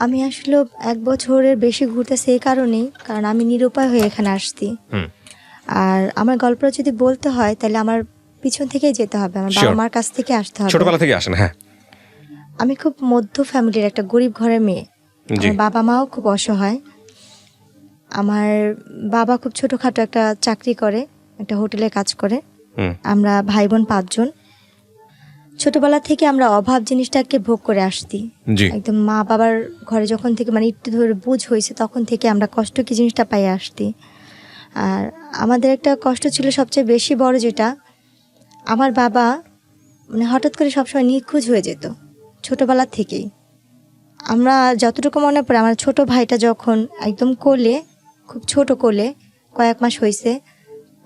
আমি আসলে ১ বছরের বেশি ঘুরতেছি এই কারণেই, কারণ আমি নিরুপায় হয়ে এখানে আসছি। আর আমার গল্পটা যদি বলতে হয় তাহলে আমার পিছন থেকেই যেতে হবে, আমার বাবা মার কাছ থেকে আসতে হবে। ছোটবেলা থেকে আসেন? হ্যাঁ। আমি খুব মধ্য ফ্যামিলির একটা গরিব ঘরের মেয়ে। আমার বাবা মাও খুব অসহায়। আমার বাবা খুব ছোটখাটো একটা চাকরি করে, একটা হোটেলে কাজ করে। আমরা ভাই বোন ৫ জন। ছোটবেলা থেকে আমরা অভাব জিনিসটাকে ভোগ করে আসছি। একদম মা বাবার ঘরে যখন থেকে মানে একটু ধরে বুঝ হয়েছে তখন থেকে আমরা কষ্ট কি জিনিসটা পাই আসছি। আর আমাদের একটা কষ্ট ছিল সবচেয়ে বেশি বড়, যেটা আমার বাবা মানে হঠাৎ করে সবসময় নিখোঁজ হয়ে যেত ছোটবেলা থেকেই। আমরা যতটুকু মনে পড়ে, আমার ছোট ভাইটা যখন একদম কোলে, খুব ছোট কোলে কয়েক মাস হয়েছে,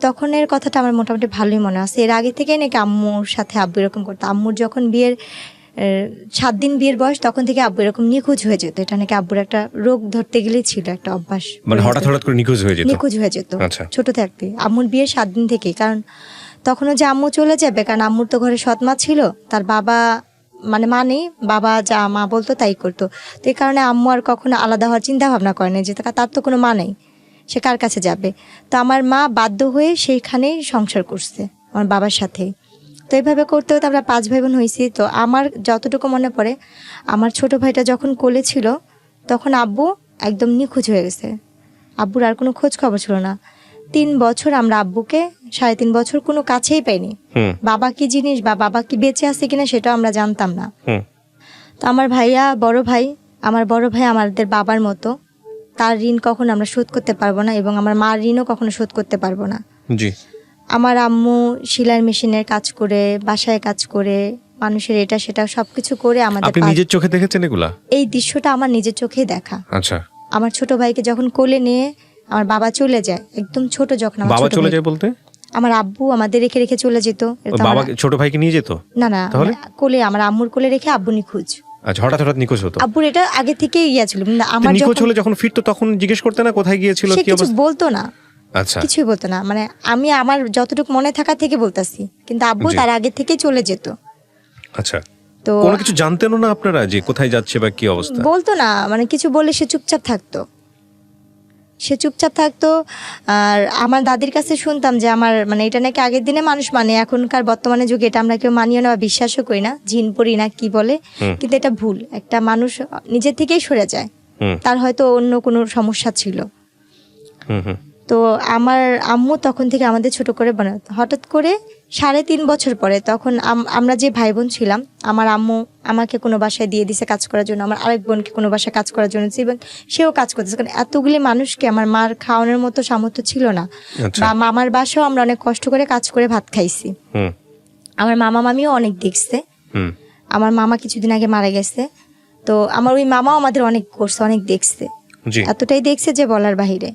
তখনের কথাটা আমার মোটামুটি ভালোই মনে আছে। এর আগে থেকেই নাকি আম্মুর সাথে আব্বু এরকম করতো। আম্মুর যখন বিয়ের ৭ দিন বিয়ের বয়স, তখন থেকে আব্বু এরকম নিখোঁজ হয়ে যেত। এটা নাকি আব্বুর একটা রোগ ধরতে গেলেই ছিল, একটা অভ্যাস, মানে হঠাৎ করে নিখোঁজ হয়ে যেত। ছোট থাকতে আম্মুর বিয়ের ৭ দিন থেকেই। কারণ তখনও যে আম্মু চলে যাবে, কারণ আম্মুর তো ঘরে সৎ মা ছিল, তার বাবা মানে মা নেই, বাবা যা মা বলতো তাই করতো। তো এই কারণে আম্মু আর কখনো আলাদা হওয়ার চিন্তা ভাবনা করে না, যে তার তো কোনো মা নেই, সে কার কাছে যাবে। তো আমার মা বাধ্য হয়ে সেইখানেই সংসার করছে আমার বাবার সাথেই। তো এইভাবে করতে হতে আমরা ৫ ভাই বোন হয়েছি। তো আমার যতটুকু মনে পড়ে, আমার ছোট ভাইটা যখন কোলে ছিল তখন আব্বু একদম নিখোঁজ হয়ে গেছে। আব্বুর আর কোনো খোঁজ খবর ছিল না। ৩ বছর আমরা আব্বুকে ৩.৫ বছর কোনো কাছেই পাইনি। বাবা কি জিনিস বা বাবা কি বেঁচে আছে কিনা সেটাও আমরা জানতাম না। তো আমার ভাইয়া আমার বড় ভাই আমাদের বাবার মতো, তার ঋণ কখনো আমরা শোধ করতে পারবো না, এবং আমার মার ঋণও কখনো শোধ করতে পারবো না। আমার আম্মু সেলাই মেশিনের কাজ করে, বাসায় কাজ করে, মানুষের এটা সেটা সবকিছু করে আমাদের। আপনি নিজের চোখে দেখেছেন এগুলা? এই দৃশ্যটা আমার নিজের চোখেই দেখা। আচ্ছা। আমার ছোট ভাইকে যখন কোলে নিয়ে আমার বাবা চলে যায়, একদম ছোট যখন। বাবা চলে যায় বলতে? আমার আব্বু আমাদের রেখে রেখে চলে যেত। বাবা ছোট ভাইকে নিয়ে যেত? না, কোলে, আমার আম্মুর কোলে রেখে আব্বু নিখোঁজ। আচ্ছা, হঠাৎ নিখোঁজ হতো? আব্বুর এটা আগে থেকেই ছিল। আমার নিখোঁজ হলে যখন ফিরতো তখন জিজ্ঞেস করতে না কোথায় গিয়েছিল, কি অবস্থা? বলতো না। আচ্ছা, কিছুই বলতো না। মানে আমি আমার যতটুকু মনে থাকা থেকে বলতাছি, কিন্তু আব্বু তার আগে থেকেই চলে যেত। আচ্ছা। তো কোনো কিছু জানতেনও না আপনারা যে কোথায় যাচ্ছে বা কি অবস্থা? বলতো না, মানে কিছু বললে সে চুপচাপ থাকতো। আর আমার দাদির কাছে শুনতাম যে আমার মানে এটা নাকি আগের দিনে মানুষ মানে, এখনকার বর্তমানে যুগে এটা আমরা কেউ মানিও না বা বিশ্বাসও করি না, জিন পড়ি না কি বলে, কিন্তু এটা ভুল। একটা মানুষ নিজের থেকেই সরে যায়, তার হয়তো অন্য কোনো সমস্যা ছিল। তো আমার আম্মু তখন থেকে আমাদের ছোট করে বানাতো। হঠাৎ করে ৩.৫ বছর পরে, তখন আমরা যে ভাই বোন ছিলাম, আমার আম্মু আমাকে কোনো বাসায় দিয়ে দিছে কাজ করার জন্য, আমার আরেক বোনকে কোনো বাসায় কাজ করার জন্য, এবং সেও কাজ করতেছে। কারণ এতগুলি মানুষকে আমার মার খাওয়ানোর মতো সামর্থ্য ছিল না। বা মামার বাসাও আমরা অনেক কষ্ট করে কাজ করে ভাত খাইছি। আমার মামা মামিও অনেক দেখছে। আমার মামা কিছুদিন আগে মারা গেছে। তো আমার ওই মামাও আমাদের অনেক করছে, অনেক দেখছে, এতটাই দেখছে যে বলার বাহিরে।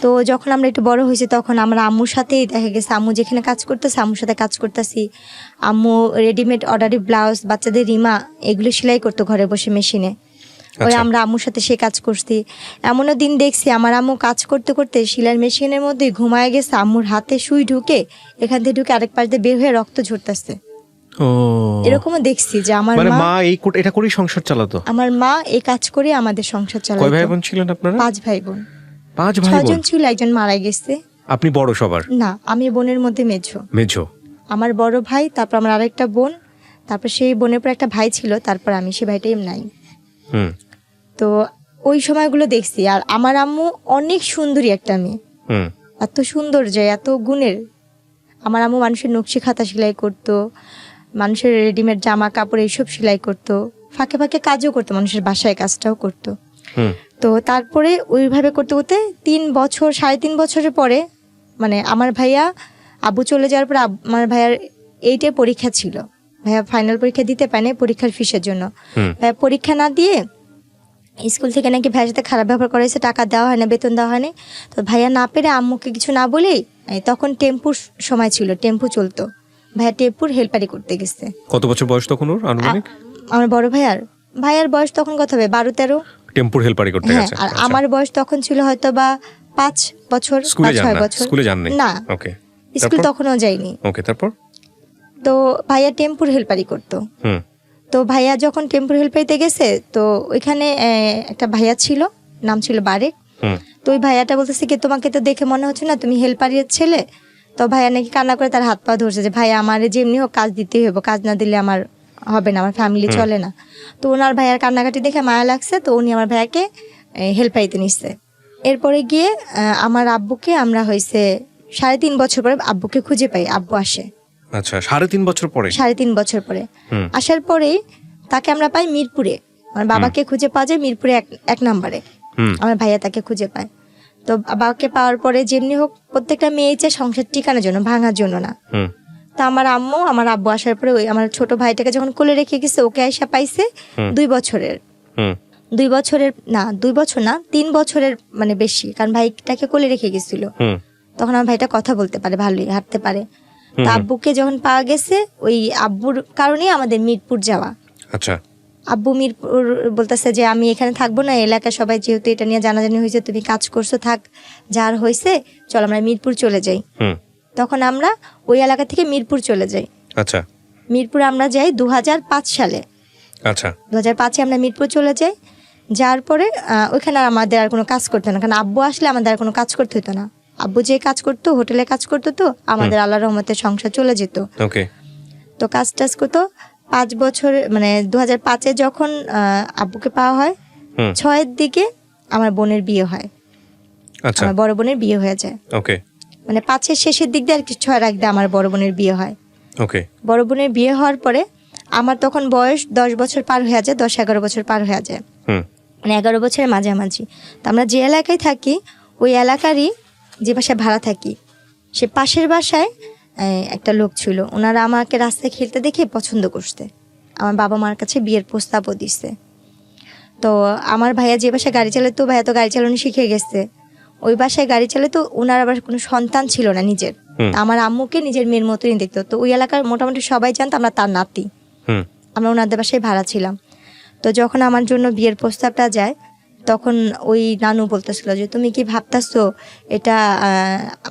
তো যখন আমরা একটু বড় হয়েছি তখন আমরা আম্মুর সাথেই দেখা গেছে, আম্মু যেখানে কাজ করতেছে আম্মুর সাথে কাজ করতেছি। আম্মু রেডিমেড অর্ডারি ব্লাউজ, বাচ্চাদের রিমা, এগুলো সেলাই করতো ঘরে বসে মেশিনে। ওই আমরা আম্মুর সাথে সে কাজ করছি। এমনও দিন দেখছি আমার আম্মু কাজ করতে করতে সেলাই মেশিনের মধ্যে ঘুমায় গেছে, আম্মুর হাতে সুই ঢুকে এখান থেকে ঢুকে আরেক পাশ দিয়ে বের হয়ে রক্ত ঝরতেছে। এরকমও দেখছি যে আমার মা এটা করেই সংসার চালাতো। আমার মা এই কাজ করে আমাদের সংসার চালাতো। কয় ভাই বোন ছিলেন আপনারা? ৫ ভাই বোন। 6 জন ছিল, একজন মারা গেছে। আপনি বড় সবার? না, আমি বোনের মধ্যে মেঝো। আমার বড় ভাই, তারপর আমার আরেকটা বোন, তারপর সেই বোনের পর একটা ভাই ছিল, তারপর আমি, সে ভাইটাই নাই। তো ওই সময়গুলো দেখছি। আর আমার আম্মু অনেক সুন্দরী একটা মেয়ে, এত সুন্দর যে এত গুণের। আমার আম্মু মানুষের নকশি খাতা সেলাই করতো, মানুষের রেডিমেড জামা কাপড় এইসব সেলাই করতো, ফাঁকে ফাঁকে কাজও করতো, মানুষের বাসায় কাজটাও করতো। তো তারপরে ওইভাবে করতে করতে 3.5 বছরের পরে, মানে আমার ভাইয়া আব্বু চলে যাওয়ার পর আমার ভাইয়ার 8-এ পরীক্ষা ছিল। ভাইয়া ফাইনাল পরীক্ষা দিতে পারেনি পরীক্ষার ফিসের জন্য। ভাইয়া পরীক্ষা না দিয়ে স্কুল থেকে নাকি ভাইয়ের সাথে খারাপ ব্যবহার করেছে, টাকা দেওয়া হয় না, বেতন দেওয়া হয়নি। তো ভাইয়া না পেরে আম্মুকে কিছু না বলেই, তখন টেম্পুর সময় ছিল, টেম্পু চলতো, ভাইয়া টেম্পুর হেল্পারি করতে গেছে। কত বছর বয়স তখন ওর আনুমানিক? আমার বড় ভাইয়ার বয়স তখন কত হবে, 12-13। টেম্পুর হেল্পারি করতে গেছে। আর আমার বয়স তখন ছিল হয়তো বা 5 বছর, 5-6 বছর। স্কুলে যাননি? না, ওকে। স্কুল তখনও যাইনি। ওকে, তারপর? তো ভাইয়া টেম্পুর হেল্পারি করতো। তো ভাইয়া যখন টেম্পোর হেল্পারিতে গেছে, তো ওইখানে একটা ভাইয়া ছিল, নাম ছিল বারেক। তো ওই ভাইয়াটা বলতেছে কি, তোমাকে তো দেখে মনে হচ্ছে না তুমি হেল্পারের ছেলে। তো ভাইয়া নাকি কান্না করে তার হাত পা ধরছে যে ভাইয়া আমার যেমনি হোক কাজ দিতেই হবে, কাজ না দিলে আমার হবে না, আমার ফ্যামিলি চলে না। তো ওনার ভাইয়ার কান্নাকাটি দেখে মায়া লাগছে, তো উনি আমার ভাইয়াকে হেল্পারিতে নিচ্ছে। এরপরে গিয়ে আমার আব্বুকে আমরা হয়েছে 3.5 বছর পরে আব্বুকে খুঁজে পাই, আব্বু আসে। আচ্ছা, 3.5 বছর পরে? 3.5 বছর পরে আসার পরেই তাকে আমরা পাই মিরপুরে। আমার বাবাকে খুঁজে পাওয়া যায় মিরপুরে 1 নম্বরে। আমার ভাইয়া তাকে খুঁজে পায়। তো বাবাকে পাওয়ার পরে যেমনি হোক প্রত্যেকটা মেয়ে চায় সংসার টিকানোর জন্য, ভাঙার জন্য না। তো আমার আব্বু আসার পরে ওই আমার ছোট ভাইটাকে যখন কোলে রেখে গেছে, ওকে আইসা পাইছে 2 বছরের। 2 বছরের না, 2 বছর না, 3 বছরের মানে বেশি, কারণ ভাইটাকে কোলে রেখে গেছিল। তখন আমার ভাইটা কথা বলতে পারে, ভালোই হাঁটতে পারে। তো আব্বুকে যখন পাওয়া গেছে, ওই আব্বুর কারণেই আমাদের মিরপুর যাওয়া। আচ্ছা। আব্বু মিরপুর বলতেছে যে আমি এখানে থাকবো না, এলাকা সবাই যেহেতু এটা নিয়ে জানাজানি হয়েছে, তুমি কাজ করছো, থাক, যার হয়েছে চল আমরা মিরপুর চলে যাই। তখন আমরা ওই এলাকা থেকে মিরপুর চলে যাই। আচ্ছা। মিরপুর আমরা যাই 2005 সালে। আচ্ছা। 2005-এ আমরা মিরপুর চলে যাই। যাওয়ার পরে ওইখানে আমাদের আর কোনো কাজ করতো না, কারণ আব্বু আসলে আমাদের আর কোনো কাজ করতে হতো না। আব্বু যে কাজ করতো, হোটেলে কাজ করতো, তো আমাদের আল্লাহর রহমতে সংসার চলে যেত। ওকে। তো কাজ টাজ করতো 5 বছর, মানে 2005-এ যখন আব্বুকে পাওয়া হয়, 6-এর দিকে আমার বোনের বিয়ে হয়। আচ্ছা। আমার বড় বোনের বিয়ে হয়ে যায়। ওকে। মানে 5-এর শেষের দিক দিয়ে আর কি 6-এর আগে আমার বড় বোনের বিয়ে হয়। ওকে। বড় বোনের বিয়ে হওয়ার পরে আমার তখন বয়স 10 বছর পার হয়ে যায়, 10-11 বছর পার হয়ে যায়, মানে 11 বছরের মাঝামাঝি। তো আমরা যে এলাকায় থাকি, ওই এলাকারই যে বাসায় ভাড়া থাকি, সে পাশের বাসায় একটা লোক ছিল। ওনারা আমাকে রাস্তায় খেলতে দেখে পছন্দ করতে আমার বাবা মার কাছে বিয়ের প্রস্তাবও দিচ্ছে। তো আমার ভাইয়া যে বাসায় গাড়ি চালাতো, ভাইয়া তো গাড়ি চালানো শিখে গেছে, ওই বাসায় গাড়ি চালাতো। ওনার আবার কোনো সন্তান ছিল না নিজের, আমার আম্মুকে নিজের মেয়ের মতোই দেখতো। তো ওই এলাকার মোটামুটি সবাই জানতো আমরা তার নাতি। আমরা ওনাদের বাসায় ভাড়া ছিলাম। তো যখন আমার জন্য বিয়ের প্রস্তাবটা যায়, তখন ওই নানু বলতেছিল যে তুমি কি ভাবতেছো এটা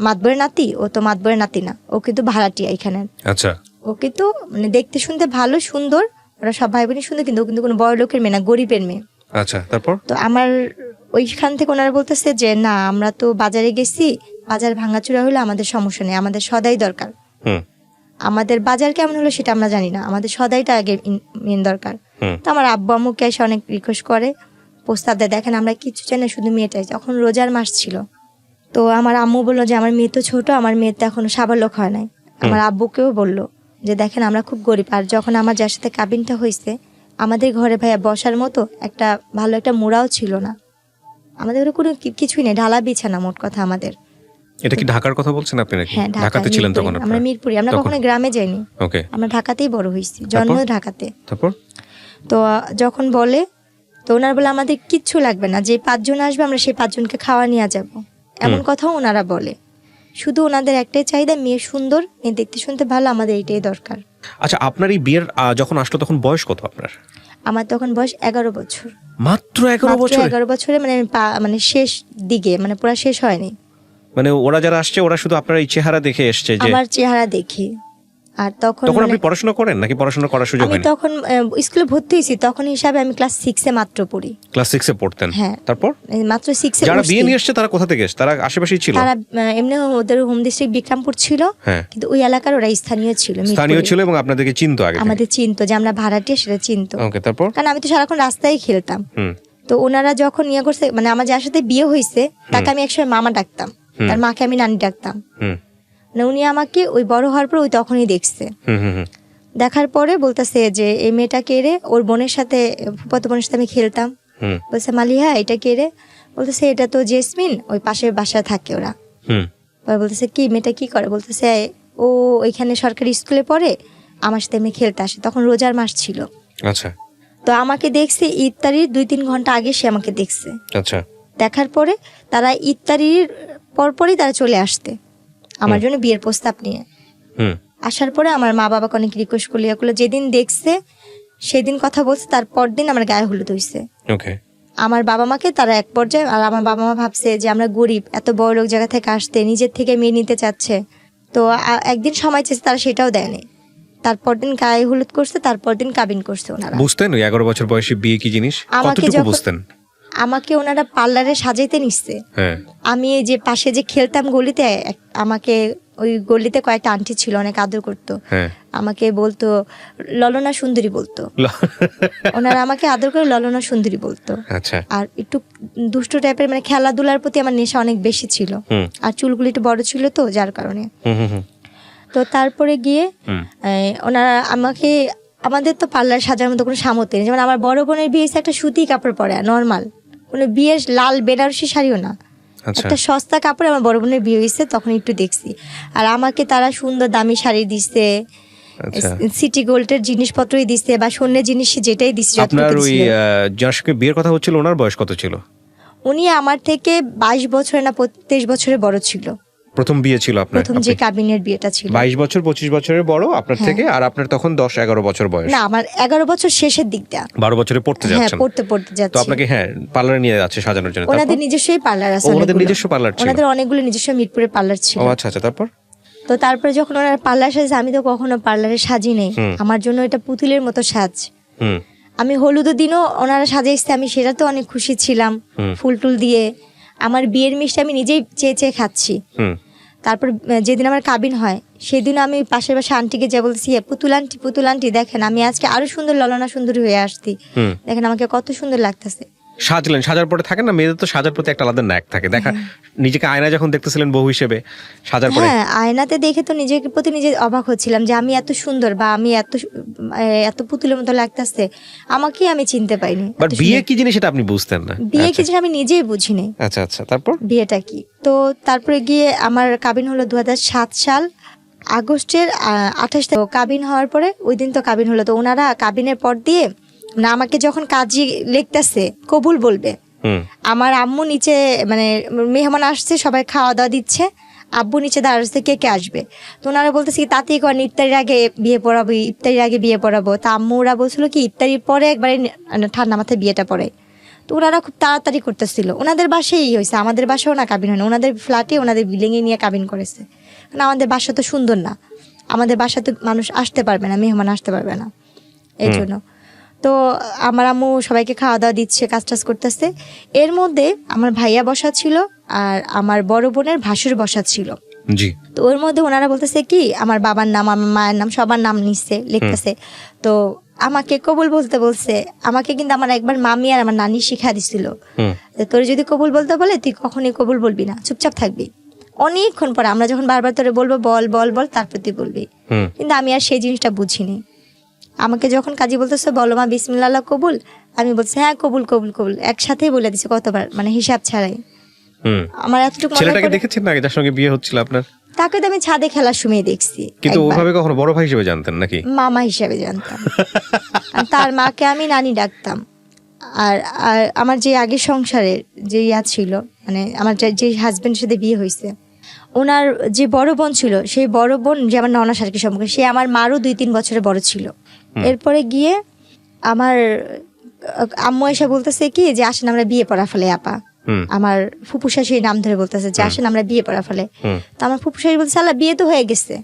মাতবরের নাতি? ও তো মাতবরের নাতি না, ও কিন্তু ভাড়াটিয়া এখানে। আচ্ছা। ও কিন্তু মানে দেখতে শুনতে ভালো, সুন্দর, ওরা সব ভাই বোনই সুন্দর, কিন্তু ও কিন্তু কোনো বড় লোকের মেয়ে না, গরিবের মেয়ে। আচ্ছা, তারপর? তো আমার ওইখান থেকে ওনারা বলতেছে যে না, আমরা তো বাজারে গেছি, বাজার ভাঙাচুরা হলে আমাদের সমস্যা নেই, আমাদের সদাই দরকার। আমাদের বাজার কেমন হলো সেটা আমরা জানি না, আমাদের সদাইটা আগে মেন দরকার। তো আমার আব্বু আম্মুকে এসে অনেক রিকোয়েস্ট করে, প্রস্তাব দেয়, দেখেন আমরা কিছু চাই না, শুধু মেয়েটাই। তখন রোজার মাস ছিল। তো আমার আম্মু বললো যে আমার মেয়ে তো ছোট, আমার মেয়ে তো এখনো সাবালক হয় নাই। আমার আব্বুকেও বললো যে দেখেন আমরা খুব গরিব, আর যখন আমার যার সাথে কাবিনটা হয়েছে, আমাদের ঘরে ভাইয়া বসার মতো একটা ভালো একটা মোড়াও ছিল না, আমাদের ঘরে কোনো কিছুই নেই, ঢালা বিছানা মোট কথা আমাদের। এটা কি ঢাকার কথা বলছেন আপনি নাকি? হ্যাঁ, ঢাকাতে ছিলেন তখন আমরা মিরপুরে, আমরা কখনো গ্রামে যাইনি। ওকে। আমরা ঢাকাতেই বড় হয়েছি, জন্ম ঢাকাতে। তারপর তো যখন বলে, তো ওনারা বলে আমাদের কিচ্ছু লাগবে না, যে 5 জন আসবে আমরা সেই 5 জনকে খাওয়া নিয়ে যাব, এমন কথাও ওনারা বলে। শুধু ওনাদের একটাই চাহিদা, মেয়ে সুন্দর, মেয়ে দেখতে শুনতে ভালো, আমাদের এটাই দরকার। আচ্ছা, আপনার এই বিয়ের যখন আসলো তখন বয়স কত আপনার? আমার তখন বয়স 11 বছর। মাত্র 11 বছর? 11 বছরে, মানে মানে শেষ দিকে, মানে পুরো শেষ হয়নি। মানে ওরা যারা আসছে ওরা শুধু আপনার এই চেহারা দেখে এসছে? যে আমার চেহারা দেখি। আর তখন আপনি পড়াশোনা করেন নাকি পড়াশোনা করার সুযোগ হয়নি? আমি তখন স্কুলে ভর্তি হয়েছি, তখন হিসাবে আমি ক্লাস 6-এ মাত্র পড়ি। ক্লাস 6-এ পড়তেন? হ্যাঁ। তারপর মাত্র 6-এ। যারা বিয়ে নিয়ে এসছে তারা কোথা থেকে এসছে? তারা আশেপাশেই ছিল? তারা এমনি ওদের হোম ডিস্ট্রিক্ট বিক্রমপুর ছিল, কিন্তু ওই এলাকার ওরা স্থানীয় ছিল, স্থানীয় ছিল এবং আপনাদেরকে চিনতো আগে? আমাদের চিনতো, যে আমরা ভাড়াটিয়া সেটা চিনতো। ওকে, তারপর? কারণ আমি তো সারাক্ষণ রাস্তায় খেলতাম। তো ওনারা যখন ইয়ে করছে, মানে আমার যার সাথে বিয়ে হয়েছে তাকে আমি একসময় মামা ডাকতাম, তার মাকে আমি নানি ডাকতাম। মানে উনি আমাকে ওই বড় হওয়ার পর ওই তখনই দেখছে। দেখার পরে বলতেছে যে এই মেয়েটা কে রে? ওর বোনের সাথে, ফুফাতো বোনের সাথে আমি খেলতাম। বলছে মালিহা এটা কে রে? বলতেছে এটা তো জেসমিন, ওই পাশের বাসায় থাকে ওরা। বলতেছে কি মেয়েটা কি করে? বলতেছে ও ওইখানে সরকারি স্কুলে পড়ে, আমার সাথে আমি খেলতে আসে। তখন রোজার মাস ছিল। আচ্ছা। তো আমাকে দেখছে ইফতারির 2-3 ঘন্টা আগে, সে আমাকে দেখছে। আচ্ছা। দেখার পরে তারা ইফতারির পরপরই তারা চলে আসতে আমার জন্য বিয়ের প্রস্তাব নিয়ে। আসার পরে আমার মা বাবাকে অনেক রিকোয়েস্ট করলে, যেদিন দেখছে সেদিন কথা বলছে, তারপর দিন আমার গায়ে হলুদ হয়েছে। ওকে। আমার বাবা মাকে তারা এক পর্যায়ে, আর আমার বাবা মা ভাবছে যে আমরা গরিব, এত বড় লোক জায়গা থেকে আসতে নিজের থেকে মেয়ে নিতে চাচ্ছে, তো একদিন সময় চেয়েছে, তারা সেটাও দেয়নি। তারপর দিন গায়ে হলুদ করছে, তারপর দিন কাবিন করছে ওনারা। বুঝতেন ওই 11 বছর বয়সে বিয়ে কি জিনিস? আমাকে কতটুকু যখন বুঝতেন? আমাকে ওনারা পার্লারে সাজাইতে নিচ্ছে। হ্যাঁ, আমি এই যে পাশে যে খেলতাম গলিতে, আমাকে ওই গলিতে কয়েকটা আন্টি ছিল, অনেক আদর করতো, হ্যাঁ। আমাকে বলতো ললনা সুন্দরী বলতো। ওনারা আমাকে আদর করে ললনা সুন্দরী বলতো। আচ্ছা। আর একটু দুষ্ট টাইপের, মানে খেলাধুলার প্রতি আমার নেশা অনেক বেশি ছিল, আর চুলগুলি একটু বড় ছিল তো যার কারণে। তো তারপরে গিয়ে ওনারা আমাকে, আমাদের তো পার্লার সাজার মতো কোনো সামর্থ্য নেই। যেমন আমার বড় বোনের বিয়ে একটা সুতি কাপড় পরে নর্মাল, কোনো বিয়ের লাল বেনারসি শাড়িও না, একটা সস্তা কাপড়ে আমার বড় বোনের বিয়ে হয়েছে, তখন একটু দেখছি। আর আমাকে তারা সুন্দর দামি শাড়ি দিচ্ছে, সিটি গোল্ডের জিনিসপত্রই দিচ্ছে, বা স্বর্ণের জিনিস যেটাই দিচ্ছে। আপনার ওই যার সঙ্গে বিয়ের কথা হচ্ছিল ওনার বয়স কত ছিল? উনি আমার থেকে 22 বছরের না 23 বছরের বড় ছিল। প্রথম বিয়ে ছিল আপনার? প্রথম যে কাবিনের বিয়েটা ছিল। 22 বছর 25 বছরের বড় আপনার থেকে, আর আপনার তখন 10-11 বছর বয়স? না, আমার 11 বছর শেষের দিকটা। 12 বছরে পড়তে হ্যাঁ, যাচ্ছেন। পড়তে যাচ্ছি। তো আপনাকে পার্লারে নিয়ে যাচ্ছে সাজানোর জন্য। ওনাদের নিজস্বই পার্লার আছে। ওনাদের নিজস্ব পার্লার ছিল? ওনাদের অনেকগুলো নিজস্ব মিরপুরে পার্লার ছিল। ও আচ্ছা আচ্ছা। তারপরে যখন ওনারা পার্লার সাজে, আমি তো কখনো পার্লারে সাজি নেই, আমার জন্য এটা পুতুলের মতো সাজ। আমি হলুদের দিনও ওনারা সাজাইছে, আমি সেটা তো অনেক খুশি ছিলাম, ফুল টুল দিয়ে। আমার বিয়ের মিষ্টি আমি নিজেই চেয়ে খাচ্ছি। তারপর যেদিন আমার কাবিন হয় সেদিন আমি পাশের বাসা আন্টিকে যা বলছি, পুতুল আন্টি দেখেন আমি আজকে আরো সুন্দর ললনা সুন্দরী হয়ে আসছি, দেখেন আমাকে কত সুন্দর লাগতেছে। সাজলেন, সাজার পরে থাকে না মেয়েদের তো সাজার প্রতি একটা আলাদা ন্যাক থাকে, দেখা নিজেকে আয়নায় যখন দেখতেছিলেন বউ হিসেবে সাজার পরে? হ্যাঁ, আয়নাতে দেখে তো নিজের প্রতি নিজে অবাক হচ্ছিলাম যে আমি এত সুন্দর, বা আমি এত পুতুলের মতো লাগতেছে, আমাকে আমি চিনতে পাইনি। বাট বিয়ে কি জিনিস সেটা আপনি বুঝতেন না? বিয়ে কি জিনিস আমি নিজেই বুঝিনি। আচ্ছা আচ্ছা। তারপর বিয়েটা কি, তো তারপরে গিয়ে আমার কাবিন হলো 2007 সাল আগস্টের 28 তারিখ। কাবিন হওয়ার পরে ওই দিন তো কাবিন হলো, তো ওনারা কাবিনের পর দিয়ে না আমাকে যখন কাজী লিখতেছে কবুল বলবে, আমার আম্মু নিচে, মানে মেহমান আসছে সবাই খাওয়া দাওয়া দিচ্ছে, আব্বু নিচে দাঁড়াচ্ছে কে কে আসবে, তো ওনারা বলতেছে তাতেই করেন ইফতারির আগে বিয়ে পড়াবো, ইফতারির আগে বিয়ে পড়াবো। তা আম্মু ওরা বলছিল কি ইফতারির পরে একবারে ঠান্ডা মাথায় বিয়েটা পড়ে। তো ওনারা খুব তাড়াতাড়ি করতেছিল, ওনাদের বাসায় হয়েছে, আমাদের বাসাও না কাবিন হয় না, ওনাদের ফ্ল্যাটে ওনাদের বিল্ডিংয়ে নিয়ে কাবিন করেছে। কারণ আমাদের বাসা তো সুন্দর না, আমাদের বাসা তো মানুষ আসতে পারবে না, মেহমান আসতে পারবে না, এই জন্য। তো আমার আম্মু সবাইকে খাওয়া দাওয়া দিচ্ছে, কাজ টাজ করতেছে। এর মধ্যে আমার ভাইয়া বসা ছিল, আর আমার বড় বোনের ভাসুর বসা ছিল। জি। তো ওর মধ্যে ওনারা বলতেছে কি আমার বাবার নাম, আমার মায়ের নাম, সবার নাম নিচ্ছে, লিখতেছে। তো আমাকে কবুল বলতে বলছে, আমাকে কিন্তু আমার একবার মামি আর আমার নানি শিখা দিছিল, তোর যদি কবুল বলতে বলে তুই কখনই কবুল বলবি না, চুপচাপ থাকবি। অনেকক্ষণ পরে আমরা যখন বারবার তোরে বলবো বল বল বল, তারপর তুই বলবি। কিন্তু আমি আর সেই জিনিসটা বুঝিনি। আমাকে যখন কাজী বলতেছে বলো মা বিসমিল্লাহ কবুল, আমি বলছি হ্যাঁ কবুল কবুল কবুল, একসাথেই বলে দিছি কতবার, মানে হিসাব ছাড়াই। আমার এতটুকু ছেলেটাকে দেখেছেন না যার সঙ্গে বিয়ে হচ্ছিল আপনার? তাকে তো আমি ছাদে খেলার সময় দেখছি, কিন্তু ওভাবে কখনো বড় ভাই হিসেবে জানতেন নাকি? মামা হিসেবে জানতাম। তার মাকে আমি নানি ডাকতাম। আর আমার যে আগে সংসারের যে ছিল, মানে আমার যে হাজবেন্ডের সাথে বিয়ে হয়েছে, ওনার যে বড় বোন ছিল, সেই বড় বোন যে আমার ননা সার্কি সম্পর্কে, সে আমার মারও 2-3 বছরের বড় ছিল। এরপরে গিয়ে আমার আম্মু এসে বলতেছে কি যে আসেন আমরা বিয়ে পড়া ফেলে আপা, আমার ফুপুশাশি নাম ধরে বলতেছে যে আসেন আমরা বিয়ে পড়া ফেলে। তো আমার ফুপুশাশি বলতেছে আল্লাহ বিয়ে তো হয়ে গেছে।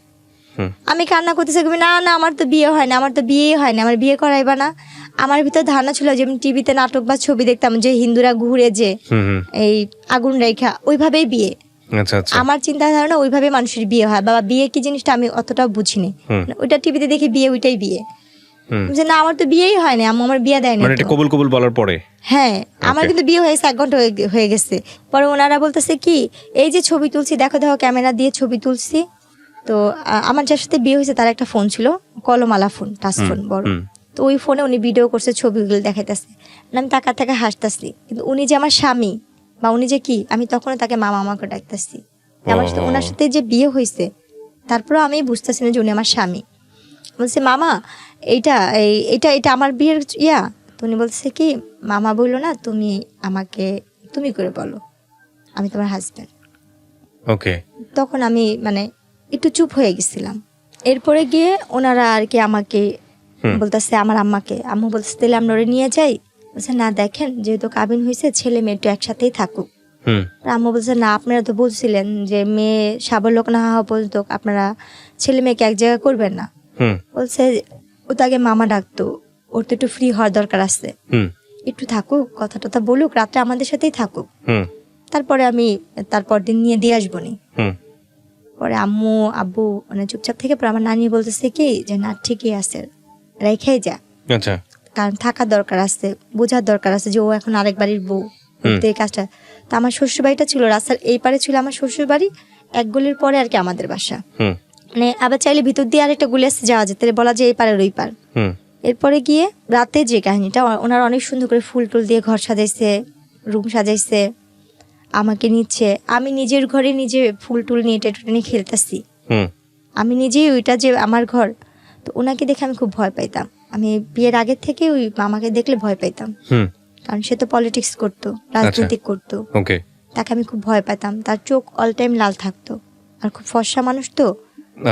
আমি কান্না করতেছি, না না আমার তো বিয়ে হয় না, আমার তো বিয়ে হয় না, আমার বিয়ে করাইবা না। আমার ভিতর ধারণা ছিল যেমন টিভিতে নাটক বা ছবি দেখতাম যে হিন্দুরা ঘুরে যে এই আগুন রেখা, ওইভাবেই বিয়ে। আমার চিন্তা ধারণা ওইভাবে মানুষের বিয়ে হয়, বাবা বিয়ে কি জিনিসটা আমি অতটা বুঝিনি, ওইটা টিভিতে দেখি বিয়ে, ওইটাই বিয়ে। যে না আমার তো বিয়েই হয় না, আমার বিয়ে দেয় না। মানে এটা কবুল কবুল বলার পরে? হ্যাঁ, আমার কিন্তু বিয়ে হয়েছে 1 ঘন্টা হয়ে গেছে। পরে ওনারা বলতেছে কি এই যে ছবি তুলছি, দেখো দেখো ক্যামেরা দিয়ে ছবি তুলছি। তো আমার যার সাথে বিয়ে হয়েছে তার একটা ফোন ছিল, কলমালা ফোন, টাচ ফোন বড়। তো ওই ফোনে উনি ভিডিও করছে, ছবিগুলো দেখাইতেছে, আমি টাকা থেকে হাসতেছি। কিন্তু উনি যে আমার স্বামী বা উনি যে কি, আমি তখন তাকে মামা আমাকে ডাকতেছি। আমার সাথে ওনার সাথে যে বিয়ে হয়েছে, তারপরে আমি বুঝতেছি না যে উনি আমার স্বামী। বলছে মামা এইটা এটা এটা আমার বিয়ের ইয়া। তো উনি বলছে কি মামা বললো না, তুমি আমাকে তুমি করে বলো, আমি তোমার হাজব্যান্ড। ওকে। তখন আমি মানে একটু চুপ হয়ে গেছিলাম। এরপরে গিয়ে ওনারা আর কি আমাকে বলতেছে, আমার আম্মাকে, আম্মু বলছে তাহলে আমরা ওরে নিয়ে যাই। বলছে না দেখেন যেহেতু কাবিন হয়েছে, ছেলে মেয়ে একটু একসাথেই থাকুক। আম্মু বলছে না আপনারা তো বলছিলেন যে মেয়ে সাবলোক না হওয়া পর্যন্ত আপনারা ছেলে মেয়েকে এক জায়গায় করবেন না। হুম বলছে ও তো আগে মামা ডাকতো, ওর তো একটু ফ্রি হওয়ার দরকার আছে, হুম একটু থাকুক, কথা টথা বলুক, রাত্রে আমাদের সাথেই থাকুক, হুম তারপরে আমি তারপর দিন নিয়ে দিয়ে আসবো নি। হুম পরে আম্মু আব্বু মানে চুপচাপ থেকে পরে আমার নানি বলতেছে কি যে না ঠিকই আছে, রেখেই যা, আচ্ছা কারণ থাকার দরকার আছে, বোঝার দরকার আছে যে ও এখন আরেক বাড়ির বউ, ওতে এই কাজটা। তো আমার শ্বশুর বাড়িটা ছিল রাস্তার এই পারে ছিল আমার শ্বশুর বাড়ি, এক গলির পরে আর কি আমাদের বাসা। হুম মানে আবার চাইলে ভিতর দিয়ে আরেকটা গুলি আসতে যাওয়া যেত, বলা যে এই পারের ওই পার। হুম এরপরে গিয়ে রাতে যে কাহিনীটা, ওনারা অনেক সুন্দর করে ফুল টুল দিয়ে ঘর সাজাইছে, রুম সাজাইছে, আমাকে নিচ্ছে, আমি নিজের ঘরে নিজে ফুল টুল নিয়ে টেটুটে নিয়ে খেলতেছি, হুম আমি নিজেই ওইটা যে আমার ঘর। তো ওনাকে দেখে আমি খুব ভয় পাইতাম, আমি বিয়ের আগের থেকে ওই মামাকে দেখলে ভয় পাইতাম, হুম কারণ সে তো পলিটিক্স করতো, রাজনীতি করতো, ওকে তাকে আমি খুব ভয় পাইতাম। তার চোখ অল টাইম লাল থাকতো, আর খুব ফর্সা মানুষ তো,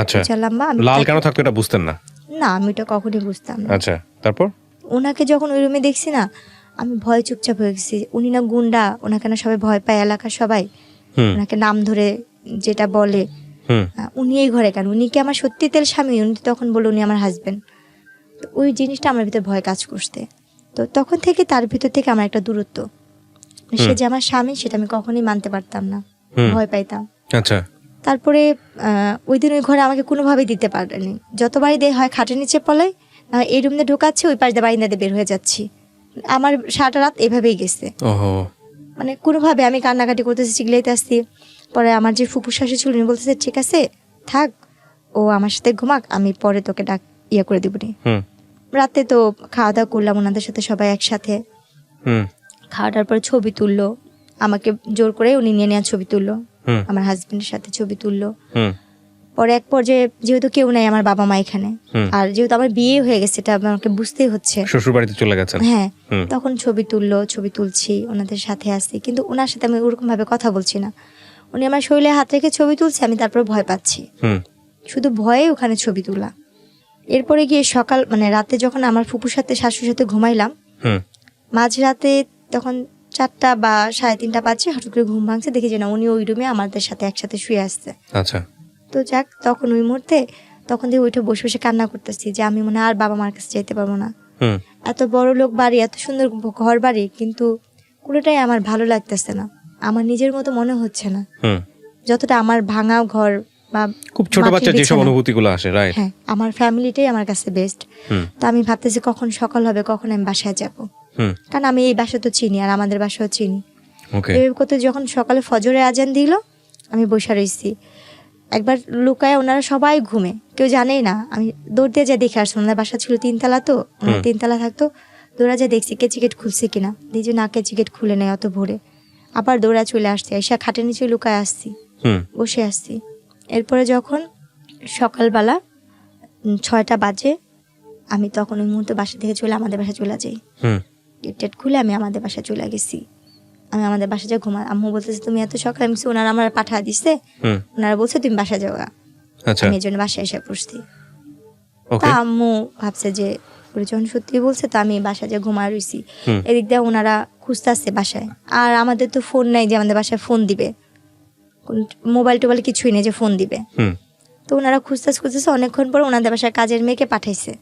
আচ্ছা উঁচা লম্বা। আমি লাল তাকে- কেন থাকতো এটা বুঝতেন না? না, আমি ওটা কখনোই বুঝতাম না। আচ্ছা তারপর? ওনাকে যখন ওই রুমে দেখছি না, আমি ভয় চুপচাপ হয়ে গেছি। উনি না গুন্ডা, ওনাকে না সবাই ভয় পায়, এলাকার সবাই হুম ওনাকে নাম ধরে যেটা বলে। হুম উনি এই ঘরে কেন, উনি কি আমার সত্যি তেল স্বামী? উনি তো তখন বলে উনি আমার হাজবেন্ড। তো ওই জিনিসটা আমার ভিতরে ভয় কাজ করতে। তো তখন থেকে তার ভিতর থেকে আমার একটা দূরত্ব, সে যে আমার স্বামী সেটা আমি কখনোই মানতে পারতাম না, হুম। ভয় পাইতাম। আচ্ছা তারপরে ওই দিন ওই ঘরে আমাকে কোনোভাবেই দিতে পারেনি, যতবারই দেয় হয় খাটের নিচে পলাই, না হয় এই রুম দিয়ে ঢোকাচ্ছি, ওই পাশ দিয়ে বারিন্দা দিয়ে বের হয়ে যাচ্ছি। আমার সারাটা রাত এভাবেই গেছে, ওহো মানে কোনোভাবে আমি কান্নাকাটি করতেছি, চিগলাইতে আসছি। পরে আমার যে ফুপু শাশু ছিল উনি বলতেছে ঠিক আছে থাক, ও আমার সাথে ঘুমাক, আমি পরে তোকে ডাক ইয়ে করে দিবনি। হুম রাতে তো খাওয়া দাওয়া করলাম ওনাদের সাথে সবাই একসাথে, হুম খাওয়াটার পরে ছবি তুললো, আমাকে জোর করে উনি নিয়ে নেওয়া ছবি তুললো, হুম আমার হাজবেন্ডের সাথে ছবি তুললো। হুম পরে এক পর্যায়ে যেহেতু কেউ নাই আমার বাবা মা এখানে, হুম। আর যেহেতু আমার বিয়ে হয়ে গেছে এটা আমাকে বুঝতেই হচ্ছে, শ্বশুর বাড়িতে চলে গেছেন? হ্যাঁ। হুম। তখন ছবি তুললো, ছবি তুলছি, ওনাদের সাথে আসছি, কিন্তু ওনার সাথে আমি ওরকম ভাবে কথা বলছি না। উনি আমার শরীরে হাত রেখে ছবি তুলছে, আমি তারপর ভয় পাচ্ছি, হুম শুধু ভয়ে ওখানে ছবি তোলা। এরপরে গিয়ে সকাল মানে রাতে যখন আমার ফুপুর সাথে শাশুর সাথে ঘুমাইলাম, হুম মাঝরাতে তখন 4টা বা 3:30 বাজে, হঠাৎ করে ঘুম ভাঙছে, দেখি যে না উনি ওই রুমে আমাদের সাথে একসাথে শুয়ে আসছে। আচ্ছা তো যাক, তখন ওই মুহূর্তে তখন দিয়ে উঠে বসে বসে কান্না করতেছি যে আমি মনে হয় আর বাবা মার কাছে যেতে পারবো না, হুম এত বড় লোক বাড়ি, এত সুন্দর ঘর বাড়ি, কিন্তু কোনোটাই আমার ভালো লাগতেছে না, আমার নিজের মতো মনে হচ্ছে না। হুম যতটা আমার ভাঙা ঘর বা খুব ছোট মাটির বাচ্চা যেসব বিছানা, অনুভূতিগুলো আসে, রাইট? হ্যাঁ, আমার ফ্যামিলিটাই আমার কাছে বেস্ট। হুম তো আমি ভাবতেছি কখন সকাল হবে, কখন আমি বাসায় যাব, হুম কারণ আমি এই বাসা তো চিনি আর আমাদের বাসাও চিনি। ওকে এভাবে করতে যখন সকালে ফজরে আজান দিল, আমি বসে রয়েছি। একবার লুকায়, ওনারা সবাই ঘুমে, কেউ জানেই না, আমি দৌড় দিয়ে যা দেখে আসছি, ওনার বাসা ছিল 3 তলা, তো ওনার 3 তলা থাকতো, দৌড়া যা দেখছি কেচিকেট খুলছে কিনা, দেখছি না কেচিকেট খুলে নেই অত ভোরে, আবার দৌড়া চলে আসছি, এসে খাটের নিচে লুকায় আসছি, হুম বসে আসছি। এরপরে যখন সকালবেলা 6টা বাজে, আমি তখন ওই মুহূর্তে বাসা থেকে চলে আমাদের বাসায় চলে যাই, হুম গেট টেট খুলে আমি আমাদের বাসায় চলে গেছি। আমি আমাদের বাসায় যা ঘুমা, আম্মু বলতেছে তুমি এত সকালে, আমি বলছি, ওনারা আমার পাঠা দিচ্ছে, হুম ওনারা বলছে তুমি বাসা যাওয়া, আচ্ছা আমি এই জন্য বাসায় এসে পড়ছি। তা ওকে আম্মু ভাবছে যে ওরা যখন সত্যি বলছে, তো আমি বাসায় যা ঘুমায় রইছি। হুম। এদিক দিয়ে ওনারা খুঁজতে আসছে বাসায়, আর আমাদের তো ফোন নাই যে আমাদের বাসায় ফোন দিবে, মোবাইল টোবাইল কিছুই নেই যে ফোন দিবে। হুম তো ওনারা খুঁজতেছে অনেকক্ষণ পর ওনাদের বাসায় কাজের মেয়েকে পাঠাইছে,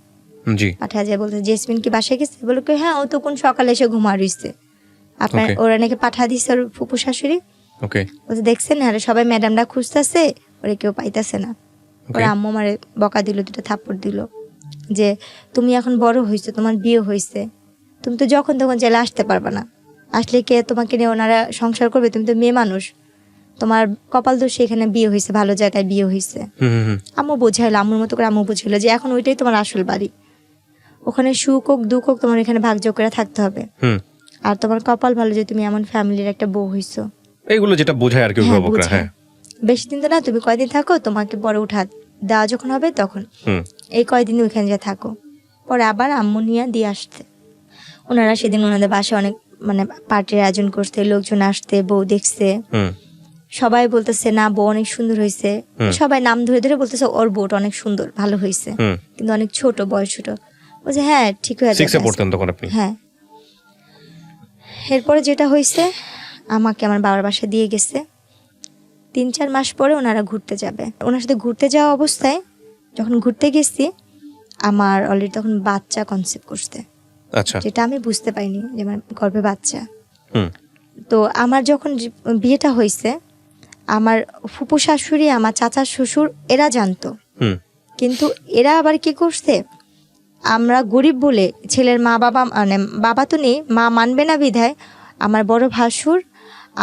জি পাঠায় যায় বলতে জেসমিন কি বাসায় গেছে, বলে কি হ্যাঁ ও তো কোন সকালে এসে ঘুমা রইছে, আপনার Okay. ওরা নাকি পাঠা দিচ্ছে ওর ফুপু শাশুড়ি। ওকে বলছে দেখছেন আরে সবাই ম্যাডামরা খুঁজতেছে, ওরে কেউ পাইতেছে না। ওরা আম্মু মারে বকা দিল, 2টা থাপ্পড় দিল যে তুমি এখন বড় হয়েছো, তোমার বিয়ে হয়েছে, তুমি তো যখন তখন জেলে আসতে পারবে না, আসলে কে তোমাকে নিয়ে ওনারা সংসার করবে, তুমি তো মেয়ে মানুষ, তোমার কপাল দোষে এখানে বিয়ে হয়েছে, ভালো জায়গায় বিয়ে হয়েছে। হুম হুম হুম আম্মু বোঝাইলো, আম্মুর মতো করে আম্মু বুঝাইলো যে এখন ওইটাই তোমার আসল বাড়ি, ওখানে সুখ হোক দুঃখ হোক তোমার এখানে ভাগযোগ করে থাকতে হবে, হুম আর তোমার কপাল ভালো যে তুমি এমন ফ্যামিলির একটা বউ হইছো। এইগুলো যেটা বোঝায় আর কি হ্যাঁ, অভিভাবকরা। বোঝায়। হ্যাঁ বেশি দিন তো না, তুমি কয়দিন থাকো, তোমাকে পরে উঠা দেওয়া যখন হবে তখন হুম এই কয়দিন ওইখানে যা থাকো, পরে আবার আম্মু নিয়ে দিয়ে আসতে। ওনারা সেদিন ওনাদের বাসায় অনেক মানে পার্টির আয়োজন করতে, লোকজন আসতে, বউ দেখছে, হুম সবাই বলতেছে না বউ অনেক সুন্দর হয়েছে, সবাই নাম ধরে ধরে বলতেছে ওর বউটা অনেক সুন্দর ভালো হয়েছে, হুম কিন্তু অনেক ছোট, বয়স ছোট। বলছে হ্যাঁ ঠিক হয়ে সিক্সে যাবে। পড়তেন তখন আপনি? হ্যাঁ। এরপরে যেটা হয়েছে, আমাকে আমার বাবার বাসায় দিয়ে গেছে, 3-4 মাস পরে ওনারা ঘুরতে যাবে, ওনার সাথে ঘুরতে যাওয়া অবস্থায় যখন ঘুরতে গেছি, আমার অলরেডি তখন বাচ্চা কনসেপ্ট করতে, আচ্ছা। যেটা আমি বুঝতে পারিনি যে আমার গর্ভে বাচ্চা। হুম তো আমার যখন বিয়েটা হয়েছে, আমার ফুপু শাশুড়ি, আমার চাচা শ্বশুর এরা জানতো, হুম কিন্তু এরা আবার কি করছে, আমরা গরিব বলে ছেলের মা বাবা, মানে বাবা তো নেই, মা মানবে না বিধায় আমার বড় ভাসুর,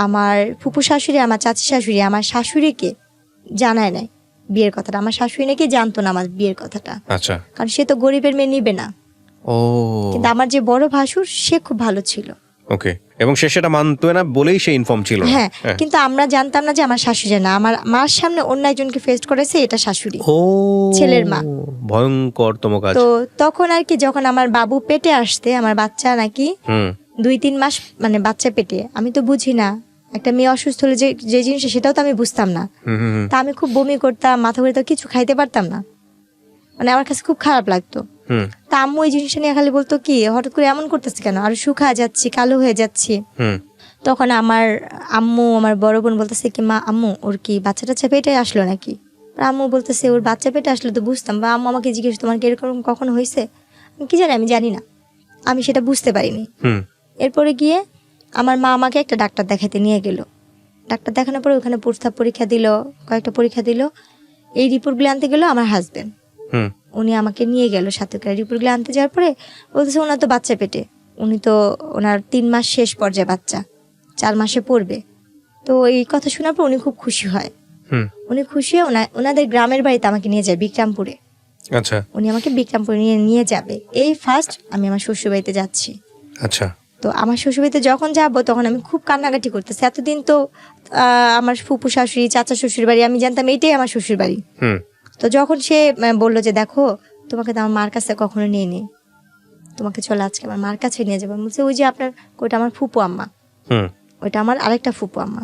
আমার ফুপু শাশুড়ি, আমার চাচি শাশুড়ি আমার শাশুড়িকে জানায় নাই বিয়ের কথাটা। আমার শাশুড়ি নাকি জানতো না আমার বিয়ের কথাটা, আচ্ছা। কারণ সে তো গরিবের মেয়ে নিবে না। ও কিন্তু আমার যে বড় ভাসুর সে খুব ভালো ছিল। ওকে, এবং সে সেটা মানতো না বলেই সে ইনফর্ম ছিল না। হ্যাঁ, কিন্তু আমরা জানতাম না যে আমার শাশুড়ি না, আমার মার সামনে অন্য একজনকে ফেস করেছে, এটা শাশুড়ি, ও ছেলের মা। ভয়ঙ্করতম কাজ। তো তখন আর কি, যখন আমার বাবু পেটে আসতে, আমার বাচ্চা নাকি হুম 2-3 মাস মানে বাচ্চা পেটে, আমি তো বুঝি না একটা মেয়ে অসুস্থ হলে যে যে জিনিস সেটাও তো আমি বুঝতাম না। হুম হুম তা আমি খুব বমি করতাম, মাথা ঘুরে, তো কিছু খাইতে পারতাম না, মানে আমার কাছে খুব খারাপ লাগতো। হুম তা আম্মু এই জিনিসটা নিয়ে খালি বলতো কি হঠাৎ করে এমন করতেছে কেন, আর শুকা যাচ্ছি, কালো হয়ে যাচ্ছি। হুম তখন আমার আম্মু, আমার বড় বোন বলতেছে কি, মা আম্মু ওর কি বাচ্চা টাচ্চা পেটে আসলো নাকি? আর আম্মু বলতেছে ওর বাচ্চা পেটে আসলে তো বুঝতাম, বা আম্মু আমাকে জিজ্ঞেস তোমার কি এরকম কখনো হয়েছে? আমি কি জানি, আমি জানি না, আমি সেটা বুঝতে পারিনি। হুম এরপরে গিয়ে আমার মা আমাকে একটা ডাক্তার দেখাতে নিয়ে গেল। ডাক্তার দেখানোর পরে ওখানে প্রস্তাব পরীক্ষা দিল, কয়েকটা পরীক্ষা দিল। এই রিপোর্টগুলো আনতে গেল আমার হাজবেন্ড, হুম উনি আমাকে নিয়ে গেল সাথে করে। রিপোর্টগুলো আনতে যাওয়ার পরে বলতেছে ওনার তো বাচ্চা পেটে, উনি তো ওনার 3 মাস শেষ পর্যায়ে, বাচ্চা 4 মাসে পড়বে। তো এই কথা শোনার পর উনি খুব খুশি হয়। হুম উনি খুশি হয়ে ওনাদের গ্রামের বাড়িতে আমাকে নিয়ে যায়, বিক্রমপুরে। আচ্ছা উনি আমাকে বিক্রমপুরে নিয়ে যাবে। এই ফার্স্ট আমি আমার শ্বশুর বাড়িতে যাচ্ছি। আচ্ছা। তো আমার শ্বশুরবাড়িতে যখন যাব তখন আমি খুব কান্নাকাটি করতেছি। এতদিন তো আমার ফুপু শাশুড়ি, চাচা শ্বশুর বাড়ি আমি জানতাম এইটাই আমার শ্বশুর বাড়ি। হুম তো যখন সে বললো যে দেখো তোমাকে তো আমার মার কাছে কখনো নিয়ে নেই, তোমাকে চলো আজকে আমার মার কাছে নিয়ে যাবো। বলছে ওই যে আপনার, ওইটা আমার ফুপু আম্মা, হুম ওইটা আমার আরেকটা ফুপু আম্মা।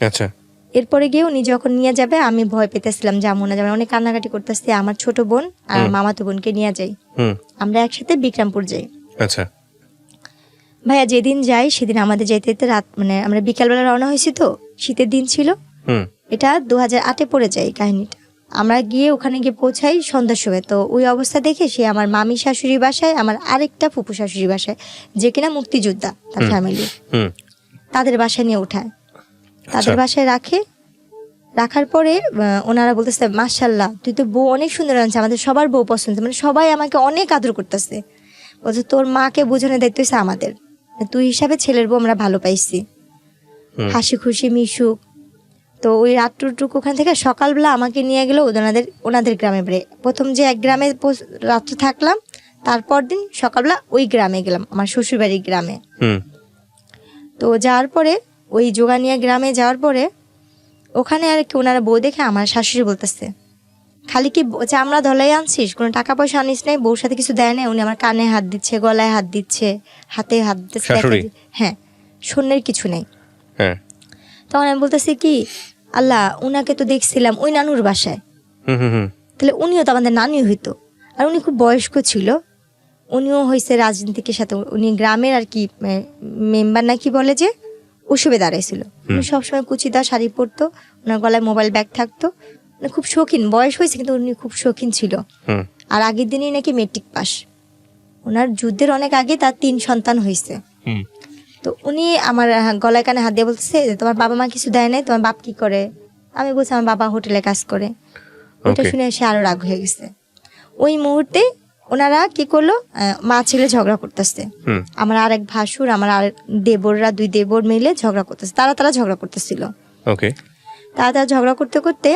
আচ্ছা। এরপরে গিয়ে উনি যখন নিয়ে যাবে আমি ভয় পেতেছিলাম, যেমন না যেমন অনেক কান্নাকাটি করতেছি। আমার ছোট বোন আর মামাতো বোনকে নিয়ে যাই, হুম আমরা একসাথে বিক্রমপুর যাই। আচ্ছা। ভাইয়া যেদিন যাই সেদিন আমাদের যেতে যেতে রাত, মানে আমরা বিকালবেলা রওনা হয়েছি, তো শীতের দিন ছিল, হুম এটা 2008-এ পড়ে যায় কাহিনীটা। আমরা গিয়ে ওখানে গিয়ে পৌঁছাই সন্ধ্যার সময়। তো ওই অবস্থা দেখে সে আমার মামি শাশুড়ি বাসায়, আমার আরেকটা ফুপু শাশুড়ি বাসায়, যে কিনা মুক্তিযোদ্ধা তার ফ্যামিলি, হুম তাদের বাসায় নিয়ে উঠায়, তাদের বাসায় রাখার পরে ওনারা বলতেছে মাশাল্লাহ তুই তো বউ অনেক সুন্দর আনছে, আমাদের সবার বউ পছন্দ, মানে সবাই আমাকে অনেক আদর করতেছে। বলছে তোর মাকে বোঝানোর দায়িত্ব হচ্ছে আমাদের, তুই হিসাবে ছেলের বউ আমরা ভালো পাইছি, হাসি খুশি মিশুক। তো ওই রাত্রটুকু ওখান থেকে সকালবেলা আমাকে নিয়ে গেল ওনাদের গ্রামে বেড়ে। প্রথম যে এক গ্রামে রাত্রে থাকলাম, তারপর দিন সকালবেলা ওই গ্রামে গেলাম, আমার শ্বশুরবাড়ির গ্রামে। তো যাওয়ার পরে ওই যোগানিয়া গ্রামে যাওয়ার পরে ওখানে আর কি ওনারা বউ দেখে আমার শাশুড়ি বলতেছে খালি কি চামড়া ধলাই আনছিস, কোনো টাকা পয়সা আনিস নাই, বউর সাথে কিছু দেয় না। উনি আমার কানে হাত দিচ্ছে, গলায় হাত দিচ্ছে, হাতে হাত দিচ্ছে, হ্যাঁ শূন্যের কিছু নেই। তখন আমি বলতেছি কি আল্লাহ, উনাকে তো দেখছিলাম ওই নানুর বাসায়, তাহলে উনিও তো আমাদের নানি হইতো। আর উনি খুব বয়স্ক ছিল, উনিও হয়েছে রাজনীতিকের সাথে, উনি গ্রামের আর কি মেম্বার নাকি বলে যে ওসবে দাঁড়াইছিল। উনি সবসময় কুচিদার শাড়ি পরতো, ওনার গলায় মোবাইল ব্যাগ থাকতো, উনি খুব শৌখিন, বয়স হয়েছে কিন্তু উনি খুব শৌখিন ছিল। আর আগের দিনই নাকি মেট্রিক পাস, ওনার যুদ্ধের অনেক আগে তার 3 সন্তান হয়েছে। তো উনি আমার গলায় কানে হাত দিয়ে বলতেছে তোমার বাবা মা কিছু দেয় নাই, তোমার বাপ কি করে? আমি বলছি আমার বাবা হোটেলে কাজ করে। ওটা শুনে সে আরো রাগ হয়ে গেছে। ওই মুহূর্তে ওনারা কি করলো, মা ছেলে ঝগড়া করতেছে, আমার আরেক ভাসুর, আমার আরেক দেবররা, 2 দেবর মিলে ঝগড়া করতেছে, তারা ঝগড়া করতেছিল। তারা ঝগড়া করতে করতে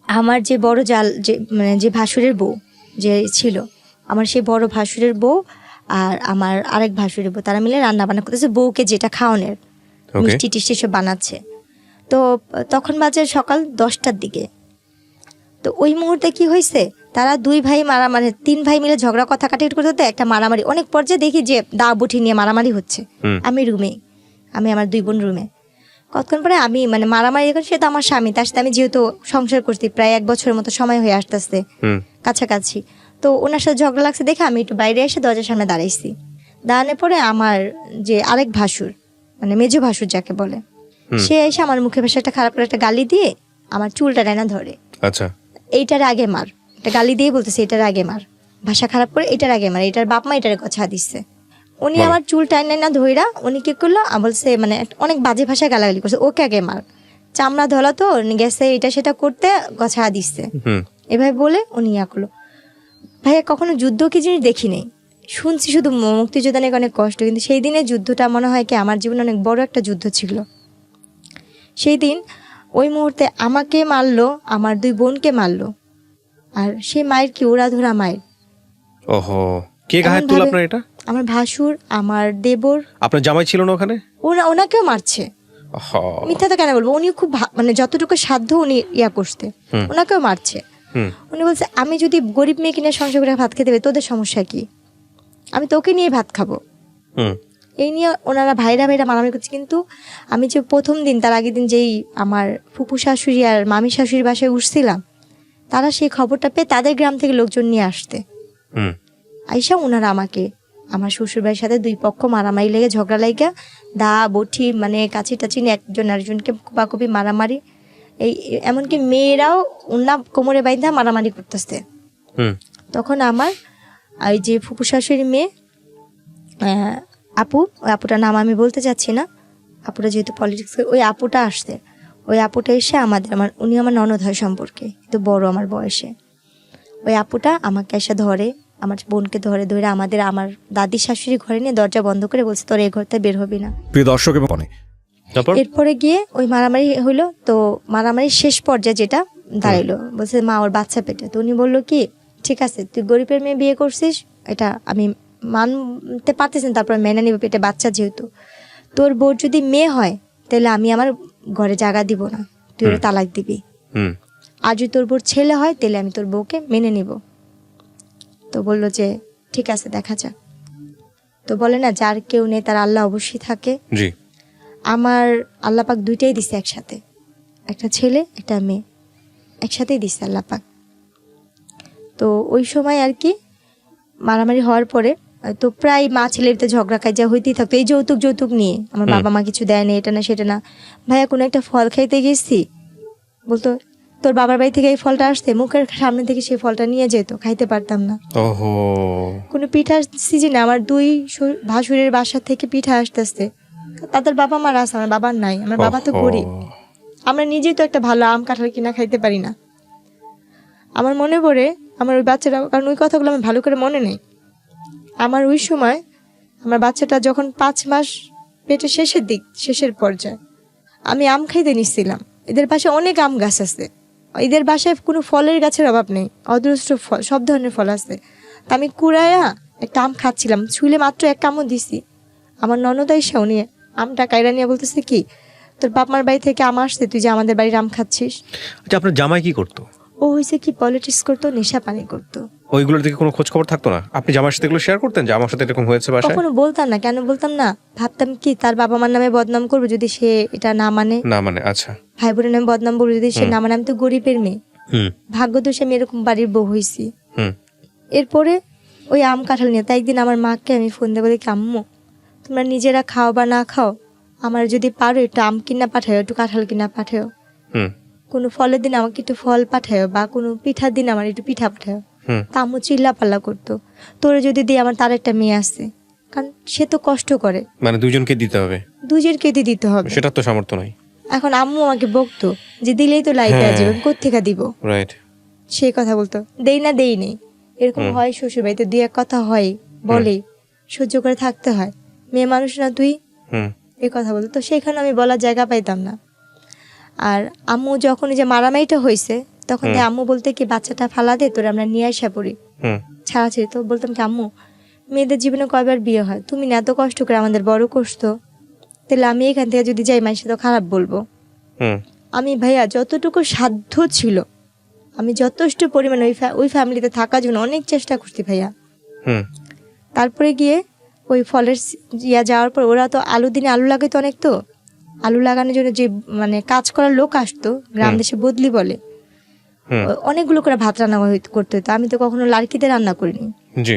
আমার যে বড় জাল, যে মানে যে ভাসুরের বউ যে ছিল, আমার সেই বড় ভাসুরের বউ আর আমার আরেক ভাসুরের বউ, তারা মিলে রান্না বান্না করতেছে, বউকে যেটা খাওয়ানোর মিষ্টি টিষ্টি সব বানাচ্ছে। তো তখন বাজে সকাল 10টার দিকে। তো ওই মুহূর্তে কি হয়েছে, তারা 2 ভাই মারামারি, 3 ভাই মিলে ঝগড়া কথা কাটাকাটি করতে একটা মারামারি, অনেক পর্যায়ে দেখি যে দা বটি নিয়ে মারামারি হচ্ছে। আমি আমার 2 বোন রুমে। কতক্ষণ পরে আমি মানে মারামারি যখন, সে তো আমার স্বামী, তার সাথে আমি যেহেতু সংসার করছি প্রায় 1 বছরের মতো সময় হয়ে আসতেছে কাছাকাছি, তো ওনার সাথে ঝগড়া লাগছে দেখে আমি একটু বাইরে এসে দরজার সামনে দাঁড়াইছি। দাঁড়ানোর পরে আমার যে আরেক ভাসুর, মানে মেজো ভাসুর যাকে বলে, সে এসে আমার মুখে ভাষা একটা খারাপ করে একটা গালি দিয়ে আমার চুলটা টানা ধরে। আচ্ছা, এইটার আগে মার, একটা গালি দিয়ে বলতেছে এটার আগে মার। ভাষা খারাপ করে এটার আগে মারে, এটার বাপ মা এটার কথা দিচ্ছে। উনি বলো। আমার চুল টাইন না ধইরা উনি কি করলো বলছে মানে অনেক বাজে ভাষায় গালাগালি করছে, ওকে আগে মার, চামড়া ধলা তো গেছে এটা সেটা করতে গছা দিচ্ছে। হুম এভাবে বলে উনি ইয়া করলো। ভাইয়া কখনো যুদ্ধ কি জিনিস দেখি নেই, শুনছি শুধু মুক্তিযোদ্ধা নিয়ে অনেক কষ্ট, কিন্তু সেই দিনের যুদ্ধটা মনে হয় কি আমার জীবনে অনেক বড় একটা যুদ্ধ ছিল। সেই দিন ওই মুহূর্তে আমাকে মারলো, আমার 2 বোনকে মারলো, আর সেই মায়ের কি উড়াধুরা মায়ের। ওহো, কে গায়ে এমন তুল ভাবে- আপনার এটা? আমার ভাসুর, আমার দেবর, আপনার জামাই ছিল না ওখানে? ওনাকেও মারছে। মিথ্যা তো কেন বলবো, উনি খুব মানে যতটুকু সাধ্য উনি ইয়া করতে, ওনাকেও মারছে। হুম উনি বলছে আমি যদি গরিব মেয়ে কিনে সংসার করে ভাত খেতে পারি তোদের সমস্যা কি, আমি তোকে নিয়ে ভাত খাবো। হুম এই নিয়ে ওনারা ভাইরা মারামারি করছে। কিন্তু আমি যে প্রথম দিন তার আগের দিন যেই আমার ফুপু শাশুড়ি আর মামি শাশুড়ির বাসায় উঠছিলাম, তারা সেই খবরটা পেয়ে তাদের গ্রাম থেকে লোকজন নিয়ে আসতে, হুম আইসা ওনারা আমাকে আমার শ্বশুরবাড়ির সাথে 2 পক্ষ মারামারি লেগে ঝগড়া লাগা দা বঠি মানে কাছি টাচি নিয়ে একজন আরেকজনকে কুপাকুপি মারামারি, এই এমনকি মেয়েরাও উন্না কোমরে বাইন্ধা মারামারি করতেছে। হুম তখন আমার ওই যে ফুপু শাশুড়ির মেয়ে আপু, ওই আপুটার নাম আমি বলতে চাচ্ছি না, আপুটা যেহেতু পলিটিক্স, ওই আপুটা আসছে। ওই আপুটা এসে উনি আমার ননদ হয় সম্পর্কে, কিন্তু বড় আমার বয়সে। ওই আপুটা আমাকে এসে ধরে, আমার বোনকে ধরে ধরে আমার দাদি শাশুড়ি ঘরে নিয়ে দরজা বন্ধ করে বলছে তোর এই ঘর থেকে বের হবি না। প্রিয় দর্শক এবং অনেক তারপর এরপরে গিয়ে ওই মারামারি হইলো। তো মারামারির শেষ পর্যায়ে যেটা দাঁড়াইলো, বলছে মা ওর বাচ্চা পেটে। তো উনি বললো কি ঠিক আছে তুই গরিবের মেয়ে বিয়ে করছিস, এটা আমি মানতে পারতেছি না, তারপর মেনে নিব, পেটে বাচ্চা যেহেতু। তোর বোর যদি মেয়ে হয় তাহলে আমি আমার ঘরে জায়গা দিব না, তুই ওর তালাক দিবি। হুম আর যদি তোর বোর ছেলে হয় তাহলে আমি তোর বউকে মেনে নিব। তো বললো যে ঠিক আছে দেখা যাক। তো বলে না যার কেউ নেই তার আল্লাহ অবশ্যই থাকে। জি আমার আল্লাহ পাক 2টাই দিছে একসাথে, একটা ছেলে একটা মেয়ে একসাথেই দিছে আল্লাহ পাক। তো ওই সময় আর কি মারামারি হওয়ার পরে তো প্রায় মা ছেলের তো ঝগড়া কাজা হইতেই থাকতো, এই যৌতুক নিয়ে। আমার বাবা মা কিছু দেয়নি, এটা না সেটা না। ভাইয়া কোনো একটা ফল খাইতে গেছি, বলতো তোর বাবার বাড়ি থেকে এই ফলটা আসতে, মুখের সামনে থেকে সেই ফলটা নিয়ে যেত, খাইতে পারতাম না। ওহো কোনো পিঠার সিজনে আমার 2 ভাসুরের বাসা থেকে পিঠা আসতেছে, তাদের বাবা মার আছে, আমার বাবার নাই। আমার বাবা তো গরিব, আমরা নিজেই তো একটা ভালো আম কাঁঠাল কিনা খাইতে পারি না। আমার মনে পড়ে আমার ওই বাচ্চাটা, কারণ ওই কথাগুলো আমার ভালো করে মনে নেই। আমার ওই সময় আমার বাচ্চাটা যখন 5 মাস পেটে শেষের পর্যায়ে, আমি আম খাইতে নিচ্ছিলাম। এদের বাসায় অনেক আম গাছ আছে, এদের বাসায় কোনো ফলের গাছের অভাব নেই, অদৃষ্ট ফল, সব ধরনের ফল আছে। তা আমি কুড়াইয়া একটা আম খাচ্ছিলাম, ছুলে মাত্র 1 কামড় দিছি। আমার ননদ এসে উনি আমটা কাইরা নিয়ে বলতেছে কি তোর বাপ মার বাড়ি থেকে আম আসছে, তুই যে আমাদের বাড়ির আম খাচ্ছিস। আচ্ছা, আপনার জামাই কি করতো? ও হয়েছে কি পলিটিক্স করতো, নেশা পানি করতো। ওইগুলোর দিকে কোনো খোঁজ খবর থাকতো না? আপনি জামার সাথে এগুলো শেয়ার করতেন যে আমার সাথে এরকম হয়েছে বাসায়? কখনো বলতাম না, কেন বলতাম না, ভাবতাম কি তার বাবা মার নামে বদনাম করবো যদি সে এটা না মানে, না মানে আচ্ছা। ভাই বোনের নামে বদনাম করবো যদি সে না মানে। আমি তো গরিবের মেয়ে, হুম ভাগ্য দোষে আমি এরকম বাড়ির বউ হয়েছি। হুম এরপরে ওই আম কাঁঠাল নিয়ে তাই একদিন আমার মাকে আমি ফোন দিয়ে বলি কি আম্মু তোমরা নিজেরা খাও বা না খাও, আমার যদি পারো একটু আম কিনা পাঠাও, একটু কাঁঠাল কিনা পাঠাও, হুম কোনো ফলের দিন আমাকে একটু ফল পাঠাও, বা কোনো পিঠার দিন আমার একটু পিঠা পাঠাও। হুম তা আম্মু চিল্লা পাল্লা করতো, তোরে যদি দিই আমার তার একটা মেয়ে আছে, কারণ সে তো কষ্ট করে, মানে দুজনকে দিতে হবে, দুজের কেটে দিতে হবে। সেটা তো সামর্থ্য নাই। এখন আম্মু আমাকে বকতো যে দিলেই তো লাইফে হ্যাঁ। আসবে, কোত্থেকে দিব, রাইট। সে কথা বলতো, দেই না দেই নেই, এরকম হয় শ্বশুর বাড়িতে 2-1 কথা হয়, বলে সহ্য করে থাকতে হয়, মেয়ে মানুষ না তুই, হুম এ কথা বলতো। তো সেখানে আমি বলার জায়গা পাইতাম না। আর আম্মু যখন এই যে মারামারিটা হয়েছে তখন দিয়ে আম্মু বলতে কি বাচ্চাটা ফালা দে, তোরে আমরা নিয়ে আসা পড়ি, হুম ছাড়াছাড়ি। তো বলতাম কি আম্মু মেয়েদের জীবনে কয়বার বিয়ে হয়, তুমি না এত কষ্ট করে আমাদের বড় করছো, তাহলে আমি এখান থেকে যদি যাই মায়ের সাথে খারাপ বলবো। হুম আমি ভাইয়া যতটুকু সাধ্য ছিল আমি যথেষ্ট পরিমাণে ওই ফ্যামিলিতে থাকার জন্য অনেক চেষ্টা করছি ভাইয়া। হুম তারপরে গিয়ে ওই ফলের যাওয়ার পর ওরা তো দিনে আলু লাগাইতো অনেক, তো আলু লাগানোর জন্য যে মানে কাজ করার লোক আসতো, গ্রাম দেশে বদলি বলে, অনেকগুলো করে ভাত রান্না করতে হতো। আমি তো কখনো লাড়কিতে রান্না করিনি, জি।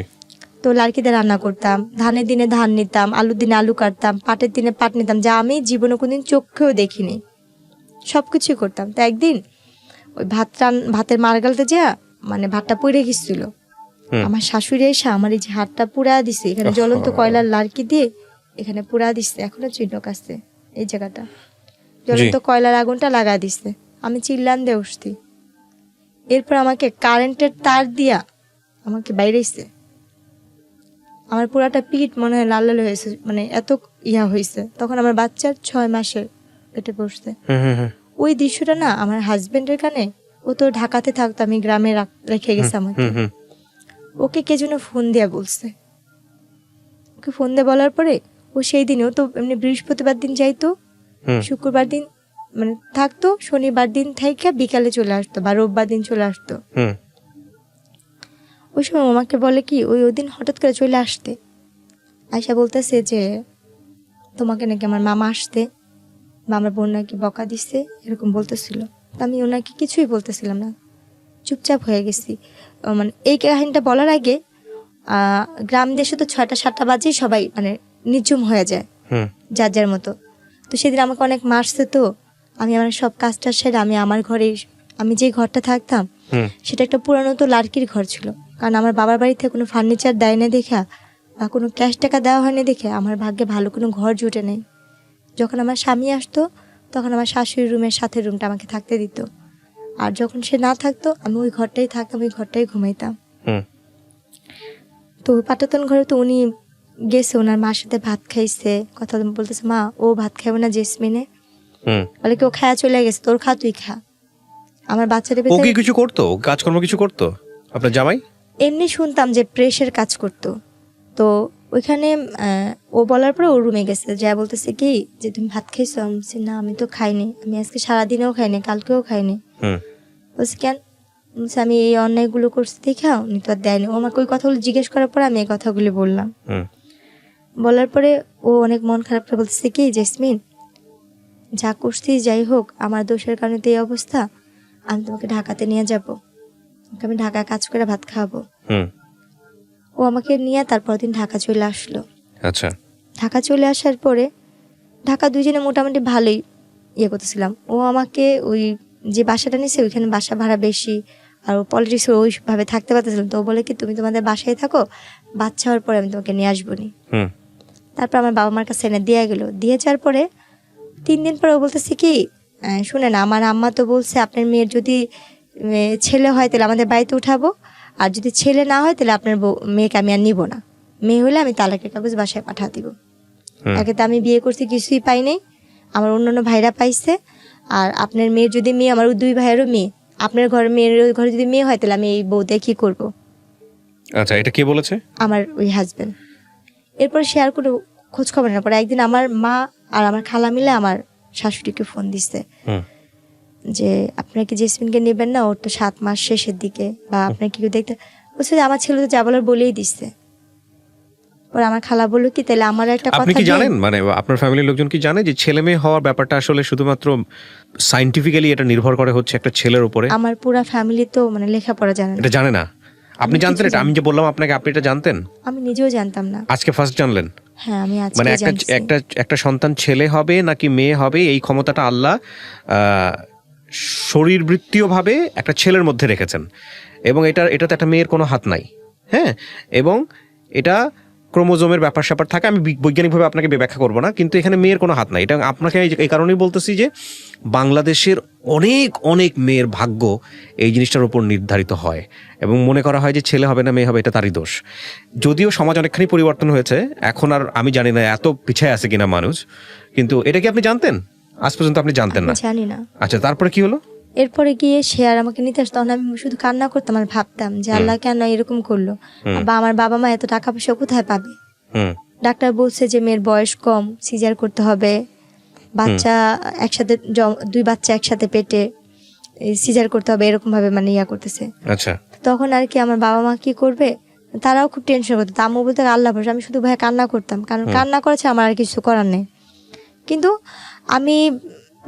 তো লাড়কিতে রান্না করতাম, ধানের দিনে ধান নিতাম, আলুর দিনে আলু কাটতাম, পাটের দিনে পাট নিতাম, যা আমি জীবনে কোনদিন চোখেও দেখিনি, সবকিছুই করতাম। তো একদিন ওই ভাতের মার গালতে যা মানে ভাতটা পড়ে গেছিল, আমার শাশুড়ি এসে আমার এই যে হাতটা পুড়া দিছে, এখানে জ্বলন্ত কয়লার লার্কি দিয়ে এখানে পুড়া দিচ্ছে, এখনো চিহ্ন কাছে এই জায়গাটা, জ্বলন্ত কয়লার আগুনটা লাগা দিচ্ছে। আমি চিল্লান দিয়ে উঠছি। এরপর আমাকে কারেন্টের তার দিয়া আমাকে বাইরেছে। আমার পুরাটা পিঠ মনে হয় লাল লাল হয়েছে, মানে এত হয়েছে। তখন আমার বাচ্চার 6 মাসের পেটে বসছে। ওই দৃশ্যটা না আমার হাজবেন্ডের কানে, ও তো ঢাকাতে থাকতো, আমি গ্রামে রেখে গেছে আমাকে। ওকে কে যেন ফোন দিয়া বলছে, ওকে ফোন দিয়ে বলার পরে ও সেই দিনে, ও তো এমনি বৃহস্পতিবার দিন যাইতো, শুক্রবার দিন মানে থাকতো, শনিবার দিন থেকে বিকালে চলে আসতো বা রোববার দিন চলে আসতো। ওই সময় আমাকে বলে কি, ওই দিন হঠাৎ করে চলে আসতে আয়সা বলতেছে যে তোমাকে নাকি আমার মামা আসতে বা আমার বোন নাকি বকা দিচ্ছে, এরকম বলতেছিল। আমি ওনাকে কিছুই বলতেছিলাম না, চুপচাপ হয়ে গেছি। মানে এই কাহিনীটা বলার আগে গ্রাম দেশে তো 6টা-7টা বাজে সবাই মানে নিঝুম হয়ে যায় যার যার মতো। তো সেদিন আমাকে অনেক মারছে, তো আমি আমার সব কাজটা সেরে আমি আমার ঘরে, আমি যে ঘরটা থাকতাম সেটা একটা পুরানো তো লার্কির ঘর ছিল, কারণ আমার বাবার বাড়িতে কোনো ফার্নিচার দেয় না দেখা বা কোনো ক্যাশ টাকা দেওয়া হয়নি দেখে আমার ভাগ্যে ভালো কোনো ঘর জুটে নেই। যখন আমার স্বামী আসতো তখন আমার শাশুড়ির রুমের সাথে রুমটা আমাকে থাকতে দিত, আর যখন সে না থাকতো আমি ওই ঘরটাই থাকতাম, ওই ঘরটাই ঘুমাইতাম। তো পাটাতন ঘরে তো উনি গেছে, ওনার মার সাথে ভাত খাইছে, কথা বলতেছে, মা ও ভাত খাইবে না জেসমিনে, বলে কি ও খায়া চলে গেছে, তোর খা, তুই খা। আমার বাচ্চাদের ও কি কিছু করতো, কাজকর্ম কিছু করতো আপনার জামাই? এমনি শুনতাম যে প্রেসের কাজ করতো। তো ওইখানে ও বলার পরে ও রুমে গেছে, যা বলতেছে কি যে তুমি ভাত খাইছো? আমি বলছি না, আমি তো খাইনি, আমি আজকে সারাদিনেও খাইনি, কালকেও খাইনি। বলছি কেন? বলছে আমি এই অন্যায়গুলো করছি দেখা উনি তো আর দেয়নি। ও আমাকে ওই কথাগুলো জিজ্ঞেস করার পরে আমি এই কথাগুলি বললাম। বলার পরে ও অনেক মন খারাপ করে বলতেছে কি, জেসমিন যা করছি যাই হোক, আমার দোষের কারণে তো এই অবস্থা, আমি তোমাকে ঢাকাতে নিয়ে যাব, আমি ঢাকায় কাজ করে ভাত খাওয়াবো। ও আমাকে নিয়ে তারপর দিন ঢাকা চলে আসলো। আচ্ছা। ঢাকা চলে আসার পরে ঢাকা দুইজনে মোটামুটি ভালোই করতেছিলাম। ও আমাকে ওই যে বাসাটা নিছে ওইখানে বাসা ভাড়া বেশি, আর ও পলিটিক্স ওইভাবে থাকতে পারতেছিলাম। তো ও বলে কি তুমি তোমাদের বাসায় থাকো, বাচ্চা হওয়ার পরে আমি তোমাকে নিয়ে আসবো নি। তারপর আমার বাবা মার কাছে এনে দিয়ে গেল। দিয়ে যাওয়ার পরে 3 দিন পরে ও বলতেছে কি, শুনে না, আমার আম্মা তো বলছে আপনার মেয়ের যদি ছেলে হয় তাহলে আমাদের বাড়িতে উঠাবো, আর যদি ছেলে না হয় তাহলে আপনার মেয়েকে আমি আর নিব না, মেয়ে হলে আমি তালাকের কাগজ বাসায় পাঠা দিব। একে তো আমি বিয়ে করছি কিছুই পাই নাই, আমার অন্যান্য ভাইরা পাইছে, আর আপনার মেয়ের যদি মেয়ে, আমার 2 ভাইয়েরও মেয়ে, আপনার ঘরে মেয়ের ঘরে যদি মেয়ে হয় তাহলে আমি এই বউ দিয়ে কি করবো। আচ্ছা, এটা কে বলেছে? আমার ওই হাজবেন্ড। এরপর সে আর কোনো খোঁজ খবর না। পরে একদিন আমার মা আর আমার খালা মিলে আমার শাশুড়িকে ফোন দিচ্ছে যে আপনারা কি জেসমিনকে নেবেন না, ওর তো 7 মাস শেষের দিকে, বা আপনার কি দেখতে। বলছে যে আমার ছেলে তো যা বলার বলেই দিচ্ছে। পরে আমার খালা বললো কি তাহলে আমার একটা কথা, আপনি কি জানেন, মানে আপনার ফ্যামিলির লোকজন কি জানে যে ছেলে মেয়ে হওয়ার ব্যাপারটা আসলে শুধুমাত্র সায়েন্টিফিক্যালি এটা নির্ভর করে হচ্ছে একটা ছেলের উপরে? আমার পুরো ফ্যামিলি তো মানে লেখাপড়া জানে না। এটা জানে না? আপনি জানতেন এটা? আমি যে বললাম আপনাকে, আপনি এটা জানতেন? আমি নিজেও জানতাম না। আজকে ফার্স্ট জানলেন? হ্যাঁ, আমি আজকে মানে জানছি। একটা সন্তান ছেলে হবে নাকি মেয়ে হবে এই ক্ষমতাটা আল্লাহ শরীরবৃত্তীয়ভাবে একটা ছেলের মধ্যে রেখেছেন, এবং এটাতে একটা মেয়ের কোনো হাত নাই। হ্যাঁ, এবং এটা ক্রোমোজোমের ব্যাপার স্যাপার থাকে, আমি বৈজ্ঞানিকভাবে আপনাকে ব্যাখ্যা করবো না, কিন্তু এখানে মেয়ের কোনো হাত নাই। এটা আপনাকে এই কারণেই বলতেছি যে বাংলাদেশের অনেক অনেক মেয়ের ভাগ্য এই জিনিসটার উপর নির্ধারিত হয়, এবং মনে করা হয় যে ছেলে হবে না মেয়ে হবে এটা তারই দোষ। যদিও সমাজ অনেকখানি পরিবর্তন হয়েছে, এখন আর আমি জানি না এত পিছায় আছে কিনা মানুষ, কিন্তু এটা কি আপনি জানতেন? আজ পর্যন্ত আপনি জানতেন না? জানি না। আচ্ছা, তারপরে কি হলো? এরপরে গিয়ে সে আর আমাকে নিতে আসতো, তখন আমি শুধু কান্না করতাম আর ভাবতাম যে আল্লাহ কেন এরকম করলো, বা আমার বাবা মা এত টাকা পয়সা কোথায় পাবে। ডাক্তার বলছে যে মেয়ের বয়স কম, সিজার করতে হবে, বাচ্চা একসাথে 2 বাচ্চা একসাথে পেটে সিজার করতে হবে, এরকম ভাবে মানে করতেছে। আচ্ছা, তখন আর কি আমার বাবা মা কি করবে, তারাও খুব টেনশন করতো। আম্মু বলতে আল্লাহ ভরসা। আমি শুধু ভাই কান্না করতাম, কারণ কান্না করেছে আমার আর কিছু করার নেই। কিন্তু আমি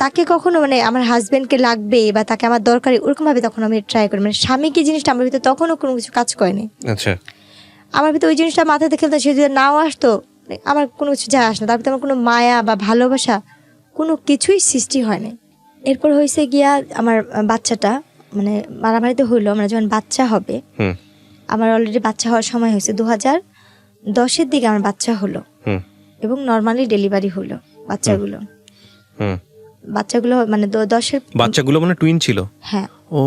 তাকে কখনো মানে আমার হাজবেন্ডকে লাগবে বা তাকে আমার দরকারি ওরকম ভাবে তখন আমি ট্রাই করি, মানে স্বামী কি জিনিসটা আমার ভিতরে তখনও কোনো কিছু কাজ করেনি। আচ্ছা, আমার ভিতরে ওই জিনিসটা মাথায় খেলতো, সে যদি নাও আসতো আমার কোনো কিছু যায় আসে না, তার ভিতরে আমার কোনো মায়া বা ভালোবাসা কোনো কিছুই সৃষ্টি হয়নি। এরপর হয়েছে গিয়া আমার বাচ্চাটা মানে মারামারিতে হইলো, আমরা যখন বাচ্চা হবে আমার অলরেডি বাচ্চা হওয়ার সময় হয়েছে 2010-এর দিকে আমার বাচ্চা হলো হুম এবং নর্মালি ডেলিভারি হলো বাচ্চাগুলো। হুম বাচ্চাগুলো মানে 10-এর, বাচ্চাগুলো মানে টুইন ছিল? হ্যাঁ, ও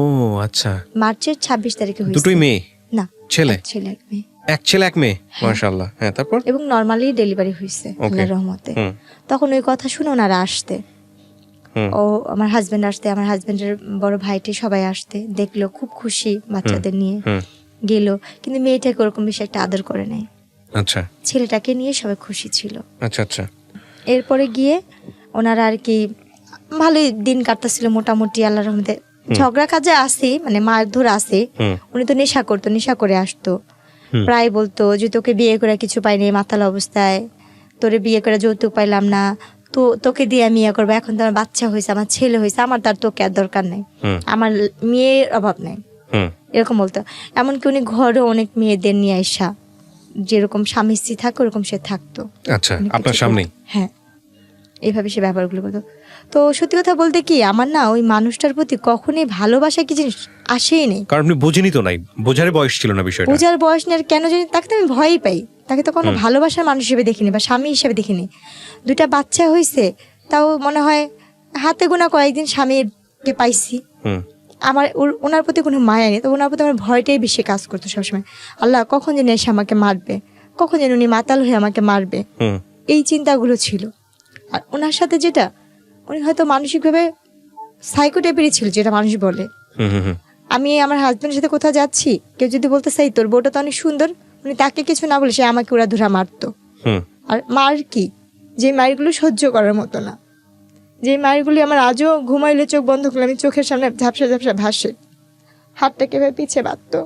আচ্ছা, মার্চের 26 তারিখে হয়েছে। দুটোই মেয়ে? না, ছেলে। এক ছেলে এক মেয়ে। এক ছেলে এক মেয়ে, মাশাআল্লাহ। হ্যাঁ, তারপর? এবং নর্মালি ডেলিভারি হয়েছে আল্লাহর রহমতে। হুম তখন ওই কথা শুনে ওনারা আসতে, হুম ও আমার হাজবেন্ড আসতে, আমার হাজবেন্ডের বড় ভাইটি সবাই আসতে, দেখলো খুব খুশি বাচ্চাদের নিয়ে হুম গেল, কিন্তু মেয়েটাকে ওরকম বেশি একটা আদর করে নাই। আচ্ছা ছেলেটাকে নিয়ে সবাই খুশি ছিল। আচ্ছা আচ্ছা এরপরে গিয়ে ওনারা আর কি ভালোই দিন কাটতেছিল মোটামুটি আল্লাহর রহমতে। ঝগড়া কাজে আসে, মানে মারধর আসে। হুম উনি তো নেশা করতো, নেশা করে আসতো, হুম। প্রায় বলতো যে তোকে বিয়ে করে কিছু পাইনি মাতাল অবস্থায়, তোরে বিয়ে করে যৌতুক পাইলাম না, তো তোকে দিয়ে আমি ইয়ে করবো, এখন তো আমার বাচ্চা হয়েছে, আমার ছেলে হয়েছে, আমার তার তোকে আর দরকার নেই, হুম আমার মেয়ের অভাব নেই, হুম এরকম বলতো। এমনকি উনি ঘরে অনেক মেয়েদের নিয়ে আসা, যেরকম স্বামী স্ত্রী থাকে ওরকম সে থাকতো। আচ্ছা, অনেক আপনার কিছু সামনেই? করতো। হ্যাঁ, এইভাবে সে ব্যাপারগুলো করতো। তো সত্যি কথা বলতে কি, আমার না ওই মানুষটার প্রতি কখনোই ভালোবাসা কি জিনিস আসেই নেই। কারণ আপনি বোঝেনি তো, নাই বোঝার বয়স ছিল না বিষয়টা। বোঝার বয়স নেই, আর কেন জানি তাকে তো আমি ভয়ই পাই, তাকে তো কোনো ভালোবাসার মানুষ হিসেবে দেখিনি বা স্বামী হিসেবে দেখিনি। 2টা বাচ্চা হয়েছে, তাও মনে হয় হাতে গোনা কয়েকদিন স্বামীকে পাইছি। হুম আমার ওনার প্রতি কোনো মায়া নেই, তো ওনার প্রতি আমার ভয়টাই বেশি কাজ করতো সবসময়। আল্লাহ কখন যেন এসে আমাকে মারবে, কখন যেন উনি মাতাল হয়ে আমাকে মারবে, হুম এই চিন্তাগুলো ছিল। আর ওনার সাথে যেটা, উনি হয়তো মানসিকভাবে সাইকো টাইপেরই ছিল, যেটা মানুষ বলে। হুম হুম আমি আমার হাজবেন্ডের সাথে কোথাও যাচ্ছি, কেউ যদি বলতে চাই তোর বউটা তো অনেক সুন্দর, উনি তাকে কিছু না বলে সে আমাকে উড়াধুরা মারতো। হুম আর মার কি, যে মারগুলো সহ্য করার মতো না, যে মারগুলি আমার আজও ঘুমাইলে চোখ বন্ধ করলে আমি চোখের সামনে ঝাপসা ঝাপসা ভাসে। হাতটাকে এভাবে পিছিয়ে বাঁধতো,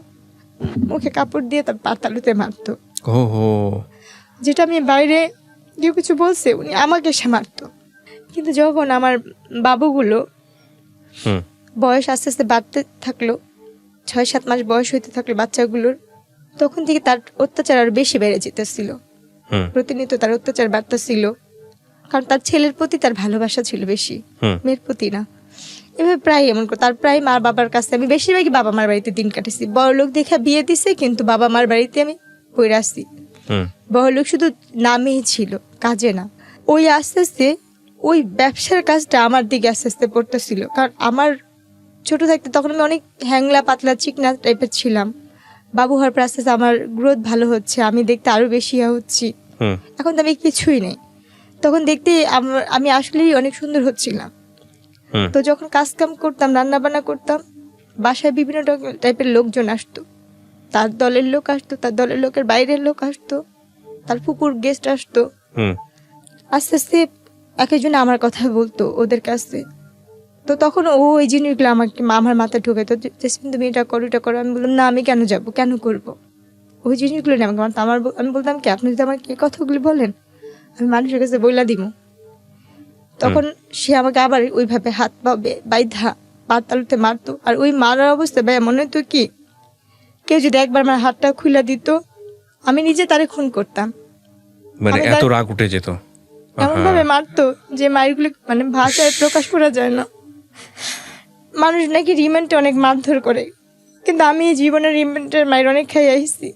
মুখে কাপড় দিয়ে তার পাতালুতে মারতো, ও হো যেটা আমি বাইরে কেউ কিছু বলছে উনি আমাকে সে মারতো। কিন্তু যখন আমার বাবুগুলো হুম বয়স আস্তে আস্তে বাড়তে থাকলো, 6-7 মাস বয়স হইতে থাকলো বাচ্চাগুলোর, তখন থেকে তার অত্যাচার আরো বেশি বেড়ে যেতেছিল। হুম প্রতিনিয়ত তার অত্যাচার বাড়তেছিল, কারণ তার ছেলের প্রতি তার ভালোবাসা ছিল বেশি, হুম মেয়ের প্রতি না। এভাবে প্রায় এমন করে তার প্রায় মা বাবার কাছে আমি বেশিরভাগই বাবা মার বাড়িতে দিন কাটেছি। বড় লোক দেখে বিয়ে দিছে, কিন্তু বাবা মার বাড়িতে আমি পড়ে আসছি। হুম বড় লোক শুধু নামেই ছিল, কাজে না। ওই আস্তে আস্তে ওই ব্যবসার কাজটা আমার দিকে আস্তে আস্তে পড়তেছিল, কারণ আমার ছোট থাকতে তখন আমি অনেক হ্যাংলা পাতলা চিকনা টাইপের ছিলাম। বাবু হওয়ার পর আস্তে আস্তে আমার গ্রোথ ভালো হচ্ছে, আমি দেখতে আরো বেশি হচ্ছি। হুম এখন তো আমি কিছুই নেই, তখন দেখতে আমি আসলেই অনেক সুন্দর হচ্ছিলাম। হুম তো যখন কাজ কাম করতাম, রান্না বান্না করতাম, বাসায় বিভিন্ন টাইপের লোকজন আসতো। তার দলের লোক আসতো, তার দলের লোকের বাইরের লোক আসতো, তার ফুপুর গেস্ট আসতো। হুম আস্তে আস্তে এক একজন আমার কথা বলতো ওদের কাছে। তো তখন ও এই জিনিসগুলো আমাকে আমার মাথায় ঢুকে, তো জেসমিন তুমি এটা করো এটা করো। আমি বললাম না, আমি কেন যাব, কেন করব, ওই জিনিসগুলো না আমাকে মারতো। আমি বলতাম কি, আপনি যদি আমাকে এই কথাগুলি বলেন আমি মানুষের কাছে বইলা দিব। তখন সে আমাকে আবার ওইভাবে হাত পা বাইধা পাতালুতে মারতো। আর ওই মারার অবস্থা ভাই মনে হতো কি, কেউ যদি একবার আমার হাতটা খুলে দিত আমি নিজে তারে খুন করতাম। মানে আমি এত রাগ উঠে যেত? এমন ভাবে মারতো যে মারগুলি মানে ভাষায় প্রকাশ করা যায় না। মানুষ নাকি রিমান্ডে অনেক মারধর করে, কিন্তু আমি এই জীবনের রিমান্ডের মায়ের অনেক খাই আইছি,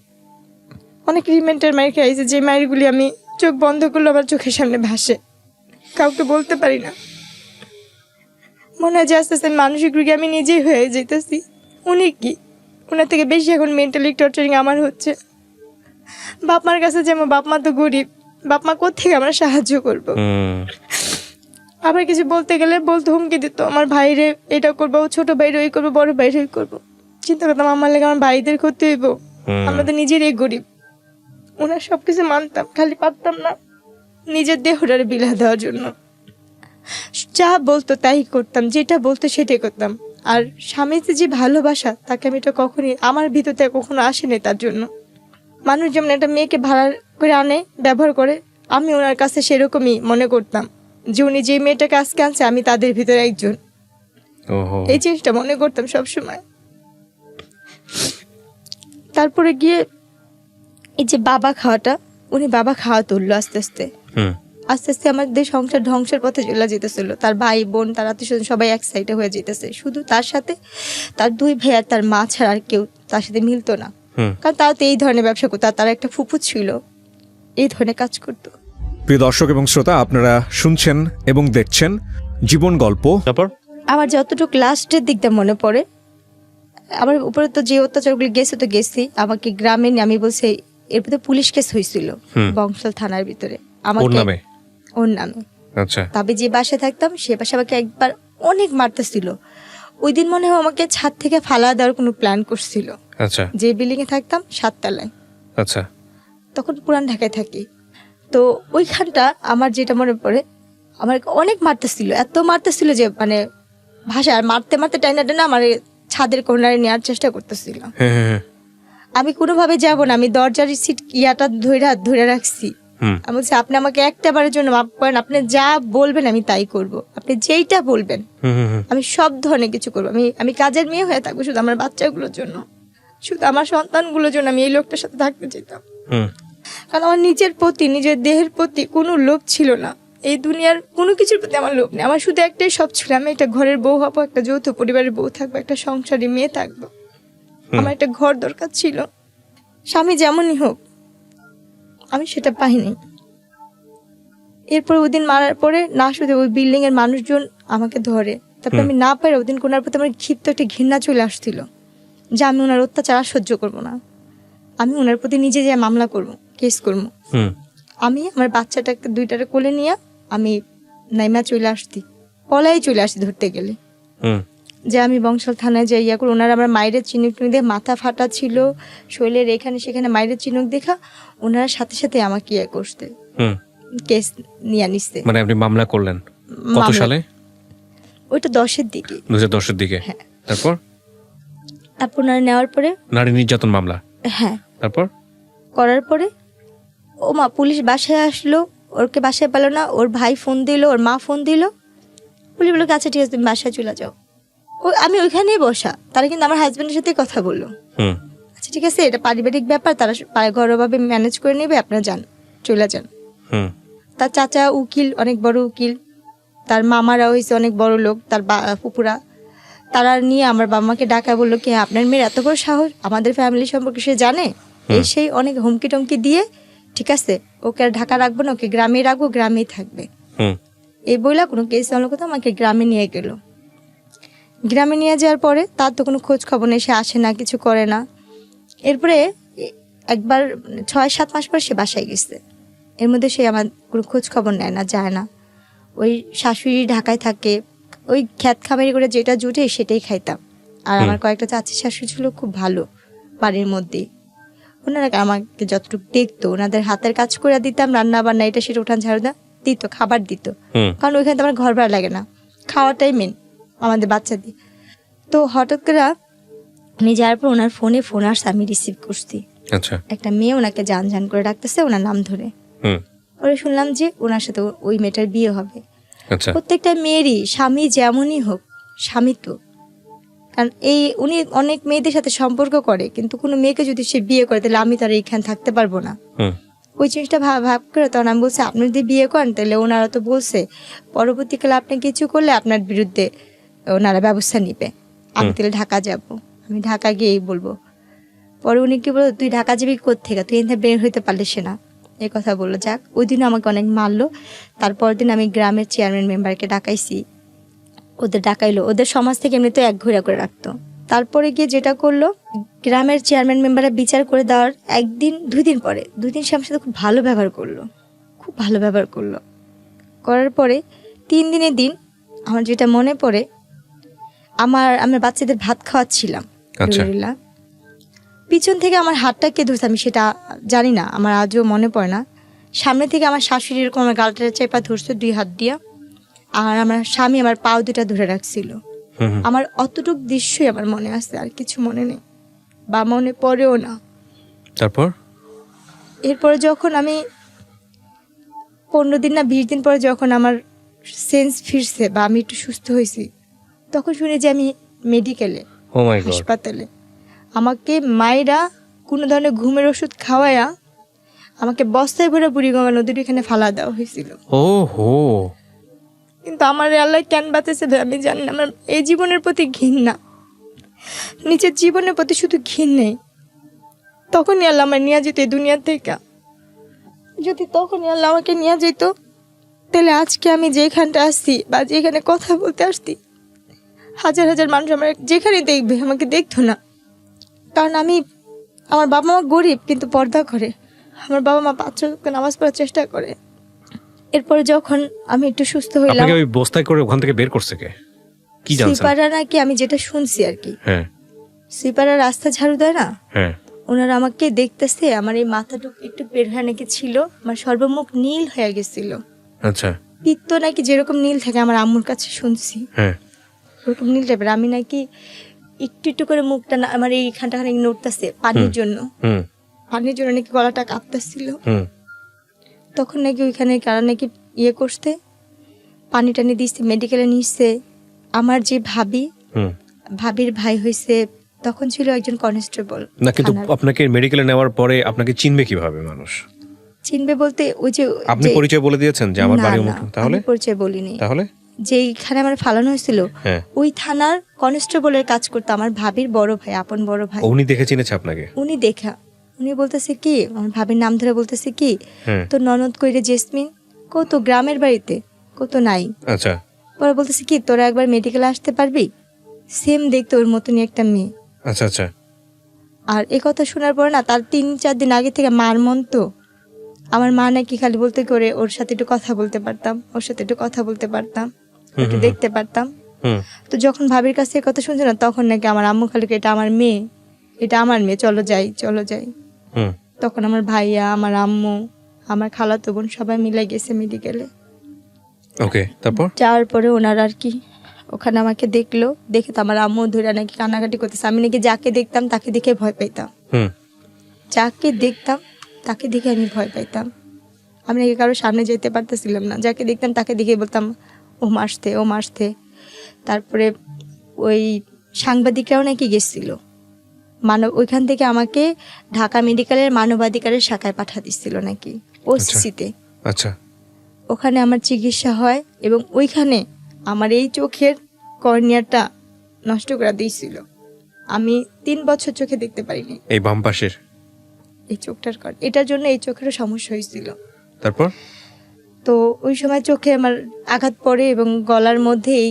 অনেক রিমান্ডের মায়ের খাই আইছি, যে মায়েরগুলি আমি চোখ বন্ধ করলে আমার চোখের সামনে ভাসে, কাউকে বলতে পারি না। মনে হয় যে আস্তে আস্তে মানসিক রোগী আমি নিজেই হয়ে যেতেছি। উনি কি, ওনার থেকে বেশি এখন মেন্টালি টর্চারিং আমার হচ্ছে। বাপ মার কাছে যেমন, বাপ মা তো গরিব, বাপ মা কোত্থেকে আমরা সাহায্য করবো। হুম আবার কিছু বলতে গেলে বলতে হুমকি দিত, আমার ভাইরে এটা করবো, ছোট ভাইরে ওই করবো, বড় ভাইরে ওই করবো। চিন্তা করতাম আমার লেগে আমার ভাইদের ক্ষতি হইব, আমরা তো নিজেরই গরিব। ওনার সবকিছু মানতাম, খালি পারতাম না নিজের দেহটারে বিলা দেওয়ার জন্য। যা বলতো তাই করতাম, যেটা বলতো সেটাই করতাম। আর স্বামীতে যে ভালোবাসা, তাকে আমি এটা কখনই আমার ভিতরতে কখনো আসেনি। তার জন্য মানুষ যেমন একটা মেয়েকে ভাড়া করে আনে, ব্যবহার করে, আমি ওনার কাছে সেরকমই মনে করতাম যে উনি যে মেয়েটাকে আজকে আনছে আমি তাদের ভিতরে একজন। ওহো এই জিনিসটা মনে করতাম সবসময়। তারপরে গিয়ে এই যে বাবা খাওয়াটা, উনি বাবা খাওয়া তুললো আস্তে আস্তে। হুম আস্তে আস্তে আমাদের সংসার ধ্বংসের পথে চলে যেতেছিল। তার ভাই বোন, তার আত্মীয়স্বজন সবাই এক সাইডে হয়ে যেতেছে। শুধু তার সাথে তার 2 ভাই আর তার মা ছাড়া আর কেউ তার সাথে মিলতো না। হুম। কারণ তারা তো এই ধরনের ব্যবসা করতো, আর তারা একটা ফুপু ছিল এই ধরনের কাজ করতো। প্রিয় দর্শক এবং শ্রোতা, আপনারা শুনছেন এবং দেখছেন জীবন গল্প। তারপর আমার যতটুকু লাস্টের দিকটা মনে পড়ে, আমার উপরে তো যে অত্যাচারগুলো গেছে তো গেছি, আমাকে গ্রামে নিয়ে আমি বলছি এরপর তো পুলিশ কেস হয়েছিল বংশাল থানার ভিতরে ওর নামে? ওর নামে। আচ্ছা। তবে যে বাসায় থাকতাম সে বাসায় আমাকে একবার অনেক মারতেছিল। ওই দিন মনে হয় আমাকে ছাদ থেকে ফালা দেওয়ার কোনো প্ল্যান করছিল। আচ্ছা। যে বিল্ডিং এ থাকতাম 7 তলায়, আচ্ছা। তখন পুরান ঢাকায় থাকি। তো ওইখানটা আমার যেটা মনে পড়ে, আমার অনেক মারতেছিল, এত মারতেছিল যে মানে ভাষা আর মারতে মারতে টাইনা টাইনা আমার ছাদের কোনারে নেওয়ার চেষ্টা করতেছিল। হ্যাঁ হ্যাঁ হ্যাঁ। আমি কোনোভাবে যাব না, আমি দরজার সিট ইয়াটা ধরে রাখছি। আমি বলছি আপনি আমাকে একটা বারের জন্য মাফ করেন, আপনি যা বলবেন আমি তাই করব, আপনি যেইটা বলবেন আমি সব ধরনের কিছু করবো। আমি কাজের মেয়ে হয়ে থাকবো শুধু আমার বাচ্চাগুলোর জন্য, শুধু আমার সন্তানগুলোর জন্য আমি এই লোকটার সাথে থাকতে চাইতাম। কারণ আমার নিজের প্রতি, নিজের দেহের প্রতি কোনো লোভ ছিল না, এই দুনিয়ার কোনো কিছুর প্রতি আমার লোভ নেই। আমার শুধু একটাই সব ছিল, আমি একটা ঘরের বউ হবো, একটা যৌথ পরিবারের বউ থাকবো, একটা সংসারী মেয়ে থাকবো। আমার একটা ঘর দরকার ছিল, স্বামী যেমনই হোক, আমি সেটা পাইনি। এরপর ওই দিন মারার পরে না শুধু ওই বিল্ডিং এর মানুষজন আমাকে ধরে, তারপর আমি না পারি ওই দিন কোনার প্রতি আমার ক্ষিপ্ত একটা ঘৃণা চলে আসছিল যে আমি ওনার অত্যাচার আর সহ্য করবো না, আমি ওনার প্রতি নিজে যে মামলা করবো, কেস করবো। আমি আমার বাচ্চাটাকে দুইটারে কোলে নিয়ে আমি নাইমা চলে আসছি, পলাই চলে আসছি ধরতে গেলে, যে আমি বংশাল থানায় যাই ইয়া করে। ওনারা আমার মায়ের চিনুক দিয়ে মাথা ফাটা ছিল, শরীরের এখানে সেখানে মায়ের চিনুক দেখা ওনারা সাথে সাথে আমাকে ইয়ে করতে কেস নিয়ে নিচ্ছে। মানে আপনি মামলা করলেন কত সালে? ওইটা 10-এর দিকে, 2010-এর দিকে। তারপর ওনারা নেওয়ার পরে নারী নির্যাতন মামলা। হ্যাঁ, তারপর করার পরে ও মা পুলিশ বাসায় আসলো, ওরকে বাসায় পেলো না, ওর ভাই ফোন দিল, ওর মা ফোন দিল, পুলিশ বললো আচ্ছা ঠিক আছে তুমি বাসায় চলে যাও। আমি ওইখানেই বসা, তারা কিন্তু আমার হাজবেন্ডের সাথে কথা বললো, আচ্ছা ঠিক আছে এটা পারিবারিক ব্যাপার, তারা ঘরোয়াভাবে ম্যানেজ করে নেবে, আপনারা যান, চলে যান। তার চাচা উকিল, অনেক বড় উকিল, তার মামারা হয়েছে অনেক বড় লোক, তার ফুপুরা, তারা নিয়ে আমার বাবা মাকে ডাকা বললো কি আপনার মেয়ের এত বড় সাহস, আমাদের ফ্যামিলি সম্পর্কে সে জানে, এই সেই অনেক হুমকি টমকি দিয়ে ঠিক আছে ওকে আর ঢাকা রাখবো না, ওকে গ্রামে রাখবো, গ্রামেই থাকবে। এই বইলা কোনো কেস হলো কথা আমাকে গ্রামে নিয়ে গেল। গ্রামে নিয়ে যাওয়ার পরে তার তো কোনো খোঁজ খবর নেই, সে আসে না, কিছু করে না। এরপরে একবার 6-7 মাস পর সে বাসায় গেছে, এর মধ্যে সে আমার কোনো খোঁজ খবর নেয় না, যায় না। ওই শাশুড়ি ঢাকায় থাকে, ওই খ্যাত খামারি করে যেটা জুটে সেটাই খাইতাম। আর আমার কয়েকটা চাচি শাশুড়ি ছিল খুব ভালো বাড়ির মধ্যে, ওনারা আমাকে যতটুকু দেখতো, ওনাদের হাতের কাজ করে দিতাম, রান্না বান্না এটা সেটা উঠান ঝাড়ু দিত, খাবার দিত, কারণ ওইখানে তো আমার ঘর ভাড়া লাগে না, খাওয়াটাই মেন আমাদের বাচ্চাদের। তো হঠাৎ করে উনি যাওয়ার পর ওনার ফোন আসছে, আমি রিসিভ করছি। আচ্ছা। একটা মেয়ে ওনাকে জান করে ডাকতেছে ওনার নাম ধরে। ওরা শুনলাম যে ওনার সাথে ওই মেয়েটার বিয়ে হবে। আচ্ছা। প্রত্যেকটা মেয়েরই স্বামী যেমনই হোক, স্বামী তো, কারণ উনি অনেক মেয়েদের সাথে সম্পর্ক করে, কিন্তু কোনো মেয়েকে যদি সে বিয়ে করে তাহলে আমি তার এইখানে থাকতে পারবো না। ওই জিনিসটা ভাব করে তখন আমি বলছি আপনি যদি বিয়ে করেন তাহলে ওনারা তো বলছে পরবর্তীকালে আপনি কিছু করলে আপনার বিরুদ্ধে ওনারা ব্যবস্থা নিবে, আমি তাহলে ঢাকা যাব, আমি ঢাকা গিয়েই বলবো। পরে উনি কি বললো তুই ঢাকা যাবি কোত্থেকে, তুই এখানে বের হইতে পারলিস না, এই কথা বললো। যাক ওই দিনও আমাকে অনেক মারলো। তারপর দিন আমি গ্রামের চেয়ারম্যান মেম্বারকে ডাকাইছি, ওদের ডাকাইলো, ওদের সমাজ থেকে এমনি তো 1 ঘোরা করে রাখতো। তারপরে গিয়ে যেটা করলো গ্রামের চেয়ারম্যান মেম্বাররা বিচার করে দেওয়ার 1-2 দিন পরে 2 দিন সে আমার সাথে খুব ভালো ব্যবহার করলো, খুব ভালো ব্যবহার করলো। করার পরে 3 দিনের দিন আমার যেটা মনে পড়ে, আমার বাচ্চাদের ভাত খাওয়াচ্ছিলাম, পিছন থেকে আমার হাতটা কে ধরছে আমি সেটা জানি না, আমার আজও মনে পড়ে না। সামনে থেকে আমার শাশুড়ি এরকম আমার গালটা চেপা ধরছে 2 হাত দিয়া, আর আমার স্বামী আমার পাও 2টা ধরে রাখছিল। আমার অতটুক দৃশ্যই আমার মনে আছে, আর কিছু মনে নেই বা মনে পড়েও না। এরপরে যখন আমি 15 দিন না 20 দিন পরে যখন আমার সেন্স ফিরছে বা আমি একটু সুস্থ হয়েছি, তখন শুনি যে আমি মেডিকেলে, হাসপাতালে, আমাকে মায়েরা কোনো ধরনের ঘুমের ওষুধ খাওয়ায়া আমাকে বস্তায় ভরে বুড়িগঙ্গা নদীর এখানে ফালা দেওয়া হয়েছিল। কিন্তু আমার আল্লাহ কেন বাঁচাইছে আমি জানি না। আমার এই জীবনের প্রতি ঘৃণা, নিজের জীবনের প্রতি শুধু ঘৃণ নেই, তখনই আল্লাহ আমার নিয়ে যেত এই দুনিয়া থেকে। যদি তখনই আল্লাহ আমাকে নিয়ে যেত, তাহলে আজকে আমি যেখানটা আসছি বা যেখানে কথা বলতে আসছি, হাজার হাজার মানুষ আমার যেখানে দেখবে আমাকে দেখতো না। কারণ আমার বাবা মা গরিব কিন্তু পর্দা করে, আমার বাবা মা 5 ওয়াক্ত নামাজ পড়ার চেষ্টা করে। এরপরে যখন আমি একটু সুস্থ হইলাম, আপনাকে ওই বস্তায় করে ওখান থেকে বের করছে কে? কি জানছেন? সুইপাররা নাকি, আমি যেটা শুনছি আর কি, হ্যাঁ সুইপাররা রাস্তা ঝাড়ু দেয় না, হ্যাঁ ওনারা আমাকে দেখতেছে, আমার এই মাথাটুক একটু বের হয়ে নাকি ছিল, আমার সর্বমুখ নীল হয়ে গেছিল। আচ্ছা পিত্ত নাকি যেরকম নীল থাকে, আমার আম্মুর কাছে শুনছি হ্যাঁ ওরকম নীল টাইপের। আমি নাকি একটু একটু করে মুখটা আমার এইখানটা খানিক নড়তেছে পানির জন্য, হুম পানির জন্য নাকি গলাটা কাঁপতেছিল। হুম তখন নাকি ওইখানে কারা নাকি করতে পানি টানি দিচ্ছে, মেডিকেলে নিচ্ছে। আমার যে হুম ভাবির ভাই হয়েছে, তখন ছিল একজন কনস্টেবল। না কিন্তু আপনাকে মেডিকেলে নেওয়ার পরে আপনাকে চিনবে কিভাবে মানুষ? চিনবে বলতে ওই যে আপনি পরিচয় বলে দিয়েছেন যে আমার না, বাড়ি না, অমুক? তাহলে আমি পরিচয় বলিনি। তাহলে যেইখানে আমার ফালানো হয়েছিল হ্যাঁ ওই থানার কনস্টেবলের কাজ করতো আমার ভাবির বড় ভাই, আপন বড় ভাই। উনি দেখে চিনেছে আপনাকে? উনি বলতেছে কি, আমার ভাবির নাম ধরে বলতেছে কি, হ্যাঁ তো ননদ কইরে জেসমিন কত গ্রামের বাড়িতে কত নাই। আচ্ছা পরে বলতেছে কি, তোরা একবার মেডিকেলে আসতে পারবি, সেম দেখতে ওর মতনই একটা মেয়ে। আচ্ছা আচ্ছা আর এই কথা শোনার পর না, তার 3-4 দিন আগে থেকে মার মন তো, আমার মা নাকি খালি বলতে করে ওর সাথে একটু কথা বলতে পারতাম, ওর সাথে একটু কথা বলতে পারতাম, একটু দেখতে পারতাম। হুম তো যখন ভাবির কাছে এই কথা শুনছে না, তখন নাকি আমার আম্মু খালি এটা আমার মেয়ে, এটা আমার মেয়ে, চলো যাই চলো যাই। হুম তখন আমার ভাইয়া, আমার আম্মু, আমার খালাতো বোন সবাই মিলে গেছে মেডিকেলে। ওকে তারপর যাওয়ার পরে ওনারা আর কি ওখানে আমাকে দেখলো, দেখে তো আমার আম্মু ধরে নাকি কান্নাকাটি করতেছে। আমি নাকি যাকে দেখতাম তাকে দেখে ভয় পাইতাম, হুম যাকে দেখতাম তাকে দেখে আমি ভয় পাইতাম। আমি নাকি কারোর সামনে যেতে পারতেছিলাম না, যাকে দেখতাম তাকে দেখে বলতাম ও মারতে ও মারতে। তারপরে ওই সাংবাদিকরাও নাকি গেছিল, ওইখান থেকে আমাকে ঢাকা মেডিকেলের মানবাধিকারের শাখায় পাঠা দিচ্ছিল নাকি, ওসিসিতে। আচ্ছা ওখানে আমার চিকিৎসা হয় এবং ওইখানে আমার এই চোখের কর্নিয়াটা নষ্ট করে দিয়েছিল। আমি 3 বছর চোখে দেখতে পারিনি, এই বাম পাশের এই চোখটার এটার জন্য এই চোখেরও সমস্যা হয়েছিল। তারপর তো ওই সময় চোখে আমার আঘাত পড়ে এবং গলার মধ্যে এই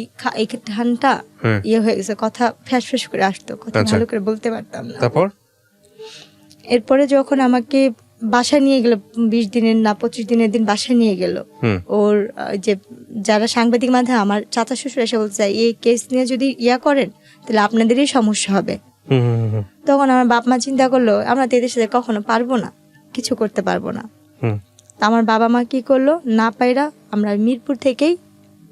ঠানটা হ্যাঁ হয়ে গেছে, কথা ফ্যাস ফ্যাস করে আসতো, কথা আচ্ছা। ভালো করে বলতে পারতাম না। তারপর এরপরে যখন আমাকে বাসায় নিয়ে গেল, 20 দিনের না 25 দিনের দিন বাসায় নিয়ে গেল, হুম ওর যে যারা সাংবাদিক মাধ্যমে, আমার চাচা শ্বশুর এসে বলছে এই কেস নিয়ে যদি করেন তাহলে আপনাদেরই সমস্যা হবে। হুম হুম হুম তখন আমার বাপ মা চিন্তা করলো আমরা তো এদের সাথে কখনো পারবো না, কিছু করতে পারবো না। হুম তা আমার বাবা মা কি করলো, না পাইরা আমরা মিরপুর থেকেই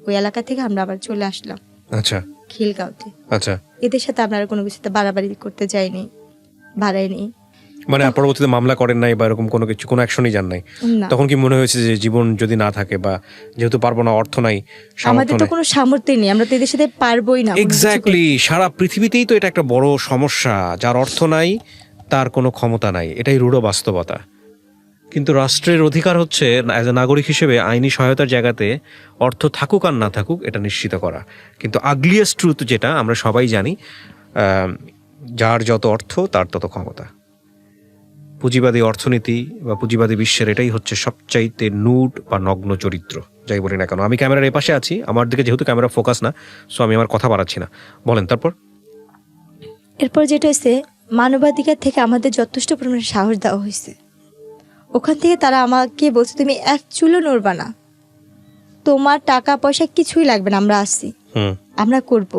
ওই এলাকা থেকে আমরা আবার চলে আসলাম আচ্ছা খিলগাঁওতে। আচ্ছা এদের সাথে আপনারা কোনো কিছুতে বাড়াবাড়ি করতে যায়নি, বাড়ায়নি। মানে আর পরবর্তীতে মামলা করেন নাই বা এরকম কোনো কিছু, কোনো অ্যাকশনই যান নাই? না, তখন কি মনে হয়েছে যে জীবন যদি না থাকে বা যেহেতু পারবো না, অর্থ নাই, সামর্থ্য আমাদের তো নাই? কোনো সামর্থ্যই নেই, আমরা তো এদের সাথে পারবোই না কোনো কিছু করতে। এক্স্যাক্টলি, সারা পৃথিবীতেই তো এটা একটা বড় সমস্যা, যার অর্থ নাই তার কোনো ক্ষমতা নাই, এটাই রূঢ় বাস্তবতা। কিন্তু রাষ্ট্রের অধিকার হচ্ছে অ্যাজ এ নাগরিক হিসেবে আইনি সহায়তার জায়গাতে অর্থ থাকুক আর না থাকুক এটা নিশ্চিত করা। কিন্তু আগলিয়েস্ট ট্রুথ যেটা আমরা সবাই জানি, যার যত অর্থ তার তত ক্ষমতা। পুঁজিবাদী অর্থনীতি বা পুঁজিবাদী বিশ্বের এটাই হচ্ছে সবচাইতে নুড বা নগ্ন চরিত্র, যাই বলি না কেন। আমি ক্যামেরার এপাশে আছি, আমার দিকে যেহেতু ক্যামেরা ফোকাস না, সো আমি আমার কথা বাড়াচ্ছি না, বলেন তারপর। এরপর যেটা হয়েছে, মানবাধিকার থেকে আমাদের যথেষ্ট পরিমাণে সাহস দেওয়া হয়েছে। ওখান থেকে তারা আমাকে বলছে তুমি এক চুলো নড়বা না, তোমার টাকা পয়সা কিছুই লাগবে না, আমরা আসছি, হুম আমরা করব।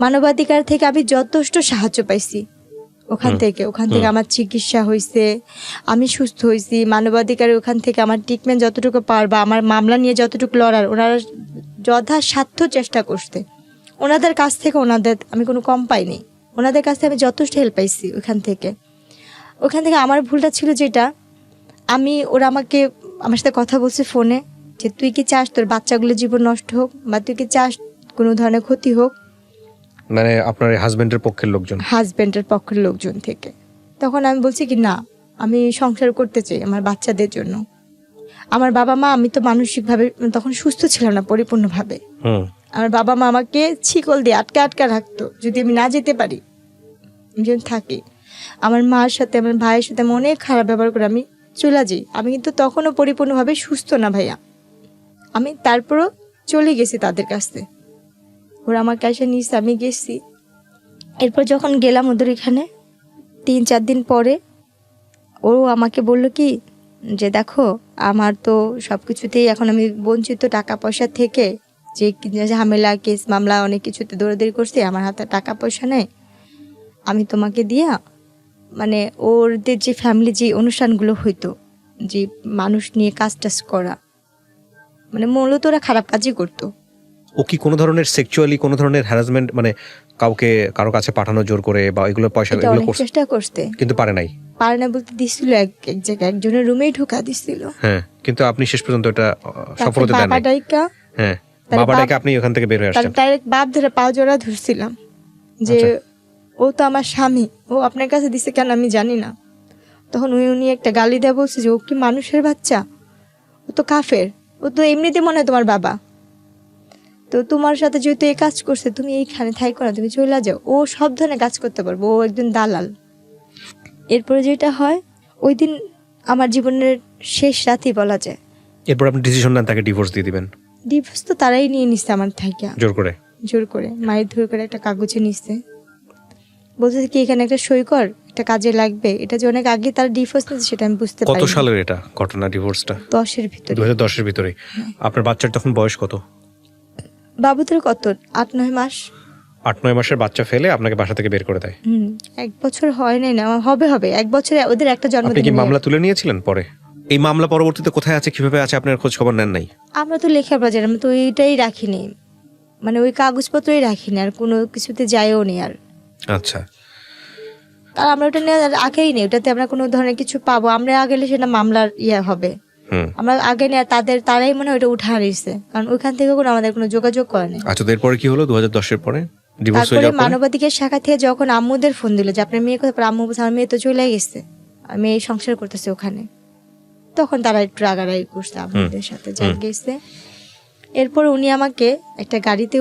মানবাধিকার থেকে আমি যথেষ্ট সাহায্য পাইছি ওখান থেকে আমার চিকিৎসা হয়েছে, আমি সুস্থ হয়েছি। মানবাধিকারের ওখান থেকে আমার ট্রিটমেন্ট যতটুকু পারবা, আমার মামলা নিয়ে যতটুকু লড়ার, ওনারা যথাসাধ্য চেষ্টা করতে। ওনাদের কাছ থেকে আমি কোনো কম পাইনি, ওনাদের কাছ থেকে আমি যথেষ্ট হেল্প পাইছি। ওখান থেকে আমার ভুলটা ছিল যেটা, ওরা আমার সাথে কথা বলছে ফোনে যে তুই কি চাস তোর বাচ্চাগুলোর জীবন নষ্ট হোক, বা তুই কি চাস কোনো ধরনের ক্ষতি হোক, মানে আপনার হাজবেন্ডের পক্ষের লোকজন? হাজবেন্ডের পক্ষের লোকজন থেকে। তখন আমি বলছি কি না, আমি সংসার করতে চাই আমার বাচ্চাদের জন্য। আমার বাবা মা, আমি তো মানসিকভাবে তখন সুস্থ ছিলাম না পরিপূর্ণভাবে। আমার বাবা মা আমাকে ছিকল দিয়ে আটকা রাখতো যদি আমি না যেতে পারি, আমি যেন থাকি। আমার মার সাথে আমার ভাইয়ের সাথে আমি অনেক খারাপ ব্যবহার করে আমি চলে যাই। আমি কিন্তু তখনও পরিপূর্ণভাবে সুস্থ না ভাইয়া, আমি তারপরও চলে গেছি তাদের কাছে। ওরা আমাকে এসে নিয়েছে, আমি গেছি। এরপর যখন গেলাম ওদের এখানে 3-4 দিন পরে ও আমাকে বলল কি যে দেখো আমার তো সব কিছুতেই এখন আমি বঞ্চিত, টাকা পয়সা থেকে যে ঝামেলা কেস মামলা অনেক কিছুতে দৌড়াদৌড়ি করছি, আমার হাতে টাকা পয়সা নেই, আমি তোমাকে দিয়া মানে ওদের যে ফ্যামিলি যে অনুষ্ঠানগুলো হইতো, যে মানুষ নিয়ে কাজ টাজ করা, মানে মূলত ওরা খারাপ কাজই করতো। ও কি কোনো ধরনের সেক্সুয়ালি কোনো ধরনের হ্যারাসমেন্ট, মানে কাউকে কারো কাছে পাঠানো জোর করে বা এগুলো পয়সা এটা এগুলো অনেক করছে চেষ্টা করতে, কিন্তু পারে নাই? পারে না বলতে দিছিল এক এক জায়গায় একজনের রুমেই ঢোকা দিছিল। হ্যাঁ, কিন্তু আপনি শেষ পর্যন্ত এটা তারপর সফলতা দেন বাবা নাই। ডাইকা হ্যাঁ, তাহলে বাবা বাপ- ডাকে আপনি ওখান থেকে বের হয়ে তার আসছেন। ডাইরেক্ট বাপ ধরে পা জোড়া ধরছিলাম যে আচ্ছা। ও তো আমার স্বামী, ও আপনার কাছে দিছে কেন আমি জানি না। তখন উনি একটা গালি দেয়া বলছে যে ও কি মানুষের বাচ্চা, ও তো কাফের, ও তো এমনিতে মনে হয় তোমার বাবা, তো তোমার সাথে যেহেতু এই কাজ করছে তুমি এইখানে থাইকো না, তুমি চলে যাও। ও সব ধরনের কাজ করতে পারবো, ও একজন দালাল। এরপরে যেটা হয় ওই দিন আমার জীবনের শেষ রাতই বলা যায়। এরপর আপনি ডিসিশন নেন তাকে ডিভোর্স দিয়ে দিবেন ডিভোর্স তো তারাই নিয়ে নিচ্ছে আমার থাইকা, জোর করে। জোর করে মায়ের ধরে করে একটা কাগজে নিচ্ছে, বলছে কি এখানে একটা সই কর, একটা কাজে লাগবে। এটা যে অনেক আগে তার ডিভোর্স নিয়েছে সেটা আমি বুঝতে কত পারি। সালের এটা ঘটনা, ডিভোর্সটা? 10-এর ভিতরে। 2010-এর ভিতরে। আপনার বাচ্চার তখন বয়স কত? বাবুদের কত 8-9 মাস। 8-9 মাসের বাচ্চা ফেলে আপনাকে বাসা থেকে বের করে দেয়। 1 বছর হয় নাই না, হবে 1 বছরে ওদের একটা আপনি জন্মদিন কি নিয়ে- মামলা তুলে নিয়েছিলেন পরে? এই মামলা পরবর্তীতে কোথায় আছে কিভাবে আছে আপনার খোঁজ খবর নেন নাই? আমরা তো লেখার বাজার, আমি তো ওইটাই রাখিনি, মানে ওই কাগজপত্রই রাখিনি, আর কোনো কিছুতে যাইও নি আর। আচ্ছা, আর আমরা ওটা নিয়ে আর আগেই নেই, ওটাতে আমরা কোনো ধরনের কিছু পাবো, আমরা আগেলে সেটা মামলার হবে। হুম। আমরা আগে নিয়ে তারাই মনে হয় ওটা উঠা নিচ্ছে, কারণ ওইখান থেকে কোনো আমাদের কোনো যোগাযোগ করেনি। আচ্ছা, তো এরপরে কি হলো 2010-এর পরে? ডিভোর্স হয়ে তারপরে যাওয়ার পরে? মানবাধিকার শাখা থেকে যখন আম্মুদের ফোন দিল যে আপনার মেয়ে কোথায়, পরে আম্মু বলছে আমার মেয়ে তো চলে গেছে, আর মেয়ে সংসার করতেছে ওখানে, তখন তারা একটু রাগারাগি করছে আম্মুদের সাথে, যা গেছে। এরপর উনি আমাকে একটা গাড়িতে,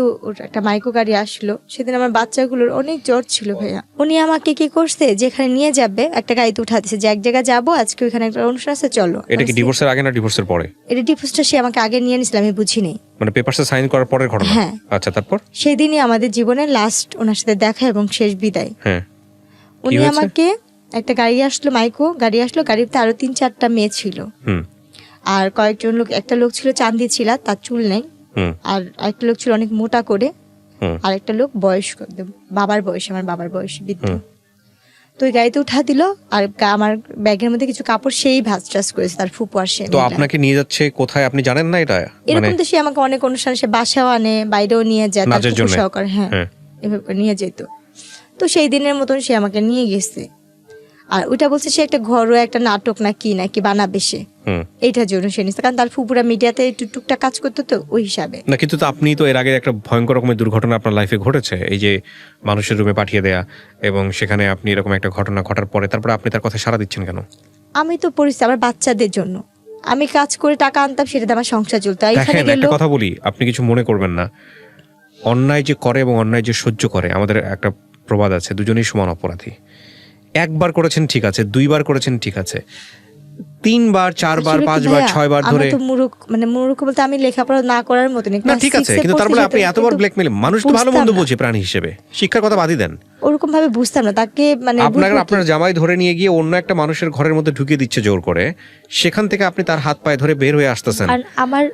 একটা মাইক্রো গাড়ি আসলো সেদিন, আমার বাচ্চাগুলোর অনেক জ্বর ছিল ভাইয়া। উনি আমাকে কি করছে, যেখানে নিয়ে যাবে একটা গাড়িতে উঠা দিচ্ছে, যে এক জায়গায় যাবো আজকে ওইখানে একটা অনুষ্ঠান আছে চলো। এটা কি ডিভোর্সের আগে না ডিভোর্সের পরে? এটা ডিভোর্সটা সে আমাকে আগে নিয়ে নিছিল, আমি বুঝিনি। মানে পেপারসে সাইন করার পরের ঘটনা? হ্যাঁ। আচ্ছা, তারপর? সেদিনই আমাদের জীবনের লাস্ট ওনার সাথে দেখা এবং শেষ বিদায়। হ্যাঁ। উনি হয়েছে? আমাকে একটা গাড়ি আসলো, মাইক্রো গাড়ি আসলো, গাড়িতে আরো 3-4টা মেয়ে ছিল, হুম। আর কয়েকজন লোক, একটা লোক ছিল চাঁদি ছিল, তার চুল নেই, হুম। আর একটা লোক ছিল অনেক মোটা করে, হুম। আর একটা লোক বয়স্ক, বাবার বয়স, আমার বাবার বয়স বৃদ্ধ। তো ওই গাড়িতে উঠা দিল, আর আমার ব্যাগের মধ্যে কিছু কাপড় সেই ভাঁজ টাজ করেছে তার ফুপু আর সে তো মিলে। আপনাকে নিয়ে যাচ্ছে কোথায় আপনি জানেন না এটা? মানে এরকম তো সে আমাকে অনেক অনুষ্ঠানে সে বাসাও আনে, বাইরেও নিয়ে যায়, তার নাচের ফুপু জন্যে? সহকারে, হ্যাঁ হ্যাঁ। এভাবে করে নিয়ে যেত। তো সেই দিনের মতন সে আমাকে নিয়ে গেছে, আর ওইটা বলছে সে একটা ঘরোয়া একটা নাটক না কি বানাবে সে, হুম। এইটার জন্য সে নিচ্ছে, কারণ তার ফুপুরা মিডিয়াতে একটু টুকটাক কাজ করতো, তো ওই হিসাবে। না, কিন্তু তো আপনি তো এর আগে একটা ভয়ঙ্কর রকমের দুর্ঘটনা আপনার লাইফে ঘটেছে, এই যে মানুষের রুমে পাঠিয়ে দেয়া, এবং সেখানে আপনি এরকম একটা ঘটনা ঘটার পরে তারপরে আপনি তার কথা সাড়া দিচ্ছেন কেন? আমি তো পরিস্থিতি আমার বাচ্চাদের জন্য আমি কাজ করে টাকা আনতাম, সেটাতে আমার সংসার চলতো। আর এখানে দেখেন, গেল, একটা কথা বলি, আপনি কিছু মনে করবেন না। অন্যায় যে করে এবং অন্যায় যে সহ্য করে, আমাদের একটা প্রবাদ আছে, দুজনেই সমান অপরাধী। একবার করেছেন ঠিক আছে, 2বার করেছেন ঠিক আছে, 3বার 4বার আসলে কি 5বার ভাইয়া, 6বার আমরা ধরে তো মূর্খ বলতে আমি লেখাপড়া না করার মতন না, ঠিক আছে, কিন্তু তারপরে আপনি এতবার ব্ল্যাকমেল, মানুষ তো ভালো মন্দ বোঝে প্রাণী হিসেবে, শিক্ষার কথা বাদই দেন। ওরকম ভাবে বুঝতাম না তাকে, মানে আপনার জামাই ধরে নিয়ে গিয়ে অন্য একটা মানুষের ঘরের মধ্যে ঢুকিয়ে দিচ্ছে জোর করে, সেখান থেকে আপনি তার হাত পায়ে ধরে বের হয়ে আসতেছেন। আর আমার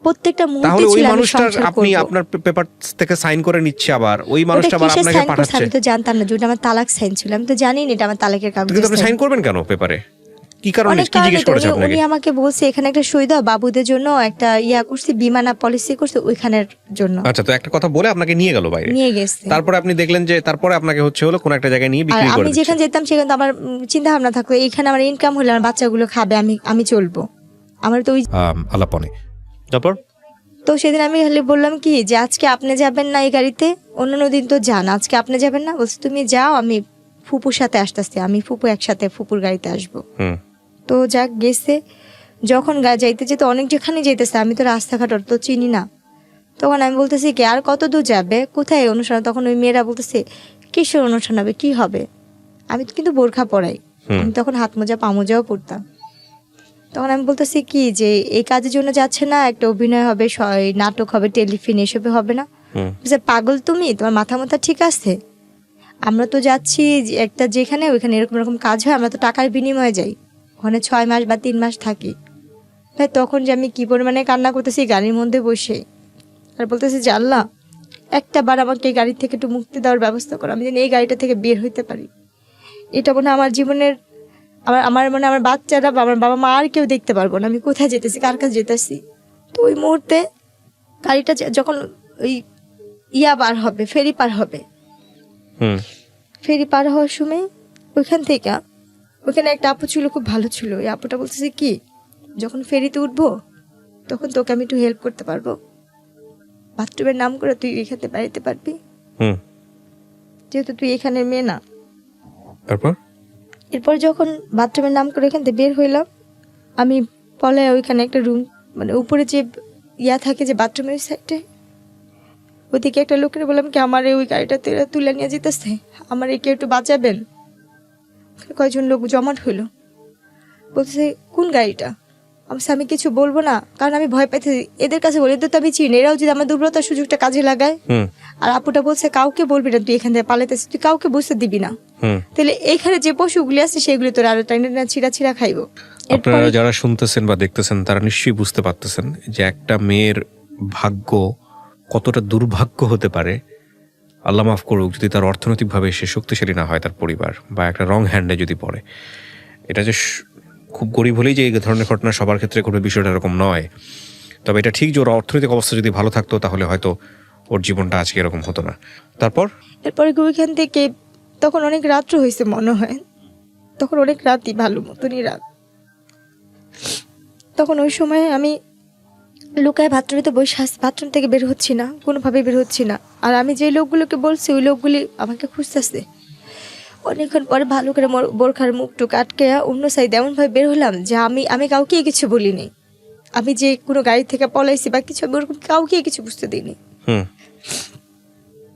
প্রত্যেকটা মুহূর্তে তাহলে ওই ছিল আমি মানুষটার সংসার আপনি করব। আপনার পেপার থেকে সাইন করে নিচ্ছে, আবার ওই ওটা মানুষটা আবার কিসের আপনাকে sign করছে পাঠাচ্ছে। আমি তো জানতাম না, যেটা আমার তালাক সাইন ছিল, আমি তো জানি না এটা আমার তালাকের কাগজ। কিন্তু আপনি সাইন করবেন কেন পেপারে? কি কারণে, অনেক কি জিজ্ঞেস করেছে কারণে আপনাকে? উনি আমাকে বলছে এখানে একটা সই দাও, বাবুদের জন্য একটা করছি, বিমানা পলিসি করছে ওইখানের জন্য। আচ্ছা, তো একটা কথা বলে আপনাকে নিয়ে গেল বাইরে, নিয়ে গেছে। তারপরে আপনি দেখলেন যে তারপরে আপনাকে হলো কোন একটা জায়গায় নিয়ে আর বিক্রি করে আমি দিচ্ছে। যেখানে যেতাম সেখানে তো আমার চিন্তা ভাবনা থাকতো এইখানে আমার ইনকাম হলে আমার বাচ্চাগুলো খাবে, আমি চলবো, আমার তো ওই। আলাপনে তারপর তো সেদিন আমি হলে বললাম কি যে আজকে আপনি যাবেন না এই গাড়িতে, অন্যান্য দিন তো যান, আজকে আপনি যাবেন না? বলছে তুমি যাও, আমি ফুপুর সাথে আসতেছি, আমি ফুপু একসাথে ফুপুর গাড়িতে আসবো। হুম। তো যাক গেছে, যখন যাইতে যেতে অনেক যেখানে যেতেছে, আমি তো রাস্তাঘাট তো চিনি না, তখন আমি বলতেছি কি আর কত দূর যাবে, কোথায় অনুষ্ঠান? তখন ওই মেয়েরা বলতেছে কিসের অনুষ্ঠান হবে, কি হবে? আমি তো কিন্তু বোরখা পরাই, আমি তখন হাত মোজা পা মোজাও পরতাম। তখন আমি বলতেছি কি যে এই কাজের জন্য যাচ্ছে না, একটা অভিনয় হবে, নাটক হবে, টেলিফিল্ম, এসবে হবে না? বলছে পাগল তুমি, তোমার মাথা মাথা ঠিক আছে? আমরা তো যাচ্ছি একটা যেখানে ওইখানে এরকম এরকম কাজ হয়, আমরা তো টাকার বিনিময়ে যাই, ওখানে 6 মাস বা 3 মাস থাকি। ভাই তখন যে আমি কি পরিমাণে কান্না করতেছি গাড়ির মধ্যে বসে, আর বলতেছি যে আল্লাহ একটা বার আমাকে এই গাড়ি থেকে একটু মুক্তি দেওয়ার ব্যবস্থা করো, আমি যেন এই গাড়িটা থেকে বের হইতে পারি। এটা মনে হয় আমার জীবনের, আমার মনে হয় আমার বাচ্চারা বা আমার বাবা মা আর কেউ দেখতে পারবো না আমি কোথায় যেতেছি, কার কাছে যেতেছি। তো ওই মুহূর্তে গাড়িটা যখন ওই পার হবে, ফেরি পার হবে, ফেরি পার হওয়ার সময় ওইখান থেকে ওইখানে একটা আপু ছিল, খুব ভালো ছিল। ওই আপুটা বলতেছে কি, যখন ফেরিতে উঠবো তখন তোকে আমি একটু হেল্প করতে পারবো, বাথরুমের নাম করে তুই এখানে বাড়িতে পারবি, যেহেতু তুই এখানে মেয়ে না। এরপর যখন বাথরুমের নাম করে এখান থেকে বের হইলাম, আমি পলায় ওইখানে একটা রুম, মানে উপরে যে থাকে যে বাথরুমের সাইডে, ওইদিকে একটা লোকের বললাম কি আমার ওই গাড়িটা তুলে নিয়ে যেতেছে, আমার একে একটু বাঁচাবেন। কয়েকজন লোক জমাট হইলো, বলতেছে কোন গাড়িটা? আমি কিছু বলবো না, কারণ আমি ভয় পাইতে এদের কাছে বলি, এদের তো আমি চিনি, এরাও যদি আমার দুর্বলতার সুযোগটা কাজে লাগায়। আর আপুটা বলছে কাউকে বলবি না, তুই এখান থেকে পালাইতেছিস, তুই কাউকে বুঝতে দিবি না, তাহলে এখানে যে পশুগুলি আছে সেগুলি তোর আরো ছিঁড়া খাইবো। আপনারা যারা শুনতেছেন বা দেখতেছেন তারা নিশ্চয়ই বুঝতে পারতেছেন যে একটা মেয়ের ভাগ্য কতটা দুর্ভাগ্য হতে পারে। আল্লাহ মাফ করুক যদি তার অর্থনৈতিকভাবে সে শক্তিশালী না হয়, তার পরিবার বা একটা রং হ্যান্ডে যদি পড়ে। এটা যে খুব গরিব হলেই যে এই ধরনের ঘটনা সবার ক্ষেত্রে কোনো বিষয়টা এরকম নয়। তবে এটা ঠিক যে ওর অর্থনৈতিক অবস্থা যদি ভালো থাকতো তাহলে হয়তো ওর জীবনটা আজকে এরকম হতো না। এরপরে ওইখান থেকে তখন অনেক রাত্র হয়েছে মনে হয়, তখন অনেক রাতই, ভালো মতনই রাত। তখন ওই সময় আমি লুকায় বাথরুমে বসে আসছি, বাথরুম থেকে বের হচ্ছি না, কোনোভাবে বের হচ্ছি না। আর আমি যে লোকগুলোকে বলছি ওই লোকগুলি আমাকে খুঁজতেছে। অনেকক্ষণ পরে ভালো করে বোরখার মুখটুক আটকে অন্য সাইডে এমনভাবে বের হলাম যে আমি কাউকে কিছু বলিনি, আমি যে কোনো গাড়ি থেকে পলাইছি বা কিছু, আমি ওরকম কাউকে কিছু বুঝতে দিইনি।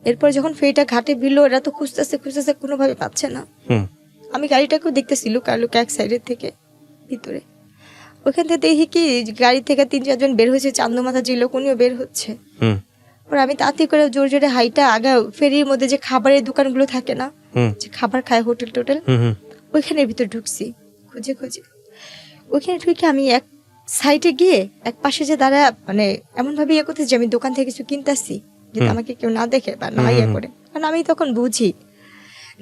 এরপর যখন ফেরিটা ঘাটে ভিড়লো, এরা তো খুঁজতেছে কোনোভাবে পাচ্ছে না। আমি গাড়িটাকেও দেখতেছি লুকা এক সাইডের থেকে ভিতরে। ওইখান থেকে দেখি কি গাড়ি থেকে 3-4 জন বের হয়েছে, চান্দমাথা যে লোক উনিও বের হচ্ছে। আমি তাড়াতাড়ি করে জোরে জোরে হাইটা আগা ফেরির মধ্যে যে খাবারের দোকানগুলো থাকে না, যে খাবার খায় হোটেল টোটেল, ওইখানের ভিতর ঢুকছি খুঁজে। ওইখানে ঢুকে আমি এক সাইডে গিয়ে এক পাশে যে দাঁড়া, মানে এমন ভাবে করতে যে আমি দোকান থেকে কিছু কিনতেছি, যাতে আমাকে কেউ না দেখে বা না করে। কারণ আমি তখন বুঝি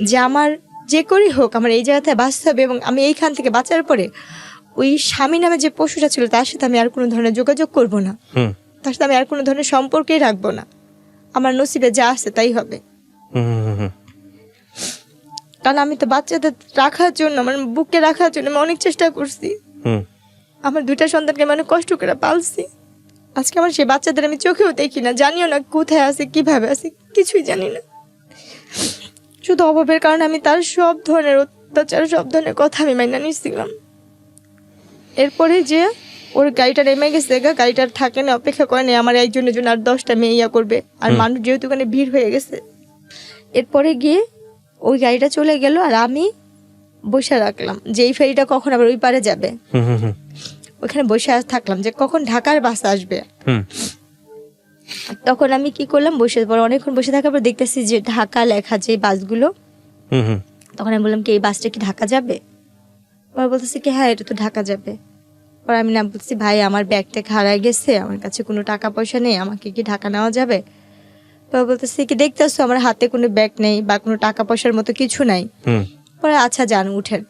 যে আমার যে করেই হোক আমার এই জায়গাতে বাঁচতে হবে, এবং আমি এইখান থেকে বাঁচার পরে ওই স্বামী নামে যে পশুটা ছিল তার সাথে আমি আর কোনো ধরনের যোগাযোগ করব না, তার সাথে আমি আর কোনো ধরনের সম্পর্কেই রাখবো না। আমার নসিবে যা আছে তাই হবে। কারণ আমি তো বাচ্চাদের রাখার জন্য, আমার বুকে রাখার জন্য আমি অনেক চেষ্টা করছি। আমার 2টা সন্তানকে আমি অনেক কষ্ট করে পালছি। আজকে আমার সেই বাচ্চাদের আমি চোখেও দেখি না, জানিও না কোথায় আছে, কিভাবে আছে, কিছুই জানি না। শুধু অভাবের কারণে আমি তার সব ধরনের অত্যাচার, সব ধরনের কথা আমি মাইনা নিচ্ছিলাম। এরপরে যে ওর গাড়িটা নেমে গেছে, গাড়িটার থাকে না, অপেক্ষা করে নেই আমার একজনের জন্য আর 10টা মেয়ে করবে, আর মানুষ যেহেতু ওখানে ভিড় হয়ে গেছে। এরপরে গিয়ে ওই গাড়িটা চলে গেল, আর আমি বসে রাখলাম যে এই ফেরিটা কখন আবার ওই পারে যাবে। ওখানে বসে থাকলাম যে কখন ঢাকার বাস আসবে। তখন আমি কি করলাম, বসে পর অনেকক্ষণ বসে থাকার পর দেখতেছি যে ঢাকা লেখা যে বাসগুলো, তখন আমি বললাম কি এই বাসটা কি ঢাকা যাবে? ওরা বলতেছে কি হ্যাঁ এটা তো ঢাকা যাবে। পর আমি না বলছি ভাই আমার ব্যাগটা হারায় গেছে, আমার কাছে কোনো টাকা পয়সা নেই, আমাকে কি ঢাকা নেওয়া যাবে? পরে বলতেছে কি দেখতেছো আমার হাতে কোনো ব্যাগ নেই বা কোনো টাকা পয়সার মতো কিছু নাই। পরে আচ্ছা যান উঠেন,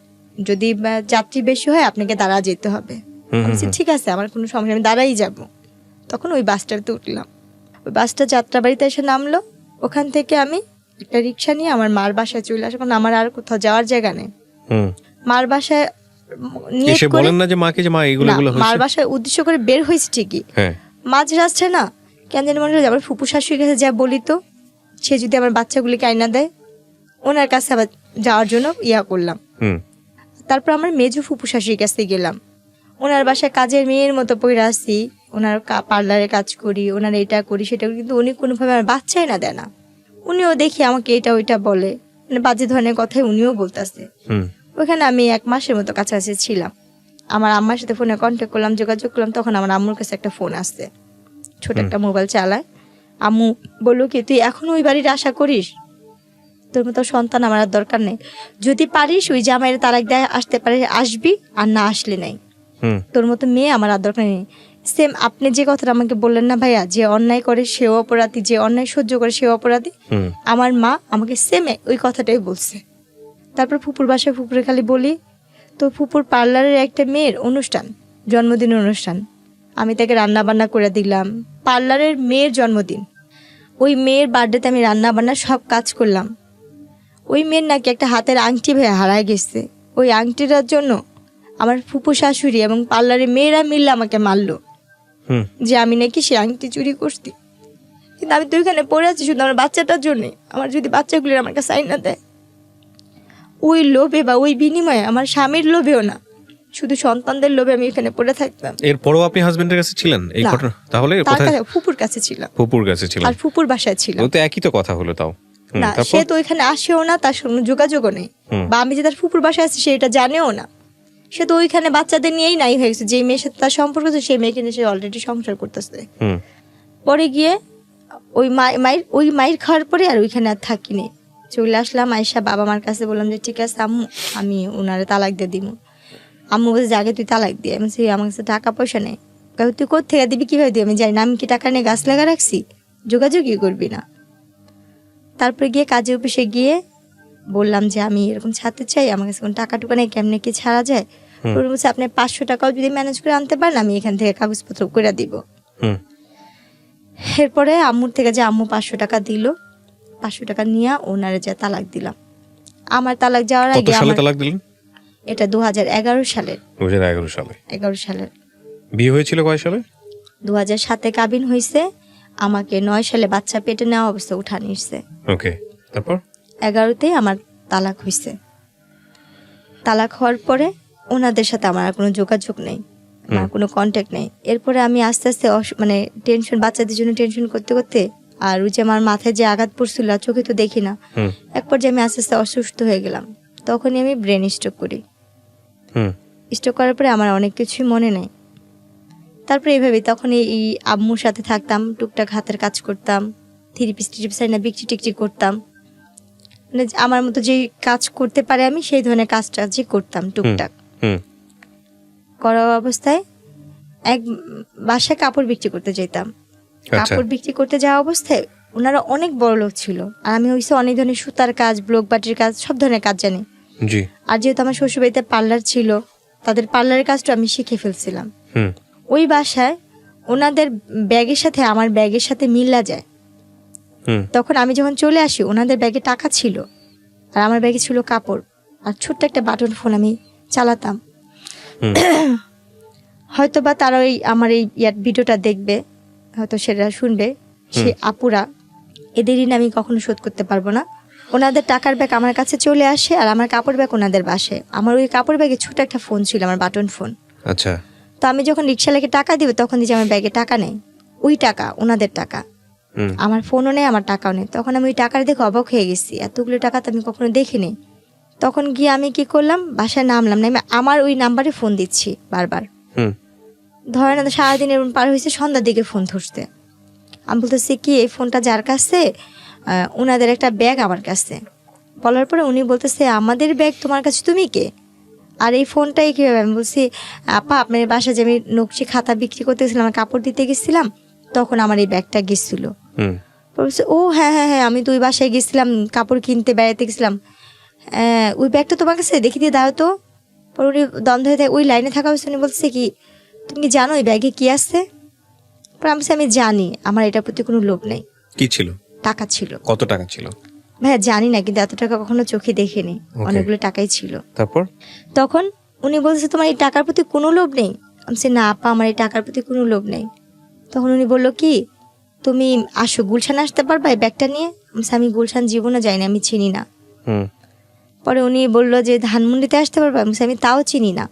যদি যাত্রী বেশি হয় আপনাকে দাঁড়া যেতে হবে। ঠিক আছে আমার কোনো সমস্যা, আমি দাঁড়াই যাব। তখন ওই বাসটাতে উঠলাম, ওই বাসটা যাত্রাবাড়িতে এসে নামলো। ওখান থেকে আমি একটা রিক্সা নিয়ে আমার মার বাসায় চলে আসবো, আমার আর কোথাও যাওয়ার জায়গা নেই। মার বাসায় মার বাসায় উদ্দেশ্য করে বের হয়েছে ঠিকই, মাঝ রাস্তায় না কেন জানি মনে হয় আমার ফুপু শাশুড়ির কাছে যা বলি তো, সে যদি আমার বাচ্চাগুলিকে আইনা দেয়, ওনার কাছে আবার যাওয়ার জন্য করলাম। তারপর আমার মেজো ফুপু শাশুড়ির কাছে গেলাম, ওনার বাসায় কাজের মেয়ের মতো পড়ে আসি, ওনার পার্লারে কাজ করি, ওনার এটা করি সেটা করি, কিন্তু উনি কোনোভাবে আমার বাচ্চাই না দেয় না। উনিও দেখি আমাকে এটা ওইটা বলে, মানে বাজে ধরনের কথাই উনিও বলতেছে। হুম ওখানে আমি 1 মাসের মতো কাছাকাছি ছিলাম। আমার আম্মার সাথে ফোনে কন্ট্যাক্ট করলাম, যোগাযোগ করলাম। তখন আমার আম্মুর কাছে একটা ফোন আসছে, ছোট একটা মোবাইল চালায়। আম্মু বললো কি, তুই এখন ওই বাড়ির আশা করিস? তোর মতো সন্তান আমার আর দরকার নেই। যদি পারিস ওই জামাইয়ের তালাক দেয় আসতে পারে আসবি, আর না আসলে নাই। হুম তোর মতো মেয়ে আমার আর দরকার নেই। সেম আপনি যে কথাটা আমাকে বললেন না ভাইয়া, যে অন্যায় করে সেও অপরাধী, যে অন্যায় সহ্য করে সেও অপরাধী, হুম আমার মা আমাকে সেম ওই কথাটাই বলছে। তারপর ফুপুর বাসায় ফুপুরে খালি বলি, তো ফুপুর পার্লারের একটা মেয়ের অনুষ্ঠান, জন্মদিনের অনুষ্ঠান, আমি তাকে রান্না বান্না করে দিলাম। পার্লারের মেয়ের জন্মদিন, ওই মেয়ের বার্থডেতে আমি রান্না বান্না সব কাজ করলাম। ওই মেয়ের নাকি একটা হাতের আংটি ভাই হারায় গেছে। ওই আংটিটার জন্য আমার ফুপু শাশুড়ি এবং পার্লারের মেয়েরা মিললে আমাকে মারলো, হুম যে আমি নাকি সে আংটি চুরি করছি। কিন্তু আমি তো ওইখানে পড়ে আছি শুধু আমার বাচ্চাটার জন্যে। আমার যদি বাচ্চাগুলি আমার কাছে আইনা দেয়, ওই লোভে বা ওই বিনিময়ে, আমার স্বামীর লোভেও না, শুধু সন্তানদের লোভে আমি এখানে পড়ে থাকতাম। এরপরও আপনি হাজবেন্ডের কাছে ছিলেন এই না। ঘটনা? তাহলে তার কোথায়? কাছে ফুপুর কাছে ছিলাম, ফুপুর কাছে ছিলেন। আর ফুপুর বাসায় ছিলাম। ও তো একই তো কথা হলো তাও। হুম, না, তারপর? সে তো ওইখানে আসেও না, তার সঙ্গে যোগাযোগও নেই। হুম। বা আমি যে তার ফুপুর বাসায় আছি সেটা জানেও না। সে তো ওইখানে বাচ্চাদের নিয়েই নাই হয়ে গেছে। যে মেয়ের সাথে তার সম্পর্ক আছে সেই মেয়েকে নিয়ে সে অলরেডি সংসার করতেছে। হুম পরে গিয়ে ওই মায়ের খাওয়ার পরে আর ওইখানে আর থাকিনি, চলে আসলাম। আয়সা বাবা মার কাছে বললাম যে ঠিক আছে আম্মু, আমি ওনারে তালাক দিয়ে দিব। আম্মু বলছে যে আগে তুই তালাক দিয়ে। আমি বলছি আমার কাছে টাকা পয়সা নেই। তুই কোথেকে দিবি, কিভাবে দিবি? আমি জানি না। আমি কি টাকা নিয়ে গাছ লাগা রাখছি? যোগাযোগই করবি না। তারপরে গিয়ে কাজে অফিসে গিয়ে বললাম যে আমি এরকম ছাড়তে চাই, আমার কাছে কোনো টাকা টুকা নেই, কেমনে কি ছাড়া যায়? ওরা বলছে আপনি 500 টাকাও যদি ম্যানেজ করে আনতে পারেন আমি এখান থেকে কাগজপত্র করে দিব। হুম এরপরে আম্মুর থেকে যে আম্মু 500 টাকা দিল, 500 টাকা নিয়ে ওনারে যা তালাক দিলাম। আমার তালাক যাওয়ার কত আগে সালে আমার, তালাক দিলেন? এটা 2011 সালের 2011 সালে। 11 সালের বিয়ে হয়েছিল কয় সালে? 2007-এ কাবিন হয়েছে। আমাকে 9 সালে বাচ্চা পেটে নেওয়া অবস্থা উঠা নিচ্ছে। ওকে, তারপর? 11তেই আমার তালাক হয়েছে। তালাক হওয়ার পরে ওনাদের সাথে আমার আর কোনো যোগাযোগ নেই, আমার কোনো কন্ট্যাক্ট নেই। এরপরে আমি আস্তে আস্তে মানে টেনশন, বাচ্চাদের জন্য টেনশন করতে করতে, আর ওই যে আমার মাথায় যে আঘাত পড়ছিল আর চোখে তো দেখি না, হুম এক পর্যায়ে আমি আস্তে আস্তে অসুস্থ হয়ে গেলাম। তখনই আমি ব্রেন স্ট্রোক করি। হুম স্ট্রোক করার পরে আমার অনেক কিছুই মনে নেই। তারপরে এইভাবে তখন এই আম্মুর সাথে থাকতাম, টুকটাক হাতের কাজ করতাম, থ্রিপিস না বিক্রি টিকটি করতাম। মানে আমার মতো যে কাজ করতে পারে আমি সেই ধরনের কাজটা যে করতাম টুকটাক। হুম করা অবস্থায় এক বাসায় কাপড় বিক্রি করতে যেতাম। আচ্ছা। কাপড় বিক্রি করতে যাওয়া অবস্থায় ওনারা অনেক বড় লোক ছিল, আর আমি হয়েছে অনেক ধরনের সুতার কাজ, ব্লক বাটির কাজ, সব ধরনের কাজ জানি। জি। আর যেহেতু আমার শ্বশুরবাড়িতে পার্লার ছিল, তাদের পার্লারের কাজটা আমি শিখে ফেলছিলাম। হুম ওই বাসায় ওনাদের ব্যাগের সাথে আমার ব্যাগের সাথে মিল্লা যায়। হুম তখন আমি যখন চলে আসি ওনাদের ব্যাগে টাকা ছিল, আর আমার ব্যাগে ছিল কাপড় আর ছোট্ট একটা বাটন ফোন আমি চালাতাম। হুম হয়তো বা তারা ওই আমার এই ভিডিওটা দেখবে, হয়তো সেটা শুনবে, সে আপুরা, এদের ঋণ আমি কখনো শোধ করতে পারবো না। ওনাদের টাকার ব্যাগ আমার কাছে চলে আসে, আর আমার কাপড় ব্যাগ ওনাদের বাসে। আমার ওই কাপড় ব্যাগে ছোট একটা ফোন ছিল, আমার বাটন ফোন। আচ্ছা। তো আমি যখন রিক্সাওয়ালাকে টাকা দিব তখন দিয়েছি আমার ব্যাগে টাকা নেই, ওই টাকা ওনাদের টাকা। হুম আমার ফোনও নেই, আমার টাকাও নেই। তখন আমি ওই টাকার দেখে অবাক হয়ে গেছি, এতগুলো টাকা তো আমি কখনো দেখিনি। তখন গিয়ে আমি কি করলাম, বাসায় নামলাম, না আমার ওই নাম্বারে ফোন দিচ্ছি বারবার। হুম ধরে না সারাদিন এরকম পার হয়েছে, সন্ধ্যার দিকে ফোন ধরতে। আমি বলতেছি কি এই ফোনটা যার কাছে, ওনাদের একটা ব্যাগ আমার কাছে। বলার পরে উনি বলতেছে আমাদের ব্যাগ তোমার কাছে, তুমি কে? আর এই ফোনটাই কীভাবে? আমি বলছি আপা আপনার বাসায় যে আমি নকশি খাতা বিক্রি করতেছিলাম, আমার কাপড় দিতে গেছিলাম, তখন আমার এই ব্যাগটা গেছিল। হুম বলছে ও হ্যাঁ হ্যাঁ হ্যাঁ, আমি তো ওই বাসায় গেছিলাম, কাপড় কিনতে বেড়াতে গেছিলাম, ওই ব্যাগটা তোমার কাছে, দেখি দিয়ে দাও তো। পরে উনি দ্বন্দ্ব হয়ে ওই লাইনে থাকা অবস্থা উনি বলছে কি তুমি কি জানো এই ব্যাগে কি আছে? পরে আমি বলছি, আমি জানি, আমার এটার প্রতি কোনো লোভ নেই। কি ছিল? টাকা ছিল। কত টাকা ছিল? ভাইয়া জানি না, কিন্তু এত টাকা কখনো চোখে দেখিনি, Okay. অনেকগুলো টাকাই ছিল। তারপর? তখন উনি বলছে তোমার এই টাকার প্রতি কোনো লোভ নেই? আমি বলছি না আপা, আমার এই টাকার প্রতি কোনো লোভ নেই। তখন উনি বললো কি তুমি আসো গুলশান আসতে পারবা এই ব্যাগটা নিয়ে? আমি বলছি, আমি গুলশান জীবনে যাই না, আমি চিনি না। হুম পরে উনি বললো যে ধানমন্ডিতে আসতে পারবা? আমি বলছি, আমি তাও চিনি না,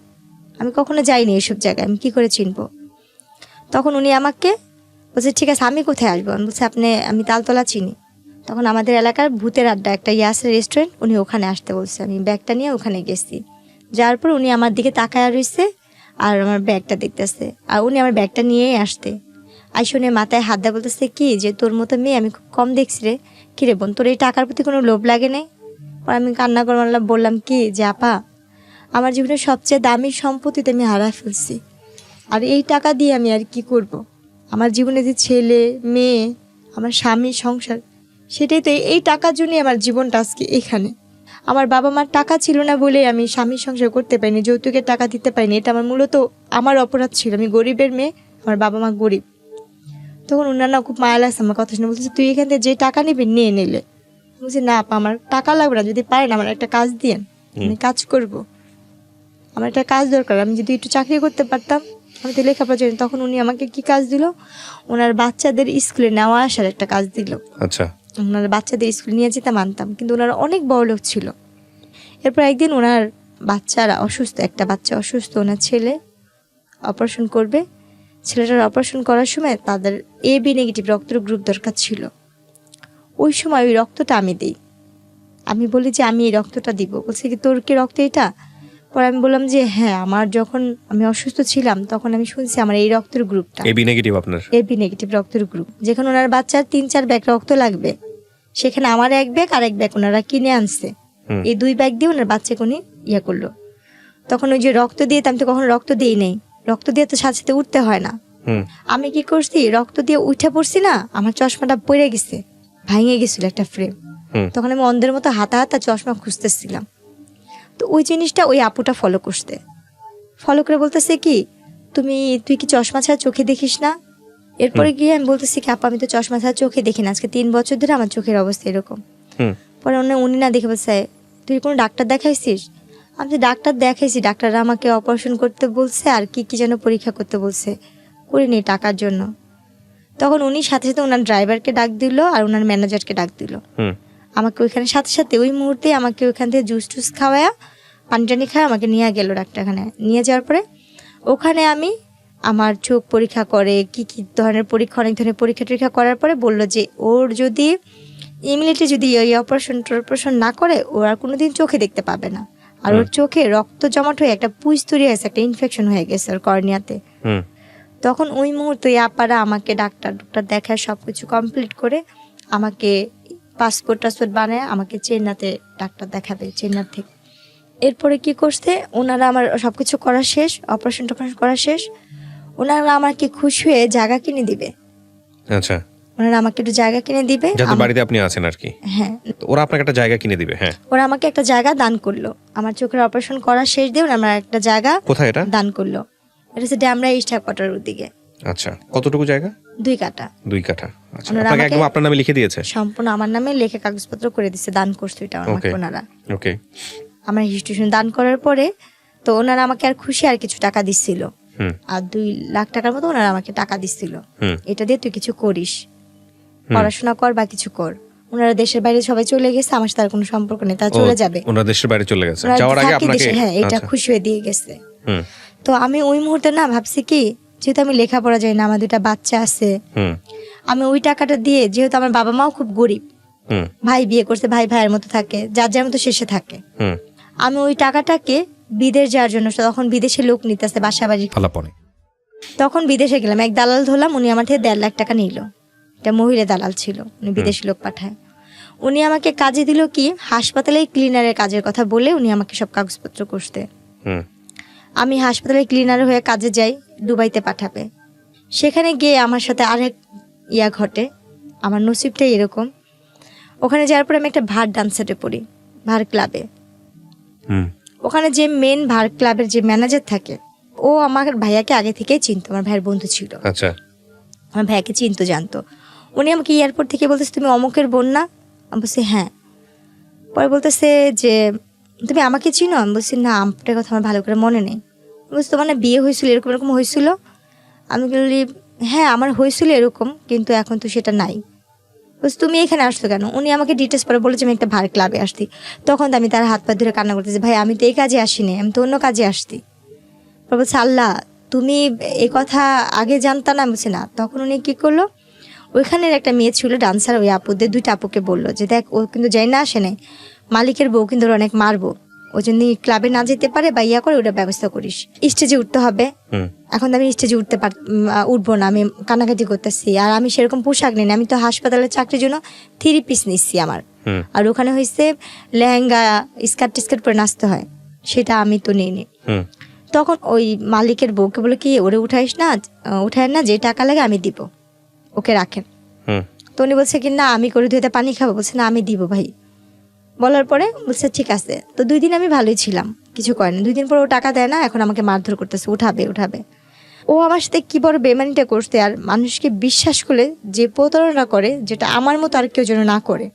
আমি কখনো যাইনি এসব জায়গায়, আমি কি করে চিনবো? তখন উনি আমাকে বলছে ঠিক আছে আমি কোথায় আসবো? আমি বলছি আমি তালতলা চিনি। তখন আমাদের এলাকার ভূতের আড্ডা একটা আছে রেস্টুরেন্ট, উনি ওখানে আসতে বলছে। আমি ব্যাগটা নিয়ে ওখানে গেছি, যাওয়ার পর উনি আমার দিকে তাকায় রয়েছে আর আমার ব্যাগটা দেখতেছে, আর উনি আমার ব্যাগটা নিয়েই আসতে আইসে উনি মাথায় হাত দেয়, বলতেছে কি যে তোর মতো মেয়ে আমি খুব কম দেখছি রে, কিরে বোন তোর এই টাকার প্রতি কোনো লোভ লাগে নাই? পর আমি কান্না করে বললাম কি যে আপা, আমার জীবনের সবচেয়ে দামি সম্পত্তিতে আমি হারায় ফেলছি, আর এই টাকা দিয়ে আমি আর কি করব? আমার জীবনে যে ছেলে মেয়ে, আমার স্বামী, সংসার, সেটাই তো এই টাকার জন্যই আমার জীবনটা আজকে এখানে। আমার বাবা মার টাকা ছিল না বলে আমি স্বামীর সংসার করতে পারিনি, যৌতুকের টাকা দিতে পারিনি, এটা আমার মূলত আমার অপরাধ ছিল। আমি গরিবের মেয়ে, আমার বাবা মা গরিব। তখন ওনারা খুব মায়া লাগছে আমার কথা শুনে, বলছে তুই এখান থেকে যে টাকা নিবি নিয়ে নিলে। বলছি না আপা, আমার টাকা লাগবে না, যদি পারেন আমার একটা কাজ দিয়েন, আমি কাজ করব, আমার একটা কাজ দরকার, আমি যদি একটু চাকরি করতে পারতাম, আমি তো লেখাপড়া জানি। তখন উনি আমাকে কি কাজ দিল, ওনার বাচ্চাদের স্কুলে নেওয়া আসার একটা কাজ দিল। আচ্ছা, ওনার বাচ্চাদের স্কুলে নিয়ে যেতে মানতাম, কিন্তু ওনারা অনেক বড় লোক ছিল। এরপর একদিন ওনার বাচ্চারা অসুস্থ, একটা বাচ্চা অসুস্থ, ওনার ছেলে অপারেশন করবে। ছেলেটার অপারেশন করার সময় তাদের AB নেগেটিভ রক্তের গ্রুপ দরকার ছিল। ওই সময় ওই রক্তটা আমি দিই। আমি বলি যে আমি এই রক্তটা দিব। বলছে কি তোর কি রক্ত এটা? পরে আমি বললাম যে হ্যাঁ, আমার যখন আমি অসুস্থ ছিলাম তখন আমি শুনছি আমার এই রক্তের গ্রুপটা AB নেগেটিভ আপনার। AB নেগেটিভ রক্তের গ্রুপ, যেখানে ওনার বাচ্চার 3-4 ব্যাগ রক্ত লাগবে, সেখানে আমার 1 ব্যাগ আর 1 ব্যাগ ওনারা কিনে আনছে। এই 2 ব্যাগ দিয়ে ওনার বাচ্চাকে উনি ইয়ে করলো। তখন ওই যে রক্ত দিয়ে, আমি তো কখনো রক্ত দিই নেই, রক্ত দিয়ে তো সাথে সাথে উঠতে হয় না। আমি কি করছি, রক্ত দিয়ে উঠে পড়ছি না, আমার চশমাটা পড়ে গেছে, ভাঙে গেছিল একটা ফ্রেম। তখন আমি অন্ধের মতো হাতা হাতা চশমা খুঁজতেছিলাম। তো ওই জিনিসটা ওই আপুটা ফলো করে বলতেছে কি তুই কি চশমা ছাড়া চোখে দেখিস না? এরপরে গিয়ে আমি বলতেছি কি আপা, আমি তো চশমা ছাড়া চোখে দেখি না, আজকে 3 বছর ধরে আমার চোখের অবস্থা এরকম। পরে উনি না দেখে বলছে তুই কোনো ডাক্তার দেখাইছিস? আমি তো ডাক্তার দেখাইছি, ডাক্তাররা আমাকে অপারেশন করতে বলছে আর কি যেন পরীক্ষা করতে বলছে, করিনি টাকার জন্য। তখন উনি সাথে সাথে ওনার ড্রাইভারকে ডাক দিল আর ওনার ম্যানেজারকে ডাক দিল। আমাকে ওইখানে সাথে সাথে ওই মুহূর্তে আমাকে ওইখান থেকে জুস টুস খাওয়ায়া, পানি টানি খাওয়া আমাকে নিয়ে গেল ডাক্তারখানে। নিয়ে যাওয়ার পরে ওখানে আমি আমার চোখ পরীক্ষা করে, কি ধরনের পরীক্ষা, অনেক ধরনের পরীক্ষা টরীক্ষা করার পরে বললো যে ওর যদি ইমিডিয়েটলি যদি ওই অপারেশন না করে ও আর কোনোদিন চোখে দেখতে পাবে না। আর ওর চোখে রক্ত জমাট হয়ে একটা পুঁজ তৈরি হয়েছে, একটা ইনফেকশন হয়ে গেছে ওর কর্নিয়াতে। তখন ওই মুহূর্তে আপারা আমাকে ডাক্তার দেখায় সবকিছু কমপ্লিট করে আমাকে পাসপোর্ট বানায় আমাকে চেন্নাইতে ডাক্তার দেখাবে, চেন্নাই থেকে। এরপরে কি করছে, ওনারা আমার সবকিছু করা শেষ, অপারেশন করা শেষ, ওনারা আমাকে খুশি হয়ে জায়গা কিনে দিবে। আচ্ছা, ওনারা আমাকে একটু জায়গা কিনে দিবে, যাদের বাড়িতে আপনি আছেন আর কি। হ্যাঁ, ওরা আপনাকে একটা জায়গা কিনে দিবে। হ্যাঁ, ওরা আমাকে একটা জায়গা দান করলো। আমার চোখের অপারেশন করা শেষ দিয়ে ওরা আমার একটা জায়গা কোথায় এটা দান করলো? এটা হচ্ছে ড্যামরা ইস্ট হেডকোয়ার্টার দিকে। আচ্ছা, কতটুকু জায়গা? 2 কাঠা। 2 কাঠা। আচ্ছা, ওনারা আপনাকে আমাকে একদম আপনার নামে লিখে দিয়েছে? সম্পূর্ণ আমার নামে লেখে কাগজপত্র করে দিচ্ছে, দান করছে এটা আমাকে ওনারা। ওকে। আমার হিস্ট্রিশন দান করার পরে তো ওনারা আমাকে আর খুশি আর কিছু টাকা দিচ্ছিল, আর 2 লাখ টাকার মতো ওনারা আমাকে টাকা দিচ্ছিল, এটা দিয়ে তুই কিছু করিস, পড়াশোনা কর বা কিছু কর। ওনারা দেশের বাইরে সবাই চলে গেছে, আমার সাথে আর কোনো সম্পর্ক নেই, তারা চলে যাবে। ওনারা দেশের বাইরে চলে গেছে, ওনারা যাওয়ার আগে থাকে আপনাকে? দেশে, হ্যাঁ, এটা আচ্ছা। খুশি হয়ে দিয়ে গেছে। তো আমি ওই মুহূর্তে না ভাবছি কি, যেহেতু আমি লেখাপড়া জানি না, আমার 2টা বাচ্চা আছে, আমি ওই টাকাটা দিয়ে, যেহেতু আমার বাবা মাও খুব গরিব, ভাই বিয়ে করছে, ভাই ভাইয়ের মতো থাকে, যার মতো শেষে থাকে, আমি ওই টাকাটাকে বিদেশ যাওয়ার জন্য, তখন বিদেশে লোক নিতেছে বাসা বাড়ি, তখন বিদেশে গেলাম, এক দালাল ধরলাম, উনি আমার থেকে 1.5 লাখ টাকা নিল। এটা মহিলা দালাল ছিল, উনি বিদেশি লোক পাঠায়। উনি আমাকে কাজে দিল কি, হাসপাতালে ক্লিনারের কাজের কথা বলে উনি আমাকে সব কাগজপত্র করতে। আমি হাসপাতালে ক্লিনার হয়ে কাজে যাই, দুবাইতে পাঠাবে। সেখানে গিয়ে আমার সাথে আরেক ঘটে, আমার নসিবটাই এরকম। ওখানে যাওয়ার পর আমি একটা ভার ডান্সারে পড়ি, ভার ক্লাবে। ওখানে যে মেন ভার ক্লাবের যে ম্যানেজার থাকে, ও আমার ভাইয়াকে আগে থেকেই চিনতো, আমার ভাইয়ের বন্ধু ছিল। আচ্ছা, আমার ভাইয়াকে চিনতো, জানতো। উনি আমাকে এয়ারপোর্ট থেকে বলতেছে তুমি অমুকের বোন না? আমি বলছি হ্যাঁ। পরে বলতেছে যে তুমি আমাকে চিনো? আমি বলছি না, আপনার কথা আমার ভালো করে মনে নেই। বলছি তোমার না বিয়ে হয়েছিল, এরকম হয়েছিল? আমি বলি হ্যাঁ আমার হয়েছিল এরকম, কিন্তু এখন তো সেটা নাই। বলছি তুমি এখানে আসছো কেন? উনি আমাকে ডিটেলস পরে বলেছে আমি একটা ভার ক্লাবে আসছি। তখন আমি তার হাত পা ধরে কান্না করতেছি, ভাই আমি তো এই কাজে আসিনি, আমি তো অন্য কাজে আসছি। বলছে আল্লাহ, তুমি এই কথা আগে জানতা না? বলছি না। তখন উনি কি করলো, ওইখানের একটা মেয়ে ছিল ডান্সার, ওই আপুদের 2টা আপুকে বললো যে দেখ ও কিন্তু যাই না আসে নাই, মালিকের বউ কিন্তু ওর অনেক মারবো, ও যদি ক্লাবে না যেতে পারে বা ইয়া করে ওটা ব্যবস্থা করিস, স্টেজে উঠতে হবে। এখন তো আমি স্টেজে উঠবো না, আমি কানাকাটি করতেছি, আর আমি সেরকম পোশাক নিই না, আমি তো হাসপাতালে চাকরির জন্য 3 পিস নিচ্ছি আমার, আর ওখানে হয়েছে লেহেঙ্গা স্কার্ট টিস্কার্ট পরে নাচতে হয়, সেটা আমি তো নিইনি। তখন ওই মালিকের বউকে বলে কি ওরে উঠাইস না, যে টাকা লাগে আমি দিব, ওকে রাখেন। তো উনি বলছে কি না আমি করে ধুয়ে পানি খাবো, বলছে না আমি দিব ভাই। বলার পরে বলছে ঠিক আছে। তো 2 দিন আমি ভালোই ছিলাম, কিছু করে না। 2 দিন পর ও টাকা দেয় না, এখন আমাকে মারধর করতেছে, উঠাবে। ও আমার সাথে কি বড় বেমানিটা করতে, আর মানুষকে বিশ্বাস করে যে প্রতারণা করে, যেটা আমার মতো আর কেউ যেন না করে।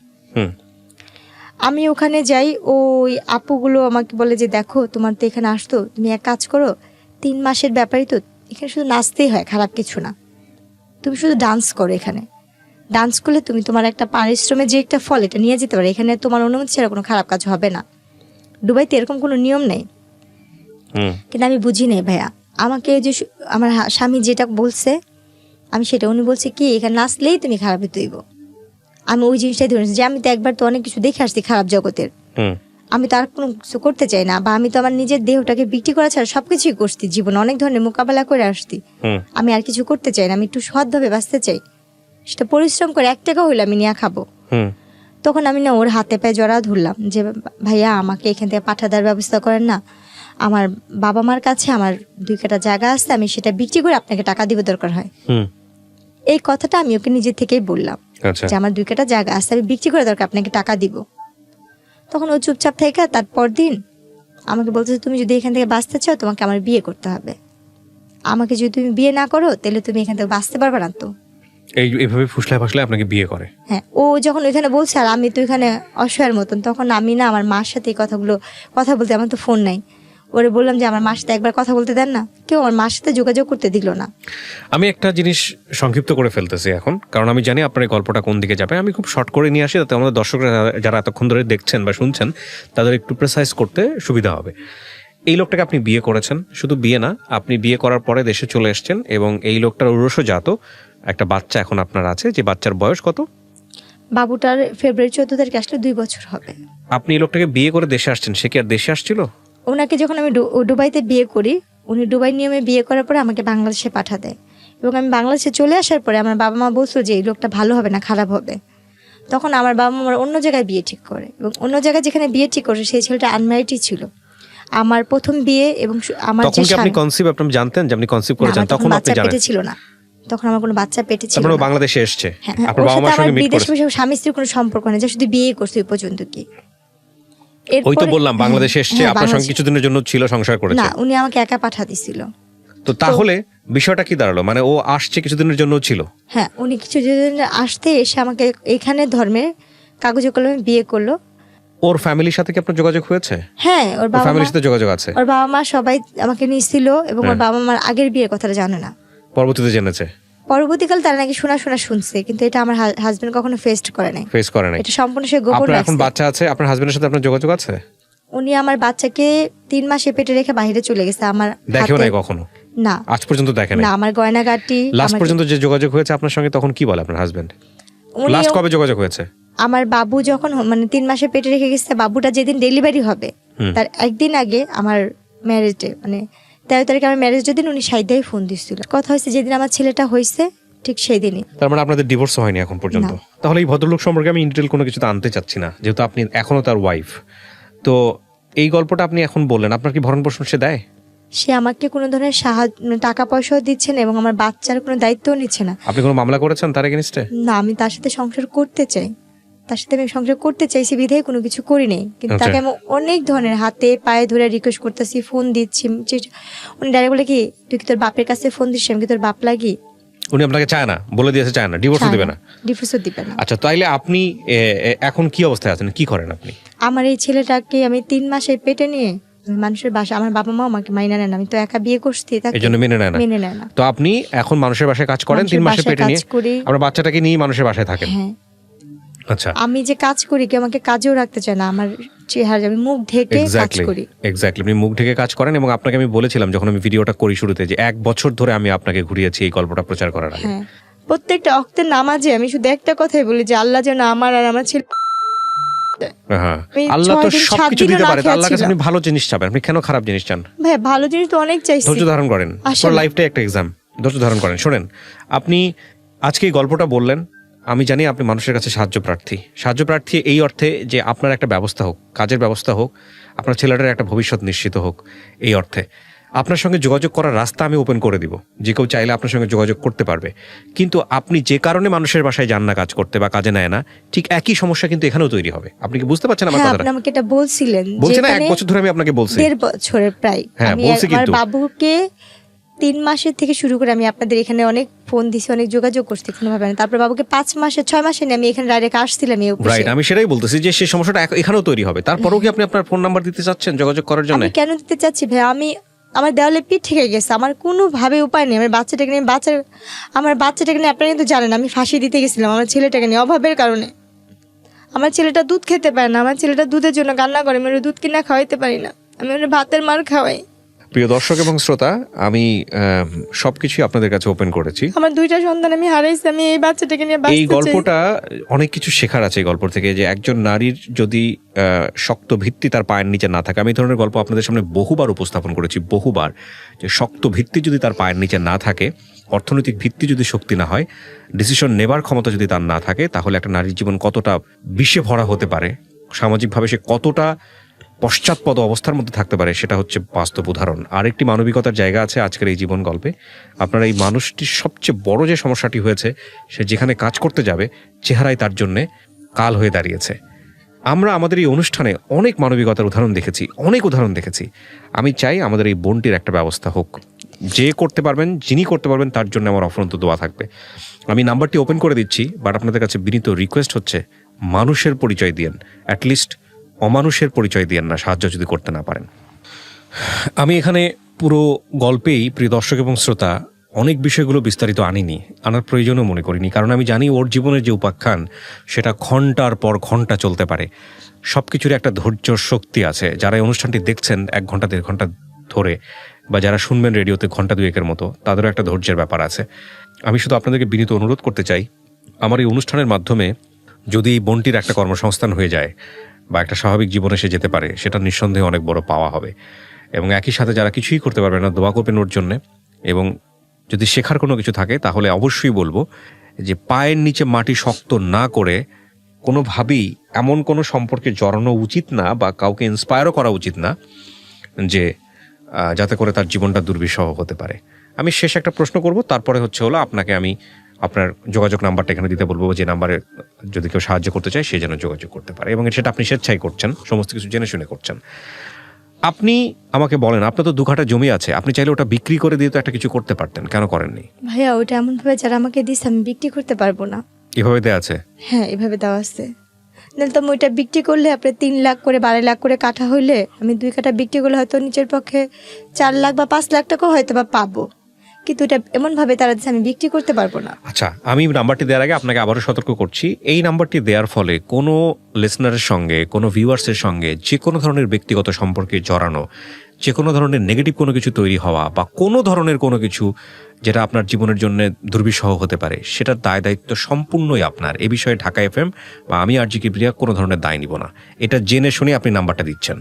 আমি ওখানে যাই, ওই আপুগুলো আমাকে বলে যে দেখো তোমার তো এখানে আসতো, তুমি এক কাজ করো, 3 মাসের ব্যাপারই তো, এখানে শুধু নাচতেই হয়, খারাপ কিছু না, তুমি শুধু ডান্স করো, এখানে ডান্স করলে তুমি তোমার একটা পারিশ্রমের যে একটা ফল এটা নিয়ে যেতে পারো, এখানে তোমার অনুমতি ছাড়া কোনো খারাপ কাজ হবে না। দুবাইতে এরকম কোনো নিয়ম নেই। কিন্তু আমি বুঝি নাই ভাইয়া, আমাকে যে আমার স্বামী যেটা বলছে আমি সেটা, উনি বলছে কি এখানে নাচলেই তুমি খারাপ হইব। আমি ওই জিনিসটাই ধরে যে আমি তো একবার তো অনেক কিছু দেখে আসছি খারাপ জগতের, আমি তো আর কোনো কিছু করতে চাই না, বা আমি তো আমার নিজের দেহটাকে বিক্রি করা ছাড়া সবকিছুই করছি, জীবনে অনেক ধরনের মোকাবেলা করে আসছি, আমি আর কিছু করতে চাই না, আমি একটু সৎভাবে বাঁচতে চাই, সেটা পরিশ্রম করে 1 টাকা হইলে আমি নিয়ে খাবো। তখন আমি না ওর হাতে পায়ে জড়া ধরলাম যে ভাইয়া আমাকে এখান থেকে পাঠা দেওয়ার ব্যবস্থা করেন না, আমার বাবা মার কাছে আমার 2 কাঠা জায়গা আছে, আমি সেটা বিক্রি করে আপনাকে টাকা দিব দরকার হয়। এই কথাটা আমি ওকে নিজে থেকেই বললাম যে আমার 2 কাঠা জায়গা আছে, আমি বিক্রি করে দরকার আপনাকে টাকা দিব। তখন ও চুপচাপ থেকে তারপর দিন আমাকে বলছে তুমি যদি এখান থেকে বাঁচতে চাও তোমাকে আমার বিয়ে করতে হবে, আমাকে যদি তুমি বিয়ে না করো তাহলে তুমি এখান থেকে বাঁচতে পারবে না। তো এইভাবে ফুসলায় ফাসলায় আপনাকে বিয়ে করে? হ্যাঁ, ও যখন ওইখানে বলছে আর আমি তো এখানে অসহায়ের মতন, তখন আমি না আমার মার সাথে এই কথা বলতে, আমার তো ফোন নাই, ওরে বললাম যে আমার মার সাথে একবার কথা বলতে দেন না, কেউ আমার মার সাথে যোগাযোগ করতে দিল না। আমি একটা জিনিস সংক্ষিপ্ত করে ফেলতেছি এখন, কারণ আমি জানি আপনার এই গল্পটা কোন দিকে যাবে। আমি খুব শর্ট করে নিয়ে আসি, যাতে আমাদের দর্শকরা যারা এতক্ষণ ধরে দেখছেন বা শুনছেন তাদের একটু প্রেসাইজ করতে সুবিধা হবে। এই লোকটাকে আপনি বিয়ে করেছেন, শুধু বিয়ে না, আপনি বিয়ে করার পরে দেশে চলে এসেছেন, এবং এই লোকটার ঔরসজাত একটা বাচ্চা এখন আপনার আছে, যে বাচ্চার বয়স কত? বাবুটার ফেব্রুয়ারি 14 তারিখে আসলে 2 বছর হবে। আপনি এই লোকটাকে বিয়ে করে দেশে আসছেন, সে কি আর দেশে আসছিল? ওনাকে যখন আমি দুবাইতে বিয়ে করি, উনি দুবাই নিয়মে বিয়ে করার পরে আমাকে বাংলাদেশে পাঠা দেয়, এবং আমি বাংলাদেশে চলে আসার পরে আমার বাবা মা বলছিল যে এই লোকটা ভালো হবে না, খারাপ হবে। তখন আমার বাবা মা অন্য জায়গায় বিয়ে ঠিক করে, এবং অন্য জায়গায় যেখানে বিয়ে ঠিক করে সেই ছেলেটা আনম্যারিডই ছিল। আমার প্রথম বিয়ে, এবং আমার তখন কি আপনি কনসিভ, আপনি জানতেন যে আপনি কনসিভ করেছেন? তখন আপনি জানেন? পেটে ছিল না, তখন আমার কোনো বাচ্চা পেটে ছিল না। বাংলাদেশে এসেছে, হ্যাঁ, আপনার বাবা মার সঙ্গে মিট করেছে? বিদেশ স্বামী স্ত্রীর কোনো সম্পর্ক নেই, যা শুধু বিয়ে করছে ওই পর্যন্ত। কি ওই তো বললাম বাংলাদেশে এসেছে, আপনার সঙ্গে কিছুদিনের জন্য ছিল, সংসার করেছে? না, উনি আমাকে একা পাঠা দিছিল। তো তাহলে বিষয়টা কি দাঁড়ালো? মানে ও আসছে কিছুদিনের জন্য ছিল? হ্যাঁ, উনি কিছুদিন আসতে এসে আমাকে এখানে ধর্মের কাগজে কলমে বিয়ে করলো। ওর ফ্যামিলির সাথে কি আপনার যোগাযোগ হয়েছে? হ্যাঁ, ওর বাবা ফ্যামিলির সাথে যোগাযোগ আছে? ওর বাবা মা সবাই আমাকে নিয়েছিল, এবং ওর বাবা মার আগের বিয়ের কথাটা জানে না, পরবর্তীতে জেনেছে। পরবর্তীকাল তারা নাকি শোনা শুনছে, কিন্তু এটা আমার হাজবেন্ড কখনো ফেস করে নাই। এটা সম্পূর্ণ সে গোপন রাখছে। এখন বাচ্চা আছে, আপনার হাজবেন্ডের সাথে আপনার যোগাযোগ আছে? উনি আমার বাচ্চাকে 3 মাসে পেটে রেখে বাইরে চলে গেছে, আমার দেখেও নাই কখনো? না, আজ পর্যন্ত দেখেন না? আমার গয়নাগাটি লাস্ট পর্যন্ত যে যোগাযোগ হয়েছে আপনার সঙ্গে, তখন কি বলে আপনার হাজবেন্ড? লাস্ট কবে যোগাযোগ হয়েছে? আমার বাবু যখন 3 মাসে পেটে রেখে গেছে, বাবুটা যেদিন ডেলিভারি হবে তার একদিন আগে আমার ম্যারেজ ডে, 13 তারিখে আমার ম্যারেজ ডে দিন উনি সাইদাই ফোন দিচ্ছিল। কথা হয়েছে যেদিন আমার ছেলেটা হয়েছে ঠিক সেই দিনই। তার মানে আপনাদের ডিভোর্স হয়নি এখন পর্যন্ত? তাহলে এই ভদ্রলোক সম্পর্কে আমি ইনডিটেল কোনো কিছু আনতে চাচ্ছি না, যেহেতু আপনি এখনো তার ওয়াইফ। তো এই গল্পটা আপনি এখন বললেন, আপনার কি ভরণ পোষণ সে দেয়? সে আমাকে কোনো ধরনের সাহায্য, টাকা পয়সাও দিচ্ছে না, এবং আমার বাচ্চার কোনো দায়িত্বও নিচ্ছে না। আপনি কোনো মামলা করেছেন তার এগেইনস্টে? না, আমি তার সাথে সংসার করতে চাই, তার সাথে আমি সংসার করতে চাইছি বিধায় কোনো কিছু করি নাই। কিন্তু তাকে আমি অনেক ধরনের হাতে পায়ে ধরে রিকোয়েস্ট করতেছি, ফোন দিচ্ছি, উনি ডাইরেক্ট বলে কি তুই কি তোর বাপের কাছে ফোন দিচ্ছিস, আমি কি তোর বাপ লাগি? উনি আপনাকে চায় না, বলে দিয়েছে চায় না, ডিভোর্সও দিবে না? ডিভোর্সও দিবে না। আচ্ছা, তাইলে আপনি এখন কি অবস্থায় আছেন, কি করেন আপনি? আমার এই ছেলেটাকে আমি 3 মাসে পেটে নিয়ে মানুষের বাসা, আমার বাবা মা আমাকে মাইনা নেন, আমি তো একা বিয়ে করছি, এই জন্য মেনে নেয় না। তো আপনি এখন মানুষের বাসায় কাজ করেন, 3 মাসে পেটে নিয়ে আপনার বাচ্চাটাকে নিয়ে মানুষের বাসায় থাকেন? হ্যাঁ। আচ্ছা, আমি যে কাজ করি কি আমাকে কাজেও রাখতে চায় না, আমার চেহারা, আমি মুখ ঢেকে কাজ করি। এক্স্যাক্টলি, আপনি মুখ ঢেকে কাজ করেন, এবং আপনাকে আমি বলেছিলাম যখন আমি ভিডিওটা করি শুরুতে, যে 1 বছর ধরে আমি আপনাকে ঘুরিয়েছি এই গল্পটা প্রচার করার আগে। প্রত্যেকটা ওয়াক্তের নামাজে আমি শুধু একটা কথাই বলি যে আল্লাহ যেন আমার আর আমার ছেলে হ্যাঁ, আমি আল্লাহ 6 তো দিন, 7 সবকিছু দিনও দিতে না পারে, তো খেয়ে আল্লাহর কাছে ছিলাম। আপনি ভালো জিনিস চাবেন, আপনি কেন খারাপ জিনিস চান? ভাই ভালো জিনিস তো অনেক চাইছি। ধৈর্য ধারণ করেন, আসে পুরো না। লাইফটাই একটা এক্সাম, ধৈর্য ধারণ করেন। শোনেন, আপনি আজকে এই গল্পটা বললেন, আমি জানি আপনি মানুষের কাছে সাহায্য প্রার্থী এই অর্থে যে আপনার একটা ব্যবস্থা হোক, কাজের ব্যবস্থা হোক, আপনার ছেলেটার একটা ভবিষ্যৎ নিশ্চিত হোক, এই অর্থে আপনার সঙ্গে যোগাযোগ করার রাস্তা আমি ওপেন করে দিব, যে কেউ চাইলে আপনার সঙ্গে যোগাযোগ করতে পারবে। কিন্তু আপনি যে কারণে মানুষের বাসায় যান না কাজ করতে বা কাজে নেয় না, ঠিক একই সমস্যা কিন্তু এখানেও তৈরি হবে। আপনি কি বুঝতে পারছেন আমার হ্যাঁ, কথাটা? আপনি আমাকে এটা বলছিলেন বলছি না, 1 যেখানে বছর ধরে আমি আপনাকে বলছি। 1.5 বছরের প্রায় হ্যাঁ, আমি বলছি আমার কিন্তু। বাবুকে 3 মাসের থেকে শুরু করে আমি আপনাদের এখানে অনেক ফোন দিছি, অনেক যোগাযোগ করছি, কোনোভাবে না। তারপর বাবুকে 5 মাসে 6 মাসে নিয়ে আমি এখানে ডাইরেক্ট আসছিলাম এই অফিসে। রাইট, আমি সেটাই বলতেছি যে সেই সমস্যাটা এখানেও তৈরি হবে। তারপরেও কি আপনি আপনার ফোন নাম্বার দিতে চাচ্ছেন যোগাযোগ করার জন্য? আমি কেন দিতে চাচ্ছি ভাই, আমি আমার দেওয়ালে পিঠ থেকে গেছে, আমার কোনোভাবে উপায় নেই। আমার বাচ্চাটাকে নিয়ে আপনারা কিন্তু জানেন আমি ফাঁসি দিতে গেছিলাম আমার ছেলেটাকে নিয়ে অভাবের কারণে। আমার ছেলেটা দুধ খেতে পারে না, আমার ছেলেটা দুধের জন্য কান্না করে, আমি ওর দুধ কিনা খাওয়াইতে পারি না, আমি ওর ভাতের মার খাওয়াই। প্রিয় দর্শক এবং শ্রোতা, আমি সবকিছুই আপনাদের কাছে ওপেন করেছি। আমার 2টা সন্তান আমি হারাইছি, আমি এই বাচ্চাটাকে নিয়ে এই বাঁচতে চাই। গল্পটা অনেক কিছু শেখার আছে এই গল্প থেকে, যে একজন নারীর যদি শক্ত ভিত্তি তার পায়ের নিচে না থাকে, আমি এই ধরনের গল্প আপনাদের সামনে বহুবার উপস্থাপন করেছি, বহুবার, যে শক্ত ভিত্তি যদি তার পায়ের নিচে না থাকে, অর্থনৈতিক ভিত্তি যদি শক্তি না হয়, ডিসিশন নেবার ক্ষমতা যদি তার না থাকে, তাহলে একটা নারীর জীবন কতটা বিষে ভরা হতে পারে, সামাজিকভাবে সে কতটা পশ্চাৎপদ অবস্থার মধ্যে থাকতে পারে, সেটা হচ্ছে বাস্তব উদাহরণ। আরেকটি মানবিকতার জায়গা আছে আজকের এই জীবন গল্পে। আপনারা এই মানুষটির সবচেয়ে বড় যে সমস্যাটি হয়েছে, সে যেখানে কাজ করতে যাবে চেহারায় তার জন্যে কাল হয়ে দাঁড়িয়েছে। আমরা আমাদের এই অনুষ্ঠানে অনেক মানবিকতার উদাহরণ দেখেছি। আমি চাই আমাদের এই বোনটির একটা ব্যবস্থা হোক, যিনি করতে পারবেন তার জন্য আমার অফুরন্ত দোয়া থাকবে। আমি নাম্বারটি ওপেন করে দিচ্ছি, বাট আপনাদের কাছে বিনীত রিকোয়েস্ট হচ্ছে মানুষের পরিচয় দিয়েন, অ্যাটলিস্ট অমানুষের পরিচয় দিয়েন না, সাহায্য যদি করতে না পারেন। আমি এখানে পুরো গল্পেই, প্রিয় দর্শক এবং শ্রোতা, অনেক বিষয়গুলো বিস্তারিত আনার প্রয়োজনও মনে করিনি, কারণ আমি জানি ওর জীবনের যে উপাখ্যান সেটা ঘন্টার পর ঘন্টা চলতে পারে। সব কিছুর একটা ধৈর্য শক্তি আছে। যারা এই অনুষ্ঠানটি দেখছেন 1 ঘন্টা 1.5 ঘন্টা ধরে, বা যারা শুনবেন রেডিওতে ঘন্টা 2-1 মতো, তাদেরও একটা ধৈর্যের ব্যাপার আছে। আমি শুধু আপনাদেরকে বিনীত অনুরোধ করতে চাই, আমার এই অনুষ্ঠানের মাধ্যমে যদি এই বোনটির একটা কর্মসংস্থান হয়ে যায় বা একটা স্বাভাবিক জীবনে সে যেতে পারে, সেটা নিঃসন্দেহে অনেক বড় পাওয়া হবে। এবং একই সাথে যারা কিছুই করতে পারবে না, দোয়া করবেন ওর জন্যে। এবং যদি শেখার কোনো কিছু থাকে তাহলে অবশ্যই বলবো যে পায়ের নিচে মাটি শক্ত না করে কোনোভাবেই এমন কোনো সম্পর্কে জড়ানো উচিত না, বা কাউকে ইন্সপায়ারও করা উচিত না যে যাতে করে তার জীবনটা দুর্বিষহ হতে পারে। আমি শেষ একটা প্রশ্ন করব, তারপরে হলো আপনাকে আমি আপনার যোগাযোগ নাম্বারটা এখানে দিতে বলবো, যে নাম্বারে যদি কেউ সাহায্য করতে চায় সে যেন যোগাযোগ করতে পারে, এবং সেটা আপনি স্বেচ্ছায় করছেন, সমস্ত কিছু জেনে শুনে করছেন। আপনি আমাকে বলেন, আপনার তো 2 কাঠা জমি আছে, আপনি চাইলে ওটা বিক্রি করে দিয়ে তো একটা কিছু করতে পারতেন, কেন করেননি? ভাইয়া ওটা এমন ভাবে যারা আমাকে দিচ্ছে আমি বিক্রি করতে পারবো না। এভাবে দেয়া আছে? হ্যাঁ, এভাবে দেওয়া আছে। নাহলে তো আমি ওইটা বিক্রি করলে আপনার 3 লাখ করে 12 লাখ করে কাঠা হইলে আমি 2 কাঠা বিক্রি করলে হয়তো নিচের পক্ষে 4 লাখ বা 5 লাখ টাকাও হয়তো বা পাবো, কিন্তু এটা এমন ভাবে তারা দিচ্ছে আমি বিক্রি করতে পারবো না। আচ্ছা, আমি নাম্বারটি দেওয়ার আগে আপনাকে আবারও সতর্ক করছি, এই নাম্বারটি দেওয়ার ফলে কোনো লিসনারের সঙ্গে, কোনো ভিউয়ার্সের সঙ্গে যে কোনো ধরনের ব্যক্তিগত সম্পর্কে জড়ানো, যে কোনো ধরনের নেগেটিভ কোনো কিছু তৈরি হওয়া, বা কোনো ধরনের কোনো কিছু যেটা আপনার জীবনের জন্য দুর্বিষহ হতে পারে, সেটার দায় দায়িত্ব সম্পূর্ণই আপনার। এ বিষয়ে ঢাকা FM বা আমি RJ কিবরিয়া কোনো ধরনের দায় নিব না। এটা জেনে শুনে আপনি নাম্বারটা দিচ্ছেন।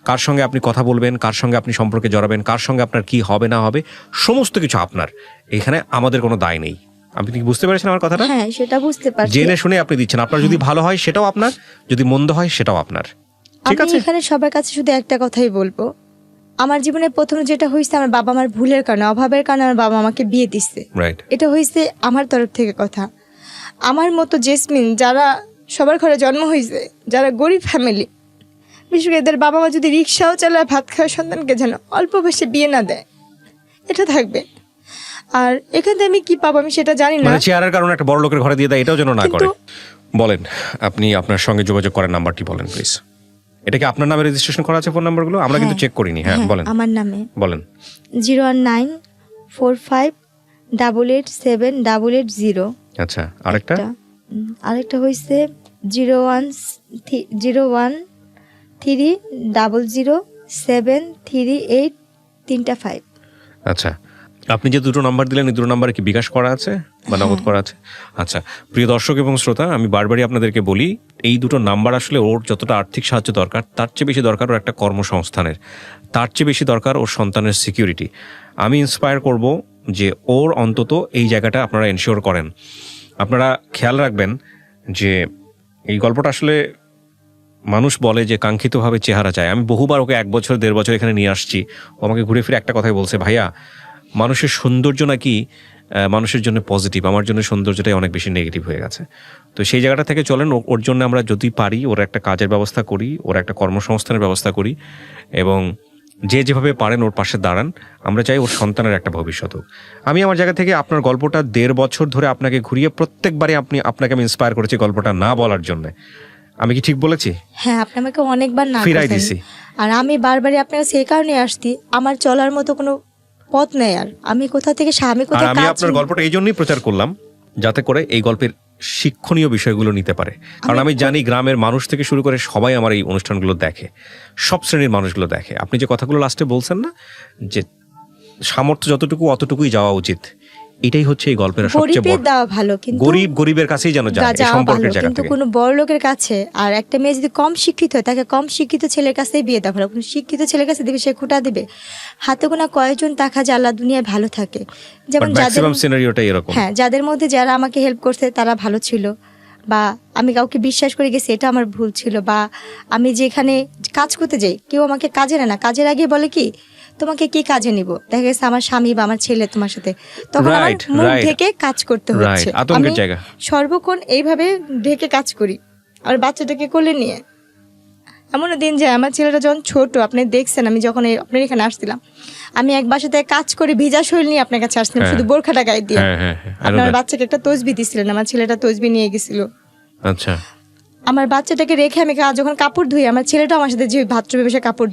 কার সঙ্গে আপনি কথা বলবেন, কার সঙ্গে আপনি সম্পর্কে জড়াবেন, কার সঙ্গে আপনার কি হবে না হবে, সমস্ত কিছু আপনার। এখানে আমাদের কোনো দায় নেই। আপনি কি বুঝতে পেরেছেন আমার কথাটা? হ্যাঁ, সেটা বুঝতে পারছি। জেনে শুনে আপনি দিচ্ছেন। আপনার যদি ভালো হয় সেটাও আপনার, যদি মন্দ হয় সেটাও আপনার। ঠিক আমি আছে? এখানে সবার কাছে শুধু একটা কথাই বলবো, আমার জীবনে প্রথম যেটা হয়েছে আমার বাবা আমার ভুলের কারণে, অভাবের কারণে আমার বাবা আমাকে বিয়ে দিচ্ছে। রাইট। এটা হয়েছে আমার তরফ থেকে কথা। আমার মতো জেসমিন যারা সবার ঘরে জন্ম হয়েছে, যারা গরিব ফ্যামিলি, বিশেষ করে এদের বাবা মা যদি রিক্সাও চালায় ভাত খাওয়া সন্তানকে যেন অল্প বয়সে বিয়ে না দেয়, এটা থাকবে। আর এখানে আমি কি পাবো আমি সেটা জানি না। মানে চেয়ারের কারণে একটা বড় লোকের ঘরে দিয়ে দেয়, এটাও যেন না করে। কিন্তু- বলেন, আপনি আপনার সঙ্গে যোগাযোগ করার নাম্বারটি বলেন প্লিজ। এটা কি আপনার নামে রেজিস্ট্রেশন করা আছে ফোন নাম্বারগুলো? আমরা কিন্তু চেক করিনি। হ্যাঁ, বলেন। আমার নামে বলেন। 01945887880। আচ্ছা, আরেকটা? আরেকটা হয়েছে 01300738385। আচ্ছা, আপনি যে দুটো নাম্বার দিলেন এই দুটো নাম্বারে কি বিকাশ করা আছে বা নগদ করা আছে? আচ্ছা, প্রিয় দর্শক এবং শ্রোতা, আমি বারবারই আপনাদেরকে বলি, এই দুটো নাম্বার আসলে ওর যতটা আর্থিক সাহায্য দরকার তার চেয়ে বেশি দরকার ওর একটা কর্মসংস্থানের, তার চেয়ে বেশি দরকার ওর সন্তানের সিকিউরিটি। আমি ইন্সপায়ার করব যে ওর অন্তত এই জায়গাটা আপনারা এনশিওর করেন। আপনারা খেয়াল রাখবেন যে এই গল্পটা আসলে মানুষ বলে যে কাঙ্ক্ষিতভাবে চেহারা চায়। আমি বহুবার ওকে 1 বছর 1.5 বছর এখানে নিয়ে আসছি, ও আমাকে ঘুরে ফিরে একটা কথাই বলছে, ভাইয়া মানুষের সৌন্দর্য নাকি মানুষের জন্য পজিটিভ, আমার জন্য সৌন্দর্যটাই অনেক বেশি নেগেটিভ হয়ে গেছে। তো সেই জায়গাটা থেকে চলেন, ওর জন্য আমরা যদি পারি ওর একটা কাজের ব্যবস্থা করি, ওর একটা কর্মসংস্থানের ব্যবস্থা করি, এবং যে যেভাবে পারেন ওর পাশে দাঁড়ান। আমরা চাই ওর সন্তানের একটা ভবিষ্যৎ হোক। আমি আমার জায়গা থেকে আপনার গল্পটা 1.5 বছর ধরে আপনাকে ঘুরিয়ে প্রত্যেকবারই আপনাকে আমি ইন্সপায়ার করেছি গল্পটা না বলার জন্য। আমি কি ঠিক বলেছি? হ্যাঁ, আপনি আমাকে অনেকবার না ফিরাই করছেন। দিছি। আর আমি বারবারই আপনার কাছে এই কারণে আসছি, আমার চলার মতো কোনো পথ নেই। আর আমি কোথা থেকে আমি আর কোথায় আমি কাজ আপনার গল্পটা এই জন্যই প্রচার করলাম যাতে করে এই গল্পের শিক্ষণীয় বিষয়গুলো নিতে পারে। কারণ আমি জানি গ্রামের মানুষ থেকে শুরু করে সবাই আমার এই অনুষ্ঠানগুলো দেখে, সব শ্রেণীর মানুষগুলো দেখে। আপনি যে কথাগুলো লাস্টে বলছেন না, যে সামর্থ্য যতটুকু অতটুকুই যাওয়া উচিত, এটাই হচ্ছে এই গল্পের সবচেয়ে গরিবের বড়। দেওয়া ভালো, কিন্তু গরিবের কাছেই যেন যায় এই যাওয়া সম্পর্কের ভালো, জায়গা কিন্তু থেকে। কোনো বড় লোকের কাছে। আর একটা মেয়ে যদি কম শিক্ষিত হয়, তাকে কম শিক্ষিত ছেলের কাছেই বিয়ে দেওয়া ভালো। কোনো শিক্ষিত ছেলের কাছে দিবে, সে খুঁটা দিবে। হাতে গোনা কয়েকজন টাকা যে আল্লাহ দুনিয়ায় ভালো থাকে, যেমন যাদের ম্যাক্সিমাম সিনারিওটাই এরকম। হ্যাঁ, যাদের মধ্যে যারা আমাকে হেল্প করছে তারা ভালো ছিল, বা আমি কাউকে বিশ্বাস করে গেছি, এটা আমার ভুল ছিল। বা আমি যেখানে কাজ করতে যাই, কেউ আমাকে কাজে নেয় না, কাজের আগে বলে কি তোমাকে কি কাজে নিব, দেখা গেছে আমার স্বামী বা আমার ছেলে তোমার সাথে, তখন আমার Right, মুখ right. ঢেকে কাজ করতে হচ্ছে। আতঙ্কের আমি জায়গা। সর্বক্ষণ এইভাবে ঢেকে কাজ করি, আর বাচ্চাটাকে কোলে নিয়ে। এমনও দিন যায়, আমার ছেলেটা যখন ছোট, আপনি দেখছেন, আমি যখন আপনার এখানে আসছিলাম, আমি এক বাসাতে কাজ করে ভিজা শরীর নিয়ে আপনার কাছে আসছিলাম, শুধু বোরখাটা গায়ে দিয়ে। হ্যাঁ, আপনার বাচ্চাকে একটা তসবি দিছিলেন, আমার ছেলেটা তসবি নিয়ে গেছিল। আচ্ছা, আমার বাচ্চাটাকে রেখে আমি যখন কাপড় ধুই, আমার ছেলেটা আমার সাথে যে বাথরুমে বসে কাপড়